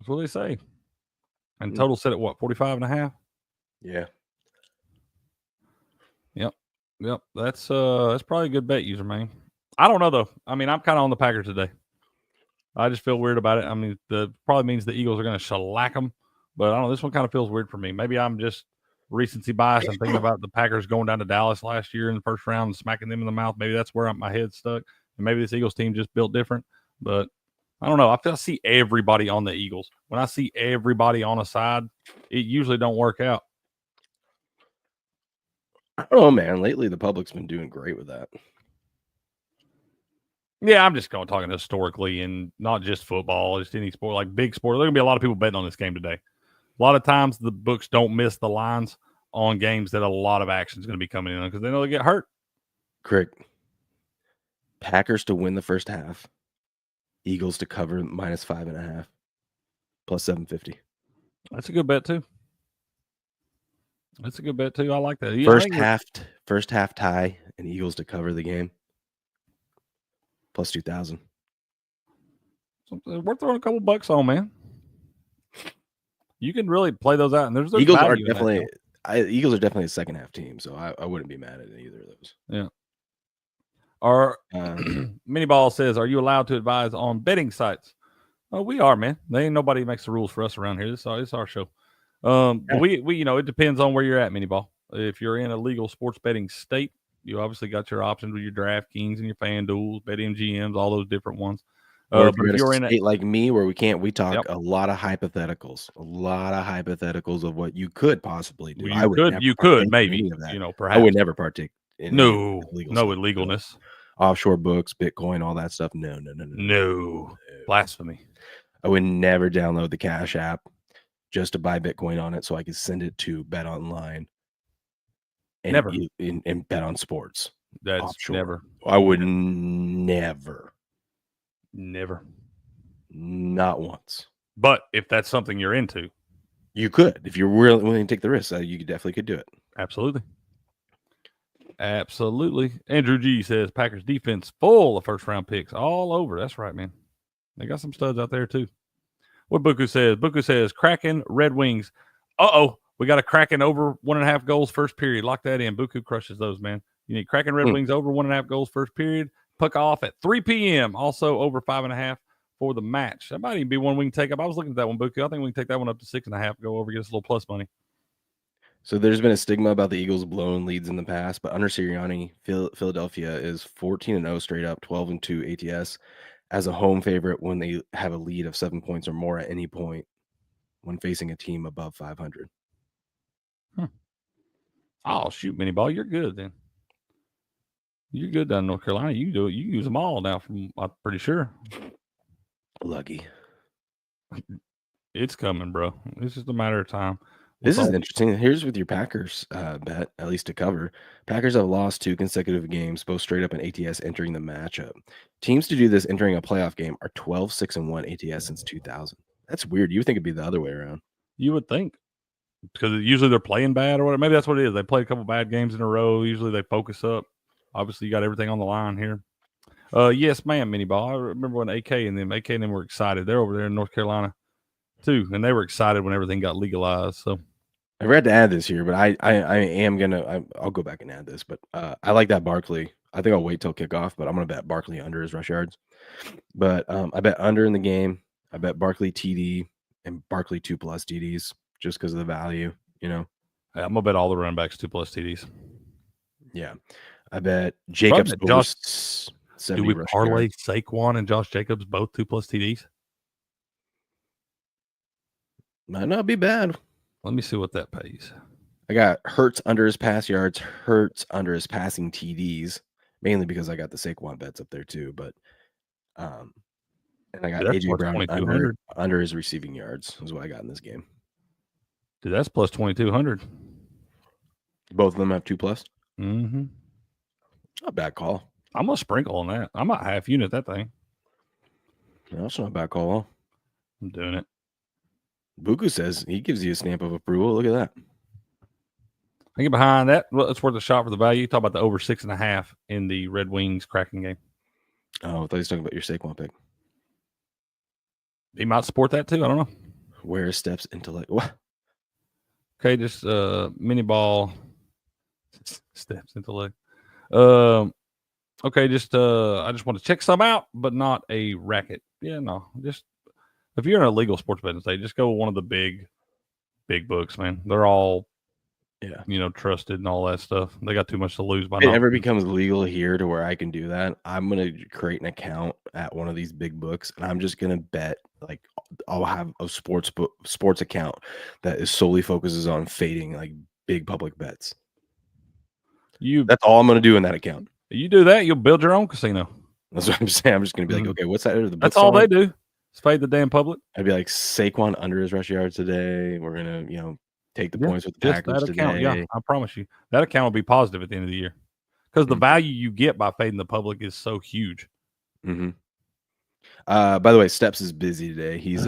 Speaker 2: That's what they say. And total set at what, 45.5?
Speaker 1: Yeah.
Speaker 2: Yep. That's probably a good bet, user man. I don't know though. I mean, I'm kind of on the Packers today. I just feel weird about it. I mean, probably means the Eagles are going to shellac them, but I don't know. This one kind of feels weird for me. Maybe I'm just recency bias and thinking about the Packers going down to Dallas last year in the first round and smacking them in the mouth. Maybe that's where my head's stuck. And maybe this Eagles team just built different. But I don't know. I see everybody on the Eagles. When I see everybody on a side, it usually don't work out.
Speaker 1: I don't know, man. Lately, the public's been doing great with that.
Speaker 2: Yeah, I'm just talking historically and not just football, just any sport, like big sport. There's going to be a lot of people betting on this game today. A lot of times the books don't miss the lines on games that a lot of action is going to be coming in on because they know they get hurt.
Speaker 1: Correct. Packers to win the first half. Eagles to cover minus 5.5. Plus 750.
Speaker 2: That's a good bet too. I like that. Yeah,
Speaker 1: First half tie and Eagles to cover the game. Plus 2,000.
Speaker 2: We're throwing a couple bucks on, man. You can really play those out, and there's
Speaker 1: Eagles are
Speaker 2: value in
Speaker 1: definitely
Speaker 2: that,
Speaker 1: Eagles are definitely a second half team, so I wouldn't be mad at either of those.
Speaker 2: Yeah. Our mini ball says, "Are you allowed to advise on betting sites?" Oh, we are, man. They ain't nobody makes the rules for us around here. It's our show. But we it depends on where you're at, mini ball. If you're in a legal sports betting state, you obviously got your options with your DraftKings and your FanDuels, BetMGMs, all those different ones.
Speaker 1: But if you're in a state like me, where we talk a lot of hypotheticals, of what you could possibly do.
Speaker 2: Well, you could maybe, perhaps.
Speaker 1: I would never partake in
Speaker 2: illegalness.
Speaker 1: Offshore books, Bitcoin, all that stuff. No.
Speaker 2: Blasphemy.
Speaker 1: I would never download the Cash app just to buy Bitcoin on it so I could send it to BetOnline. And
Speaker 2: never.
Speaker 1: And bet on sports.
Speaker 2: That's
Speaker 1: offshore.
Speaker 2: Never.
Speaker 1: I would never.
Speaker 2: Never.
Speaker 1: Not once.
Speaker 2: But if that's something you're into,
Speaker 1: you could. If you're really willing to take the risk, you definitely could do it.
Speaker 2: Absolutely. Andrew G says Packers defense full of first round picks all over. That's right, man. They got some studs out there too. What Buku says Kraken Red Wings. We got a Kraken over 1.5 goals first period. Lock that in. Buku crushes those, man. You need Kraken Red Wings over 1.5 goals first period. Puck off at 3 p.m. Also over 5.5 for the match. That might even be one we can take up. I was looking at that one, Buku. I think we can take that one up to 6.5. Go over, get us a little plus money.
Speaker 1: So there's been a stigma about the Eagles blowing leads in the past, but under Sirianni, Philadelphia is 14-0 straight up, 12-2 ATS as a home favorite when they have a lead of 7 points or more at any point when facing a team above 500.
Speaker 2: Oh, shoot, mini ball. You're good then. You're good down in North Carolina. You can do it. You can use them all now. I'm pretty sure.
Speaker 1: Lucky.
Speaker 2: It's coming, bro. It's just a matter of time.
Speaker 1: This is interesting. Here's with your Packers bet, at least to cover. Packers have lost 2 consecutive games, both straight up in ATS entering the matchup. Teams to do this entering a playoff game are 12-6-1 ATS since 2000. That's weird. You would think it'd be the other way around.
Speaker 2: You would think. Because usually they're playing bad or whatever. Maybe that's what it is. They play a couple bad games in a row. Usually they focus up. Obviously, you got everything on the line here. Yes, ma'am, Mini Ball. I remember when AK and them were excited. They're over there in North Carolina too, and they were excited when everything got legalized. So
Speaker 1: I forgot to add this here, but I am gonna. I'll go back and add this, but I like that Barkley. I think I'll wait till kickoff, but I'm gonna bet Barkley under his rush yards. But I bet under in the game. I bet Barkley TD and Barkley 2+ TDs just because of the value. You know,
Speaker 2: yeah, I'm gonna bet all the running backs 2+ TDs.
Speaker 1: Yeah, I bet Jacobs.
Speaker 2: Josh, do we parlay Saquon and Josh Jacobs both 2+ TDs?
Speaker 1: Might not be bad.
Speaker 2: Let me see what that pays.
Speaker 1: I got Hurts under his pass yards, Hurts under his passing TDs, mainly because I got the Saquon bets up there too. But and I got AJ Brown under his receiving yards is what I got in this game.
Speaker 2: Dude, that's plus 2,200.
Speaker 1: Both of them have 2+.
Speaker 2: Mm-hmm.
Speaker 1: Not a bad call.
Speaker 2: I'm gonna sprinkle on that. I might half unit that thing.
Speaker 1: No, that's not a bad call.
Speaker 2: I'm doing it.
Speaker 1: Buku says he gives you a stamp of approval. Look at that.
Speaker 2: I get behind that. Well, it's worth a shot for the value. Talk about the over 6.5 in the Red Wings Kraken game.
Speaker 1: Oh, I thought he was talking about your Saquon pick.
Speaker 2: He might support that too. I don't know.
Speaker 1: Where steps intellect? What?
Speaker 2: Okay, just mini ball steps intellect. Okay, just I just want to check some out, but not a racket. Yeah, no, just if you're in a legal sports betting state, just go with one of the big books, man. They're all, trusted and all that stuff. They got too much to lose by
Speaker 1: now. If it ever becomes legal here to where I can do that, I'm gonna create an account at one of these big books, and I'm just gonna bet. Like, I'll have a sports account that is solely focuses on fading like big public bets. That's all I'm gonna do in that account.
Speaker 2: You do that, you'll build your own casino.
Speaker 1: That's what I'm saying. I'm just gonna be like, okay, what's that?
Speaker 2: That's all they do. It's fade the damn public.
Speaker 1: I'd be like, Saquon under his rush yards today. We're gonna, take the points with the Packers
Speaker 2: account,
Speaker 1: today.
Speaker 2: Yeah, I promise you, that account will be positive at the end of the year because the value you get by fading the public is so huge.
Speaker 1: Mm-hmm. By the way, Steps is busy today. He's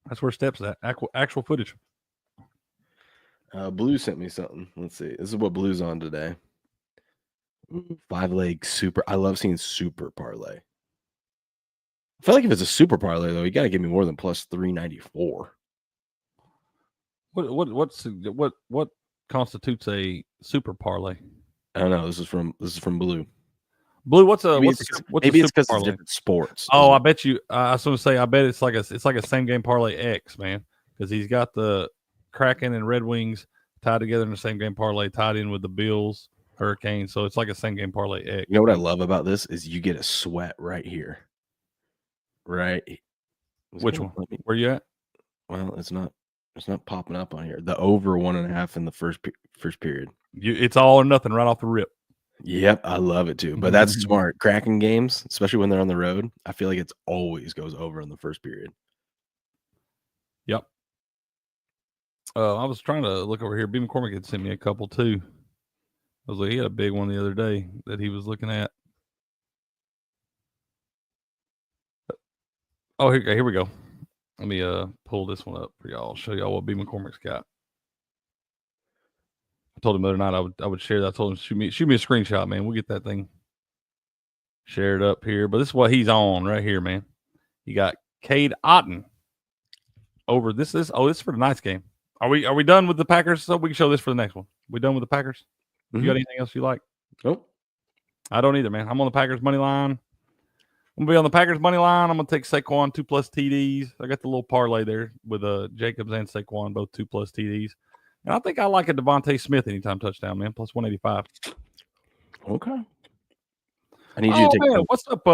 Speaker 2: That's where Steps at. Actual footage.
Speaker 1: Blue sent me something. Let's see. This is what Blue's on today. 5-leg super. I love seeing super parlay. I feel like if it's a super parlay though, you got to give me more than plus 394.
Speaker 2: What constitutes a super parlay?
Speaker 1: I don't know. This is from Blue.
Speaker 2: Blue, what's
Speaker 1: maybe it's because it's different sports.
Speaker 2: Oh, I bet you. I was going to say, I bet it's like a same game parlay X, man, because he's got the Kraken and Red Wings tied together in the same game parlay, tied in with the Bills, Hurricanes. So it's like a same game parlay X.
Speaker 1: You know what I love about this is you get a sweat right here. Right.
Speaker 2: Which one? Where you at?
Speaker 1: Well, it's not popping up on here. The over 1.5 in the first period.
Speaker 2: It's all or nothing right off the rip.
Speaker 1: Yep, I love it too. But that's smart. Kraken games, especially when they're on the road, I feel like it's always goes over in the first period.
Speaker 2: Yep. I was trying to look over here. B. McCormick had sent me a couple too. I was like, he had a big one the other day that he was looking at. Oh, here we go. Let me pull this one up for y'all. Show y'all what B. McCormick's got. I told him the other night I would share that. I told him shoot me a screenshot, man. We'll get that thing shared up here. But this is what he's on right here, man. You got Cade Otton over this is for the Knights game. Are we done with the Packers? So we can show this for the next one. We done with the Packers? You got anything else you like?
Speaker 1: Nope.
Speaker 2: I don't either, man. I'm on the Packers money line. I'm gonna be on the Packers money line. I'm gonna take Saquon 2+ TDs. I got the little parlay there with Jacobs and Saquon both 2+ TDs. And I think I like a Devontae Smith anytime touchdown, man. Plus 185.
Speaker 1: Okay. I need you to take.
Speaker 2: Man, what's up,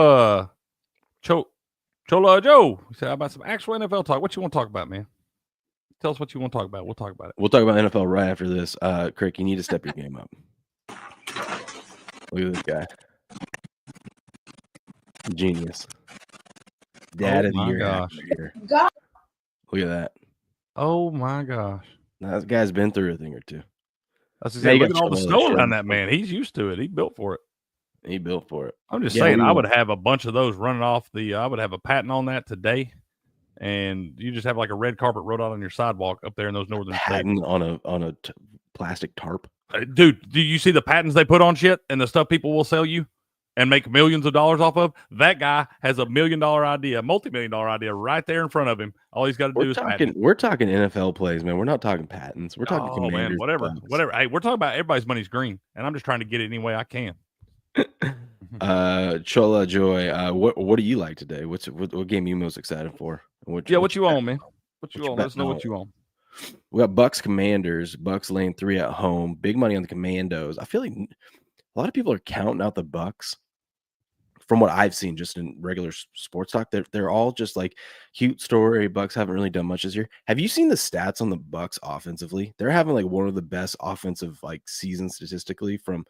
Speaker 2: Chola Joe? We said, how about some actual NFL talk? What you want to talk about, man? tell us what you want to talk about. We'll talk about it.
Speaker 1: We'll talk about NFL right after this. Crick, you need to step your game up. Look at this guy. Genius. Dad of the year.
Speaker 2: Gosh.
Speaker 1: Look at that.
Speaker 2: Oh my gosh.
Speaker 1: Now, this guy's been through a thing or two.
Speaker 2: That's look at all the snow around that man. He's used to it. He built for it.
Speaker 1: He built for it.
Speaker 2: I'm just saying, I would have a bunch of those running off I would have a patent on that today. And you just have like a red carpet rolled out on your sidewalk up there in those northern
Speaker 1: patent
Speaker 2: states.
Speaker 1: on a plastic tarp.
Speaker 2: Dude, do you see the patents they put on shit and the stuff people will sell you and make millions of dollars off of? That guy has a $1 million idea, multi-million-dollar idea right there in front of him. All he's got to do is patent.
Speaker 1: We're talking NFL plays, man. We're not talking patents. We're talking Commanders.
Speaker 2: Man, whatever. Hey, we're talking about everybody's money's green, and I'm just trying to get it any way I can.
Speaker 1: Chola Joy, what do you like today? What game are you most excited for?
Speaker 2: What you on, man? What you on? Let us know what you on.
Speaker 1: We got Bucks Commanders. Bucks laying 3 at home. Big money on the Commandos. I feel like a lot of people are counting out the Bucks. From what I've seen, just in regular sports talk, they're all just like cute story. Bucks haven't really done much this year. Have you seen the stats on the Bucks offensively? They're having like one of the best offensive like seasons statistically from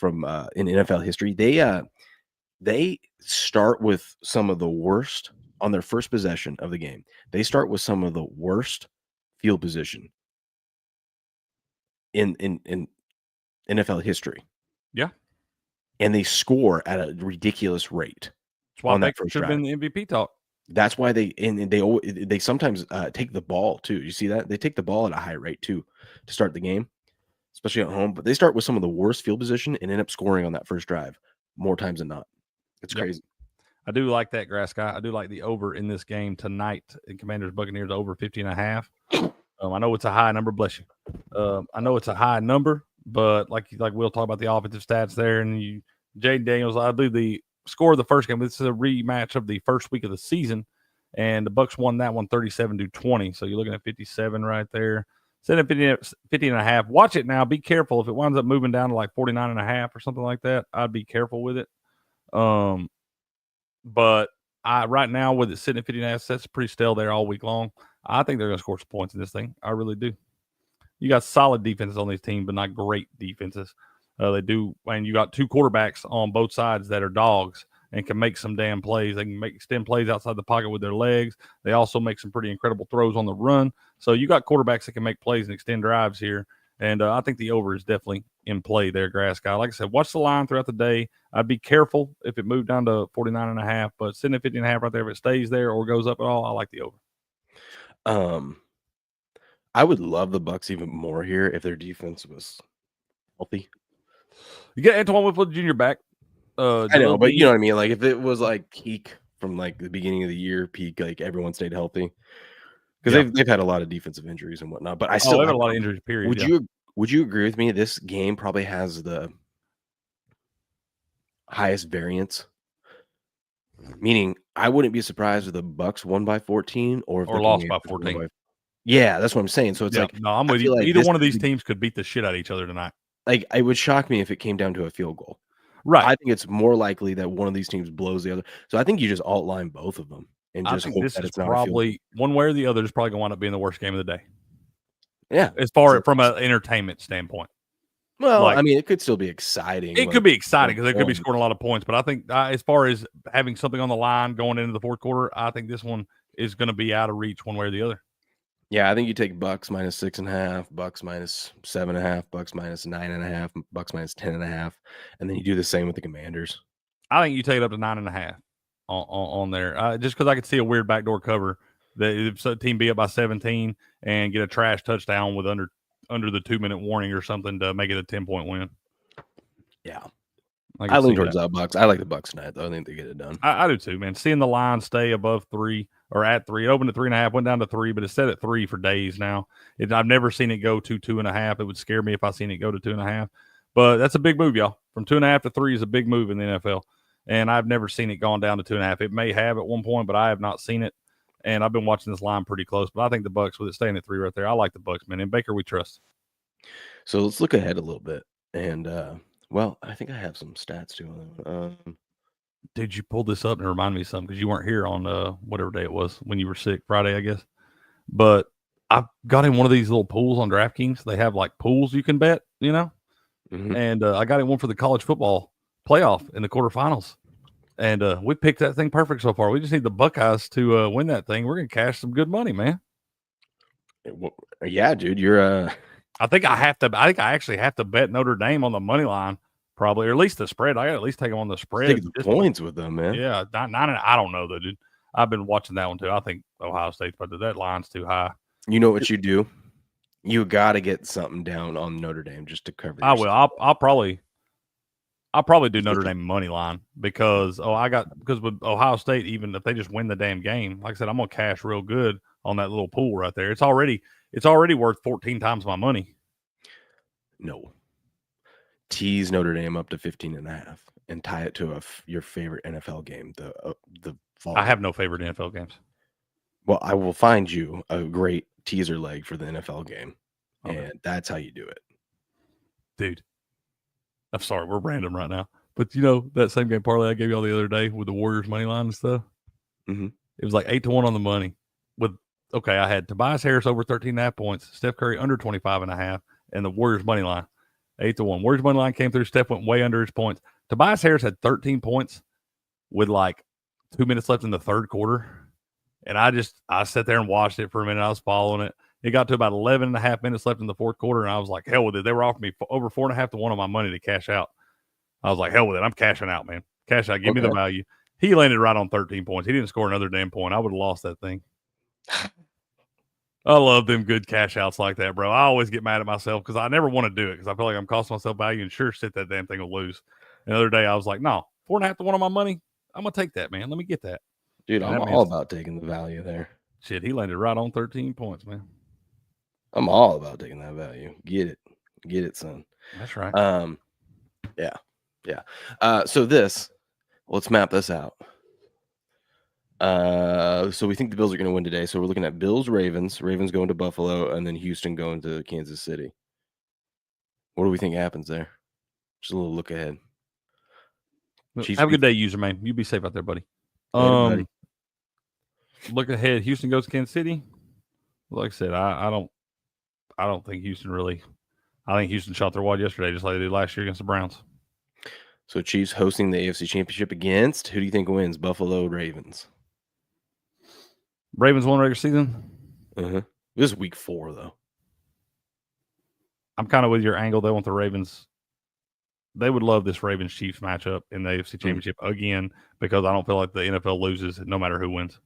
Speaker 1: in NFL history. They start with some of the worst on their first possession of the game. They start with some of the worst field position in NFL history.
Speaker 2: Yeah.
Speaker 1: And they score at a ridiculous rate.
Speaker 2: That's why that should have been the MVP talk.
Speaker 1: That's why they sometimes take the ball too. You see that? They take the ball at a high rate too to start the game, especially at home. But they start with some of the worst field position and end up scoring on that first drive more times than not. It's crazy.
Speaker 2: I do like that, Grass Guy. I do like the over in this game tonight in Commanders Buccaneers over 50.5. I know it's a high number. Bless you. I know it's a high number, but like we'll talk about the offensive stats there. And Jaden Daniels, I believe the score of the first game. This is a rematch of the first week of the season, and the Bucks won that one 37-20. So you're looking at 57 right there. Set at 50.5. Watch it now. Be careful if it winds up moving down to like 49.5 or something like that. I'd be careful with it. But right now with it sitting at 50.5, that's pretty stale there all week long. I think they're going to score some points in this thing. I really do. You got solid defenses on these teams, but not great defenses. They do, and you got two quarterbacks on both sides that are dogs and can make some damn plays. They can extend plays outside the pocket with their legs. They also make some pretty incredible throws on the run. So you got quarterbacks that can make plays and extend drives here. And I think the over is definitely in play there, Grass Guy. Like I said, watch the line throughout the day. I'd be careful if it moved down to 49.5, but sitting at 50.5 right there, if it stays there or goes up at all, I like the over.
Speaker 1: I would love the Bucks even more here if their defense was healthy.
Speaker 2: You get Antoine Whitfield Jr. back.
Speaker 1: I know, but you know what I mean? Like if it was like peak from like the beginning of the year, peak, like everyone stayed healthy. Because they've had a lot of defensive injuries and whatnot, but I still
Speaker 2: have a lot of injuries. Period.
Speaker 1: Would you agree with me? This game probably has the highest variance. Meaning, I wouldn't be surprised if the Bucks won by 14 or
Speaker 2: lost by 14.
Speaker 1: Yeah, that's what I'm saying. So it's like
Speaker 2: no, I'm with you. Like either one of these teams could beat the shit out of each other tonight.
Speaker 1: Like it would shock me if it came down to a field goal.
Speaker 2: Right.
Speaker 1: I think it's more likely that one of these teams blows the other. So I think you just outline both of them. And just hope that it's not
Speaker 2: probably one way or the other is probably going to wind up being the worst game of the day.
Speaker 1: Yeah,
Speaker 2: as far from an entertainment standpoint.
Speaker 1: Well, I mean, it could still be exciting.
Speaker 2: It could be exciting because they could be scoring a lot of points. But I think as far as having something on the line going into the fourth quarter, I think this one is going to be out of reach one way or the other.
Speaker 1: Yeah, I think you take Bucks minus 6.5, Bucks minus 7.5, Bucks minus 9.5, Bucks minus 10.5, and then you do the same with the Commanders.
Speaker 2: I think you take it up to 9.5. On there, just because I could see a weird backdoor cover that if the team be up by 17 and get a trash touchdown with under the 2-minute warning or something to make it a 10-point win.
Speaker 1: Yeah, I lean towards that Bucks. I like the Bucks tonight, though. I think they get it done.
Speaker 2: I do too, man. Seeing the line stay above 3 or at 3, it opened at 3.5, went down to 3, but it's set at 3 for days now. I've never seen it go to 2.5. It would scare me if I seen it go to 2.5. But that's a big move, y'all. From 2.5 to 3 is a big move in the NFL. And I've never seen it gone down to 2.5. It may have at one point, but I have not seen it. And I've been watching this line pretty close. But I think the Bucks, with it staying at 3 right there, I like the Bucks, man. And Baker, we trust.
Speaker 1: So let's look ahead a little bit. And, well, I think I have some stats too.
Speaker 2: Did you pull this up and remind me of something? Because you weren't here on whatever day it was when you were sick, Friday, I guess. But I got in one of these little pools on DraftKings. They have like pools you can bet, and I got in one for the college football playoff in the quarterfinals. And we picked that thing perfect so far. We just need the Buckeyes to win that thing. We're going to cash some good money, man.
Speaker 1: Yeah, dude, you're
Speaker 2: I think I actually have to bet Notre Dame on the money line, probably, or at least the spread. I got to at least take them on the spread.
Speaker 1: Take the points with them, man.
Speaker 2: Yeah, I don't know though, dude. I've been watching that one too. I think Ohio State's, but that line's too high.
Speaker 1: You know what you do? You got to get something down on Notre Dame just to cover.
Speaker 2: I will. I'll probably do Notre Dame money line because with Ohio State, even if they just win the damn game, like I said, I'm gonna cash real good on that little pool right there. It's already worth 14 times my money.
Speaker 1: No. Tease Notre Dame up to 15.5 and tie it to your favorite NFL game. The fall.
Speaker 2: I have no favorite NFL games.
Speaker 1: Well, I will find you a great teaser leg for the NFL game, and that's how you do it,
Speaker 2: dude. I'm sorry, we're random right now, but that same game parlay I gave you all the other day with the Warriors money line and stuff.
Speaker 1: Mm-hmm.
Speaker 2: It was like 8-1 on the money. I had Tobias Harris over 13.5 points, Steph Curry under 25.5, and the Warriors money line 8-1. Warriors money line came through. Steph went way under his points. Tobias Harris had 13 points with like 2 minutes left in the third quarter, and I sat there and watched it for a minute. I was following it. It got to about 11.5 minutes left in the fourth quarter, and I was like, hell with it. They were offering me over 4.5 to 1 on my money to cash out. I was like, hell with it. I'm cashing out, man. Cash out. Give me the value. He landed right on 13 points. He didn't score another damn point. I would have lost that thing. I love them good cash outs like that, bro. I always get mad at myself because I never want to do it because I feel like I'm costing myself value, and sure shit, that damn thing will lose. And the other day, I was like, no, 4.5 to 1 on my money. I'm going to take that, man. Let me get that.
Speaker 1: Dude, I'm all about taking the value there.
Speaker 2: Shit, he landed right on 13 points, man.
Speaker 1: I'm all about taking that value. Get it, son.
Speaker 2: That's right.
Speaker 1: Yeah. So let's map this out. So we think the Bills are going to win today. So we're looking at Bills, Ravens going to Buffalo, and then Houston going to Kansas City. What do we think happens there? Just a little look ahead.
Speaker 2: Chiefs, have a good day, username. You be safe out there, buddy. Look ahead. Houston goes to Kansas City. Like I said, I don't think Houston really. I think Houston shot their wad yesterday, just like they did last year against the Browns.
Speaker 1: So Chiefs hosting the AFC Championship against who do you think wins? Buffalo, Ravens.
Speaker 2: Ravens won regular season.
Speaker 1: This is week 4 though.
Speaker 2: I'm kind of with your angle. They want the Ravens. They would love this Ravens Chiefs matchup in the AFC Championship again because I don't feel like the NFL loses no matter who wins.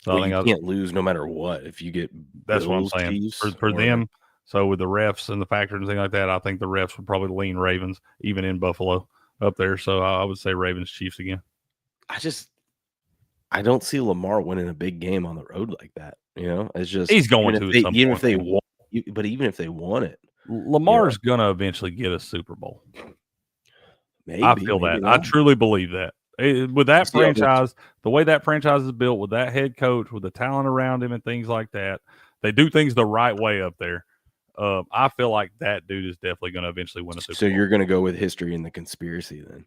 Speaker 2: So
Speaker 1: I think you can't lose no matter what if you get.
Speaker 2: That's what I'm saying for them. So with the refs and the factors and things like that, I think the refs would probably lean Ravens even in Buffalo up there. So I would say Ravens Chiefs again.
Speaker 1: I don't see Lamar winning a big game on the road like that. It's just
Speaker 2: he's going to
Speaker 1: even if they won, but even if they won it,
Speaker 2: Lamar's gonna eventually get a Super Bowl.
Speaker 1: Maybe,
Speaker 2: I feel that. I truly believe that. With that franchise, the way that franchise is built, with that head coach, with the talent around him and things like that, they do things the right way up there. I feel like that dude is definitely going to eventually win a Super Bowl.
Speaker 1: So you're going to go with history and the conspiracy then.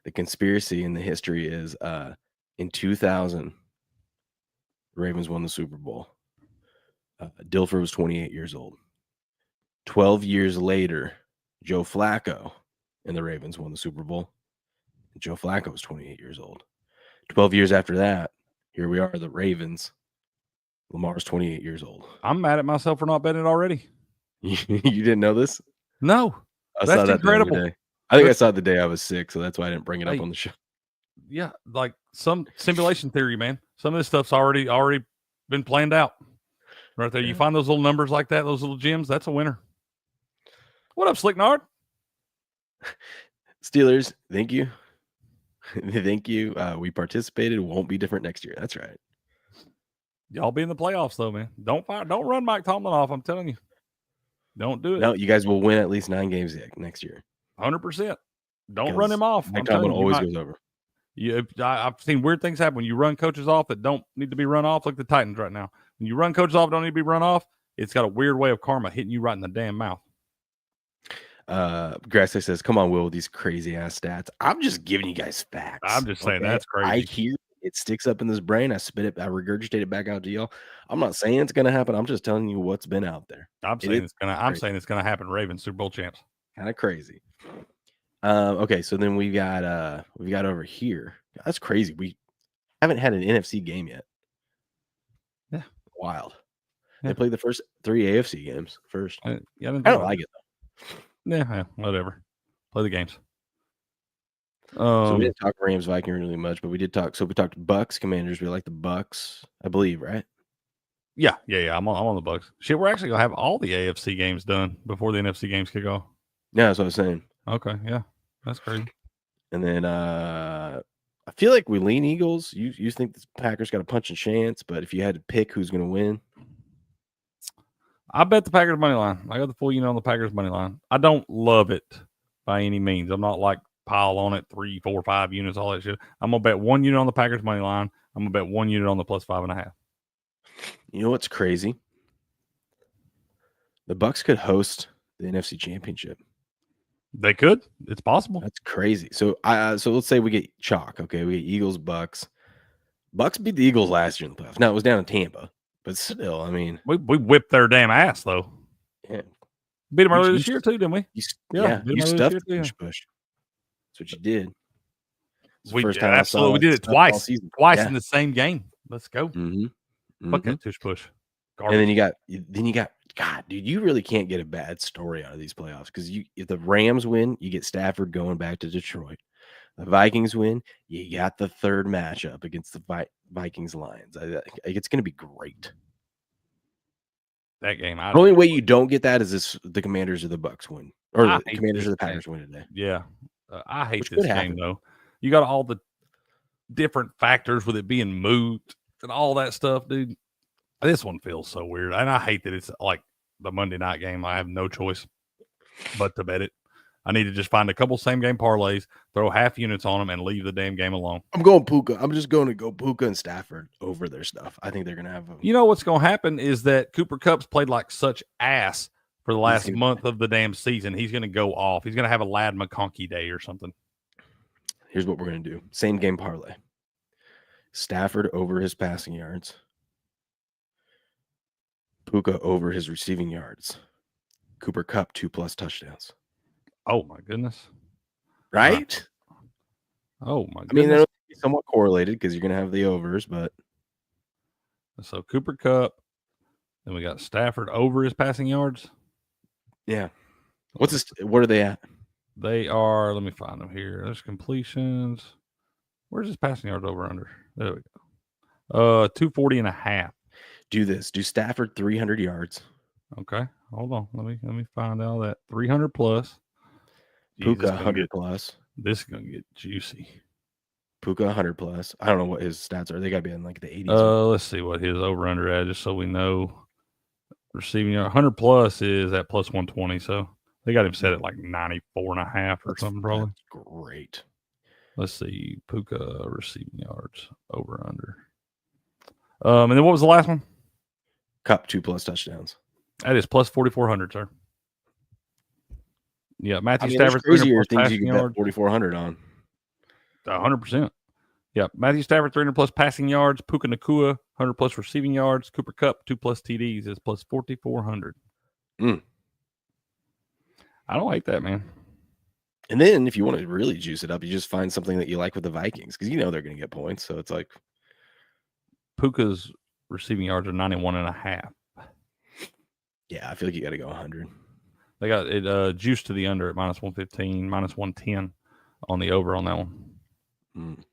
Speaker 1: The conspiracy in the history is in 2000, Ravens won the Super Bowl. Dilfer was 28 years old. 12 years later, Joe Flacco and the Ravens won the Super Bowl. Joe Flacco was 28 years old. 12 years after that, here we are, the Ravens. Lamar's 28 years old.
Speaker 2: I'm mad at myself for not betting it already.
Speaker 1: You didn't know this?
Speaker 2: No. That's incredible.
Speaker 1: The other day. I think I saw it the day I was sick, so that's why I didn't bring it up on the show.
Speaker 2: Yeah, like some simulation theory, man. Some of this stuff's already been planned out. Right there. You find those little numbers like that, those little gems, that's a winner. What up, Slicknard?
Speaker 1: Steelers, thank you. Thank you. We participated. Won't be different next year. That's right.
Speaker 2: Y'all be in the playoffs, though, man. Don't run Mike Tomlin off. I'm telling you. Don't do it.
Speaker 1: No, you guys will win at least 9 games next year.
Speaker 2: 100%. Don't run him off.
Speaker 1: Mike Tomlin always goes over.
Speaker 2: I've seen weird things happen when you run coaches off that don't need to be run off, like the Titans right now. When you run coaches off that don't need to be run off, it's got a weird way of karma hitting you right in the damn mouth.
Speaker 1: Grassy says, come on, Will, with these crazy ass stats. I'm just giving you guys facts.
Speaker 2: I'm just saying that's crazy.
Speaker 1: I hear It sticks up in this brain. I spit it. I regurgitate it back out to y'all. I'm not saying it's going to happen. I'm just telling you what's been out there.
Speaker 2: I'm saying it's gonna happen. Ravens Super Bowl champs.
Speaker 1: Kind of crazy. Okay, so then we got over here. That's crazy. We haven't had an NFC game yet.
Speaker 2: Yeah,
Speaker 1: wild.
Speaker 2: Yeah.
Speaker 1: They played the first 3 AFC games first.
Speaker 2: I
Speaker 1: don't like it though.
Speaker 2: Yeah, whatever. Play the games.
Speaker 1: So we didn't talk Rams Vikings really much, but we did talk. So we talked Bucks Commanders. We like the Bucks, I believe, right?
Speaker 2: Yeah. I'm on the Bucks. Shit, we're actually gonna have all the AFC games done before the NFC games kick off.
Speaker 1: Yeah, that's what I was saying.
Speaker 2: Okay, yeah, that's crazy.
Speaker 1: And then I feel like we lean Eagles. You think the Packers got a punching chance, but if you had to pick who's going to win,
Speaker 2: I bet the Packers money line. I got the full unit on the Packers money line. I don't love it by any means. I'm not like pile on it 3, 4, 5 units, all that shit. I'm gonna bet 1 unit on the Packers money line. I'm gonna bet 1 unit on the +5.5.
Speaker 1: You know what's crazy? The Bucks could host the NFC Championship.
Speaker 2: They could. It's possible.
Speaker 1: That's crazy. So so let's say we get chalk. Okay, we get Eagles, Bucks. Bucks beat the Eagles last year in the playoffs. Now it was down in Tampa, but still, I mean,
Speaker 2: we whipped their damn ass though.
Speaker 1: Yeah,
Speaker 2: beat them earlier this year too, didn't we?
Speaker 1: You stuffed the push. That's what you did.
Speaker 2: We did it twice in the same game. Let's go. Fuck that tush push.
Speaker 1: Garbage. And then you got God, dude, you really can't get a bad story out of these playoffs because if the Rams win, you get Stafford going back to Detroit. The Vikings win, you got the third matchup against the Vikings Lions. It's going to be great.
Speaker 2: That game.
Speaker 1: The only way you don't get that is the Commanders or the Bucks win, or the Commanders or the Packers win today.
Speaker 2: Yeah, I hate this game though. You got all the different factors with it being moot and all that stuff, dude. This one feels so weird, and I hate that it's like the Monday night game. I have no choice but to bet it. I need to just find a couple same game parlays, throw half units on them, and leave the damn game alone.
Speaker 1: I'm going Puka. I'm just going to go Puka and Stafford over their stuff. I think they're going to have.
Speaker 2: You know what's going to happen is that Cooper Kupp's played like such ass for the last month of the damn season. He's going to go off. He's going to have a Lad McConkey day or something.
Speaker 1: Here's what we're going to do: same game parlay. Stafford over his passing yards. Puka over his receiving yards. Cooper Kupp 2+ touchdowns.
Speaker 2: Oh my goodness!
Speaker 1: Right?
Speaker 2: Oh my goodness!
Speaker 1: I mean, they're somewhat correlated because you're going to have the overs, but
Speaker 2: so Cooper Kupp. Then we got Stafford over his passing yards.
Speaker 1: Yeah. What are they at?
Speaker 2: They are. Let me find them here. There's completions. Where's his passing yards over under? There we go. 240.5.
Speaker 1: Do this. Do Stafford 300 yards.
Speaker 2: Okay, hold on. Let me find out that 300 plus.
Speaker 1: Puka 100 plus.
Speaker 2: This is gonna get juicy.
Speaker 1: Puka 100 plus. I don't know what his stats are. They gotta be in like the 80s.
Speaker 2: Let's see what his over under at, just so we know. Receiving 100 plus is at plus 120. So they got him set at like 94.5 or something probably.
Speaker 1: That's great.
Speaker 2: Let's see. Puka receiving yards over under. And then what was the last one?
Speaker 1: Kupp 2+ touchdowns.
Speaker 2: That is plus 4,400, sir. Yeah, Matthew Stafford.
Speaker 1: Crazier things you can bet 4,400 on.
Speaker 2: 100%. Yeah, Matthew Stafford 300 plus passing yards. Puka Nacua 100 plus receiving yards. Cooper Kupp 2+ TDs is plus 4,400. I don't hate that, man.
Speaker 1: And then if you want to really juice it up, you just find something that you like with the Vikings because you know they're going to get points. So it's like
Speaker 2: Puka's receiving yards are 91.5.
Speaker 1: Yeah, I feel like you got to go 100.
Speaker 2: They got it juiced to the under at minus 115, minus 110 on the over on that one.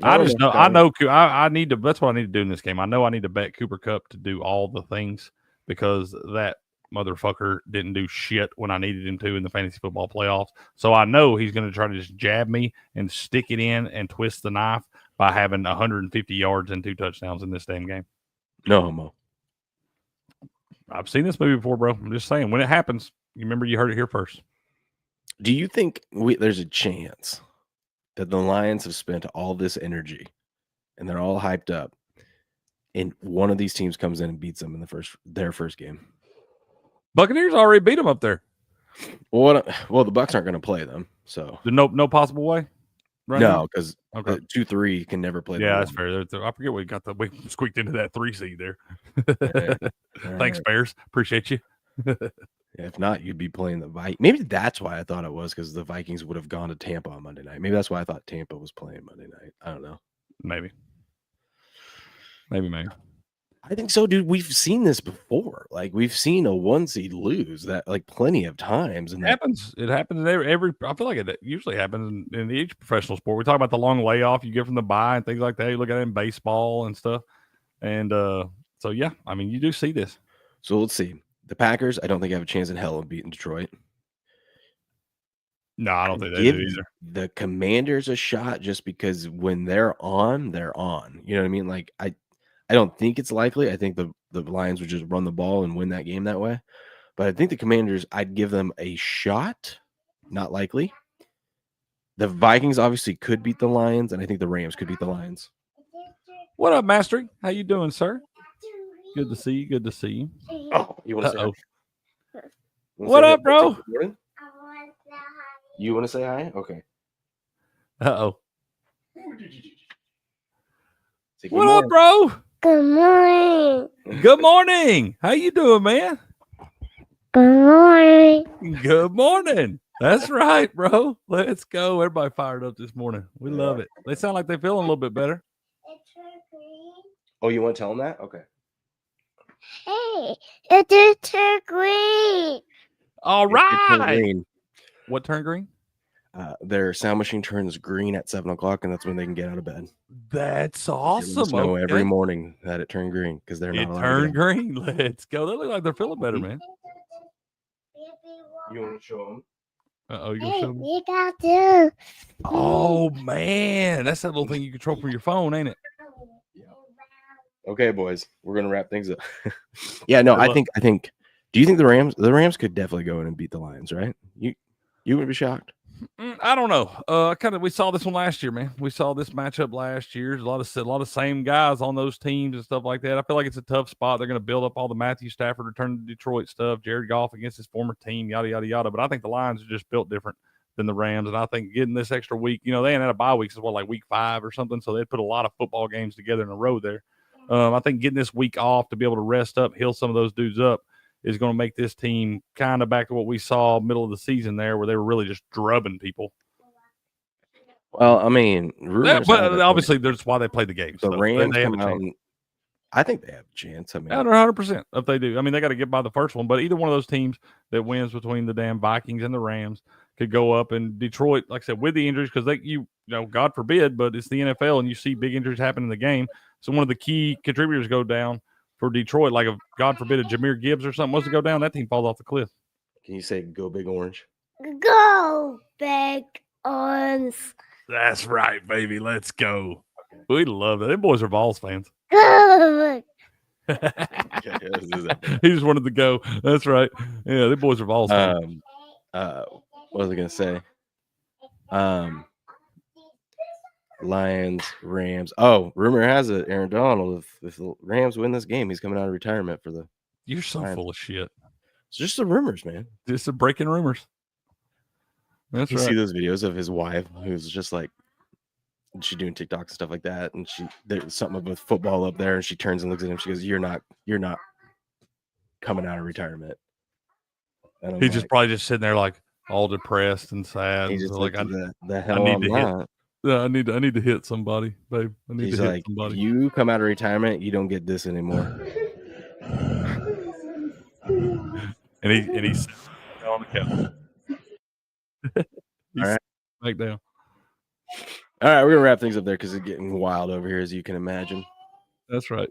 Speaker 2: I just know. I need to. That's what I need to do in this game. I know I need to bet Cooper Kupp to do all the things because that motherfucker didn't do shit when I needed him to in the fantasy football playoffs. So I know he's going to try to just jab me and stick it in and twist the knife by having 150 yards and 2 touchdowns in this damn game.
Speaker 1: No homo.
Speaker 2: I've seen this movie before, bro. I'm just saying, when it happens, you remember you heard it here first.
Speaker 1: Do you think there's a chance that the Lions have spent all this energy and they're all hyped up and one of these teams comes in and beats them in their first game?
Speaker 2: Buccaneers already beat them up there.
Speaker 1: Well, the Bucs aren't going to play them, so
Speaker 2: no possible way. right
Speaker 1: No,
Speaker 2: now?
Speaker 1: because
Speaker 2: Okay.
Speaker 1: 2-3 can never play.
Speaker 2: Yeah,
Speaker 1: the
Speaker 2: that's
Speaker 1: one.
Speaker 2: fair. I forget we squeaked into that 3 seed there.
Speaker 1: Yeah.
Speaker 2: Thanks, Bears. Appreciate you.
Speaker 1: If not, you'd be playing the Vikings. Maybe that's why I thought it was, because the Vikings would have gone to Tampa on Monday night. Maybe that's why I thought Tampa was playing Monday night. I don't know.
Speaker 2: Maybe.
Speaker 1: I think so, dude. We've seen this before. Like, we've seen a 1 seed lose that like plenty of times. And
Speaker 2: It happens in every I feel like it usually happens in each professional sport. We talk about the long layoff you get from the bye and things like that. You look at it in baseball and stuff. And so yeah, I mean, you do see this.
Speaker 1: So let's see. The Packers, I don't think have a chance in hell of beating Detroit.
Speaker 2: No, I don't think they
Speaker 1: Give
Speaker 2: do either.
Speaker 1: the Commanders a shot, just because when they're on, they're on. You know what I mean? Like, I don't think it's likely. I think the Lions would just run the ball and win that game that way. But I think the Commanders, I'd give them a shot. Not likely. The Vikings obviously could beat the Lions, and I think the Rams could beat the Lions.
Speaker 2: What up, Mastery? How you doing, sir? Good to see you. Good to see you.
Speaker 1: Oh, you want to say hi?
Speaker 2: What up, bro?
Speaker 1: You want to say hi? Okay.
Speaker 2: Uh-oh.
Speaker 1: Say good
Speaker 2: What
Speaker 1: morning.
Speaker 2: up, bro?
Speaker 19: Good morning.
Speaker 2: Good morning. How you doing, man?
Speaker 19: Good morning.
Speaker 2: Good morning. That's right, bro. Let's go. Everybody fired up this morning. We love it. They sound like they're feeling a little bit better.
Speaker 1: Oh, you want to tell them that? Okay.
Speaker 19: Hey, it turned green.
Speaker 2: All
Speaker 1: It turned
Speaker 2: right.
Speaker 1: green.
Speaker 2: What turned green?
Speaker 1: Their sound machine turns green at 7 o'clock, and that's when they can get out of bed.
Speaker 2: That's
Speaker 1: They let
Speaker 2: awesome.
Speaker 1: us know every
Speaker 2: Okay.
Speaker 1: morning that it turned green, because they're not
Speaker 2: It
Speaker 1: allowed
Speaker 2: turned
Speaker 1: to get
Speaker 2: green. Let's go. They look like they're feeling better, man.
Speaker 1: out. You want to show them?
Speaker 2: Uh-oh, you gonna
Speaker 19: Hey,
Speaker 2: show me?
Speaker 19: we got to.
Speaker 2: Oh, man. That's that little thing you control from your phone, ain't it?
Speaker 1: Okay, boys, we're gonna wrap things up. Yeah, no,
Speaker 2: Good
Speaker 1: I
Speaker 2: luck.
Speaker 1: think. Do you think the Rams could definitely go in and beat the Lions? Right? You wouldn't be shocked.
Speaker 2: I don't know. We saw this one last year, man. We saw this matchup last year. There's a lot of same guys on those teams and stuff like that. I feel like it's a tough spot. They're going to build up all the Matthew Stafford return to Detroit stuff, Jared Goff against his former team, yada yada yada. But I think the Lions are just built different than the Rams, and I think getting this extra week, they ain't had a bye week, is like week 5 or something, so they'd put a lot of football games together in a row there. I think getting this week off to be able to rest up, heal some of those dudes up, is going to make this team kind of back to what we saw middle of the season there, where they were really just drubbing people.
Speaker 1: Well, I mean,
Speaker 2: But obviously, that's why they played the game.
Speaker 1: The
Speaker 2: so
Speaker 1: Rams
Speaker 2: they have a
Speaker 1: come out.
Speaker 2: chance.
Speaker 1: And, I think they have a chance. I mean,
Speaker 2: 100% if they do. I mean, they got to get by the first one, but either one of those teams that wins between the damn Vikings and the Rams could go up. And Detroit, like I said, with the injuries, because God forbid, but it's the NFL, and you see big injuries happen in the game. So one of the key contributors go down for Detroit, like if God forbid a Jahmyr Gibbs or something was to go down, that team falls off the cliff.
Speaker 1: Can you say "Go Big Orange"?
Speaker 19: Go, big ones.
Speaker 2: That's right, baby. Let's go. We love that. Them boys are Vols fans.
Speaker 19: Good.
Speaker 2: He just wanted to go. That's right. Yeah, the boys are Vols fans.
Speaker 1: What was I gonna say? Lions, Rams. Oh, rumor has it, Aaron Donald, if the Rams win this game, he's coming out of retirement for the.
Speaker 2: You're so
Speaker 1: Lions.
Speaker 2: full of shit.
Speaker 1: It's just the rumors, man.
Speaker 2: Just the breaking rumors. That's
Speaker 1: You
Speaker 2: right.
Speaker 1: see those videos of his wife who's just like, she's doing TikToks and stuff like that, and there's something with football up there, and she turns and looks at him. She goes, "You're not coming out of retirement." And I'm
Speaker 2: He's just
Speaker 1: like,
Speaker 2: probably just sitting there like all depressed and sad.
Speaker 1: He just
Speaker 2: So, like,
Speaker 1: like,
Speaker 2: I
Speaker 1: the hell
Speaker 2: need
Speaker 1: I'm
Speaker 2: to
Speaker 1: not.
Speaker 2: hit. I need to hit somebody, babe. I need
Speaker 1: He's
Speaker 2: to hit
Speaker 1: like,
Speaker 2: somebody.
Speaker 1: you come out of retirement, you don't get this anymore.
Speaker 2: And he's on the couch. He's
Speaker 1: All right.
Speaker 2: back down.
Speaker 1: All right, we're gonna wrap things up there because it's getting wild over here, as you can imagine.
Speaker 2: That's right.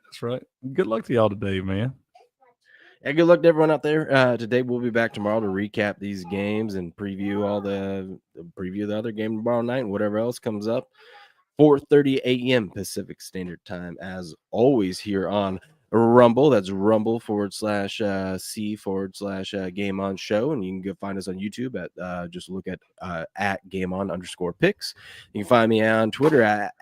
Speaker 2: That's right. Good luck to y'all today, man.
Speaker 1: Yeah, good luck to everyone out there. Today we'll be back tomorrow to recap these games and preview the other game tomorrow night and whatever else comes up. 4:30 a.m. Pacific Standard Time, as always, here on Rumble. That's rumble.com/C/Game On Show. And you can go find us on YouTube at just look at Game On _picks. You can find me on Twitter at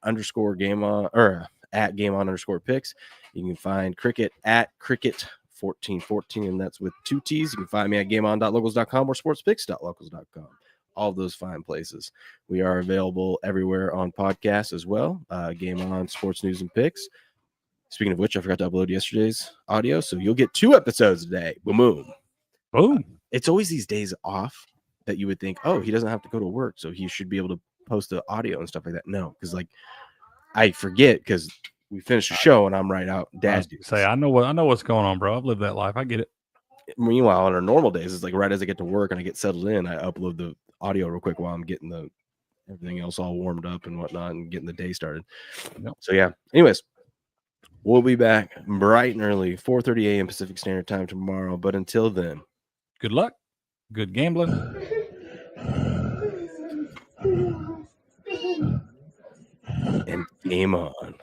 Speaker 1: _Game On or at Game On _picks. You can find Cricket at Cricket1414, and that's with 2 T's. You can find me at gameon.locals.com or sportspicks.locals.com. all those fine places. We are available everywhere on podcasts as well. Game On, Sports News and Picks. Speaking of which, I forgot to upload yesterday's audio, so you'll get 2 episodes today. Boom. It's always these days off that you would think, oh, he doesn't have to go to work, so he should be able to post the audio and stuff like that. No, because like I forget because we finished the show and I'm right out dad duties.
Speaker 2: Say I know what's going on, bro. I've lived that life. I get it.
Speaker 1: Meanwhile, on our normal days, it's like right as I get to work and I get settled in, I upload the audio real quick while I'm getting everything else all warmed up and whatnot and getting the day started. So yeah. Anyways, we'll be back bright and early, 4:30 a.m. Pacific Standard Time tomorrow. But until then,
Speaker 2: good luck, good gambling,
Speaker 1: and game on.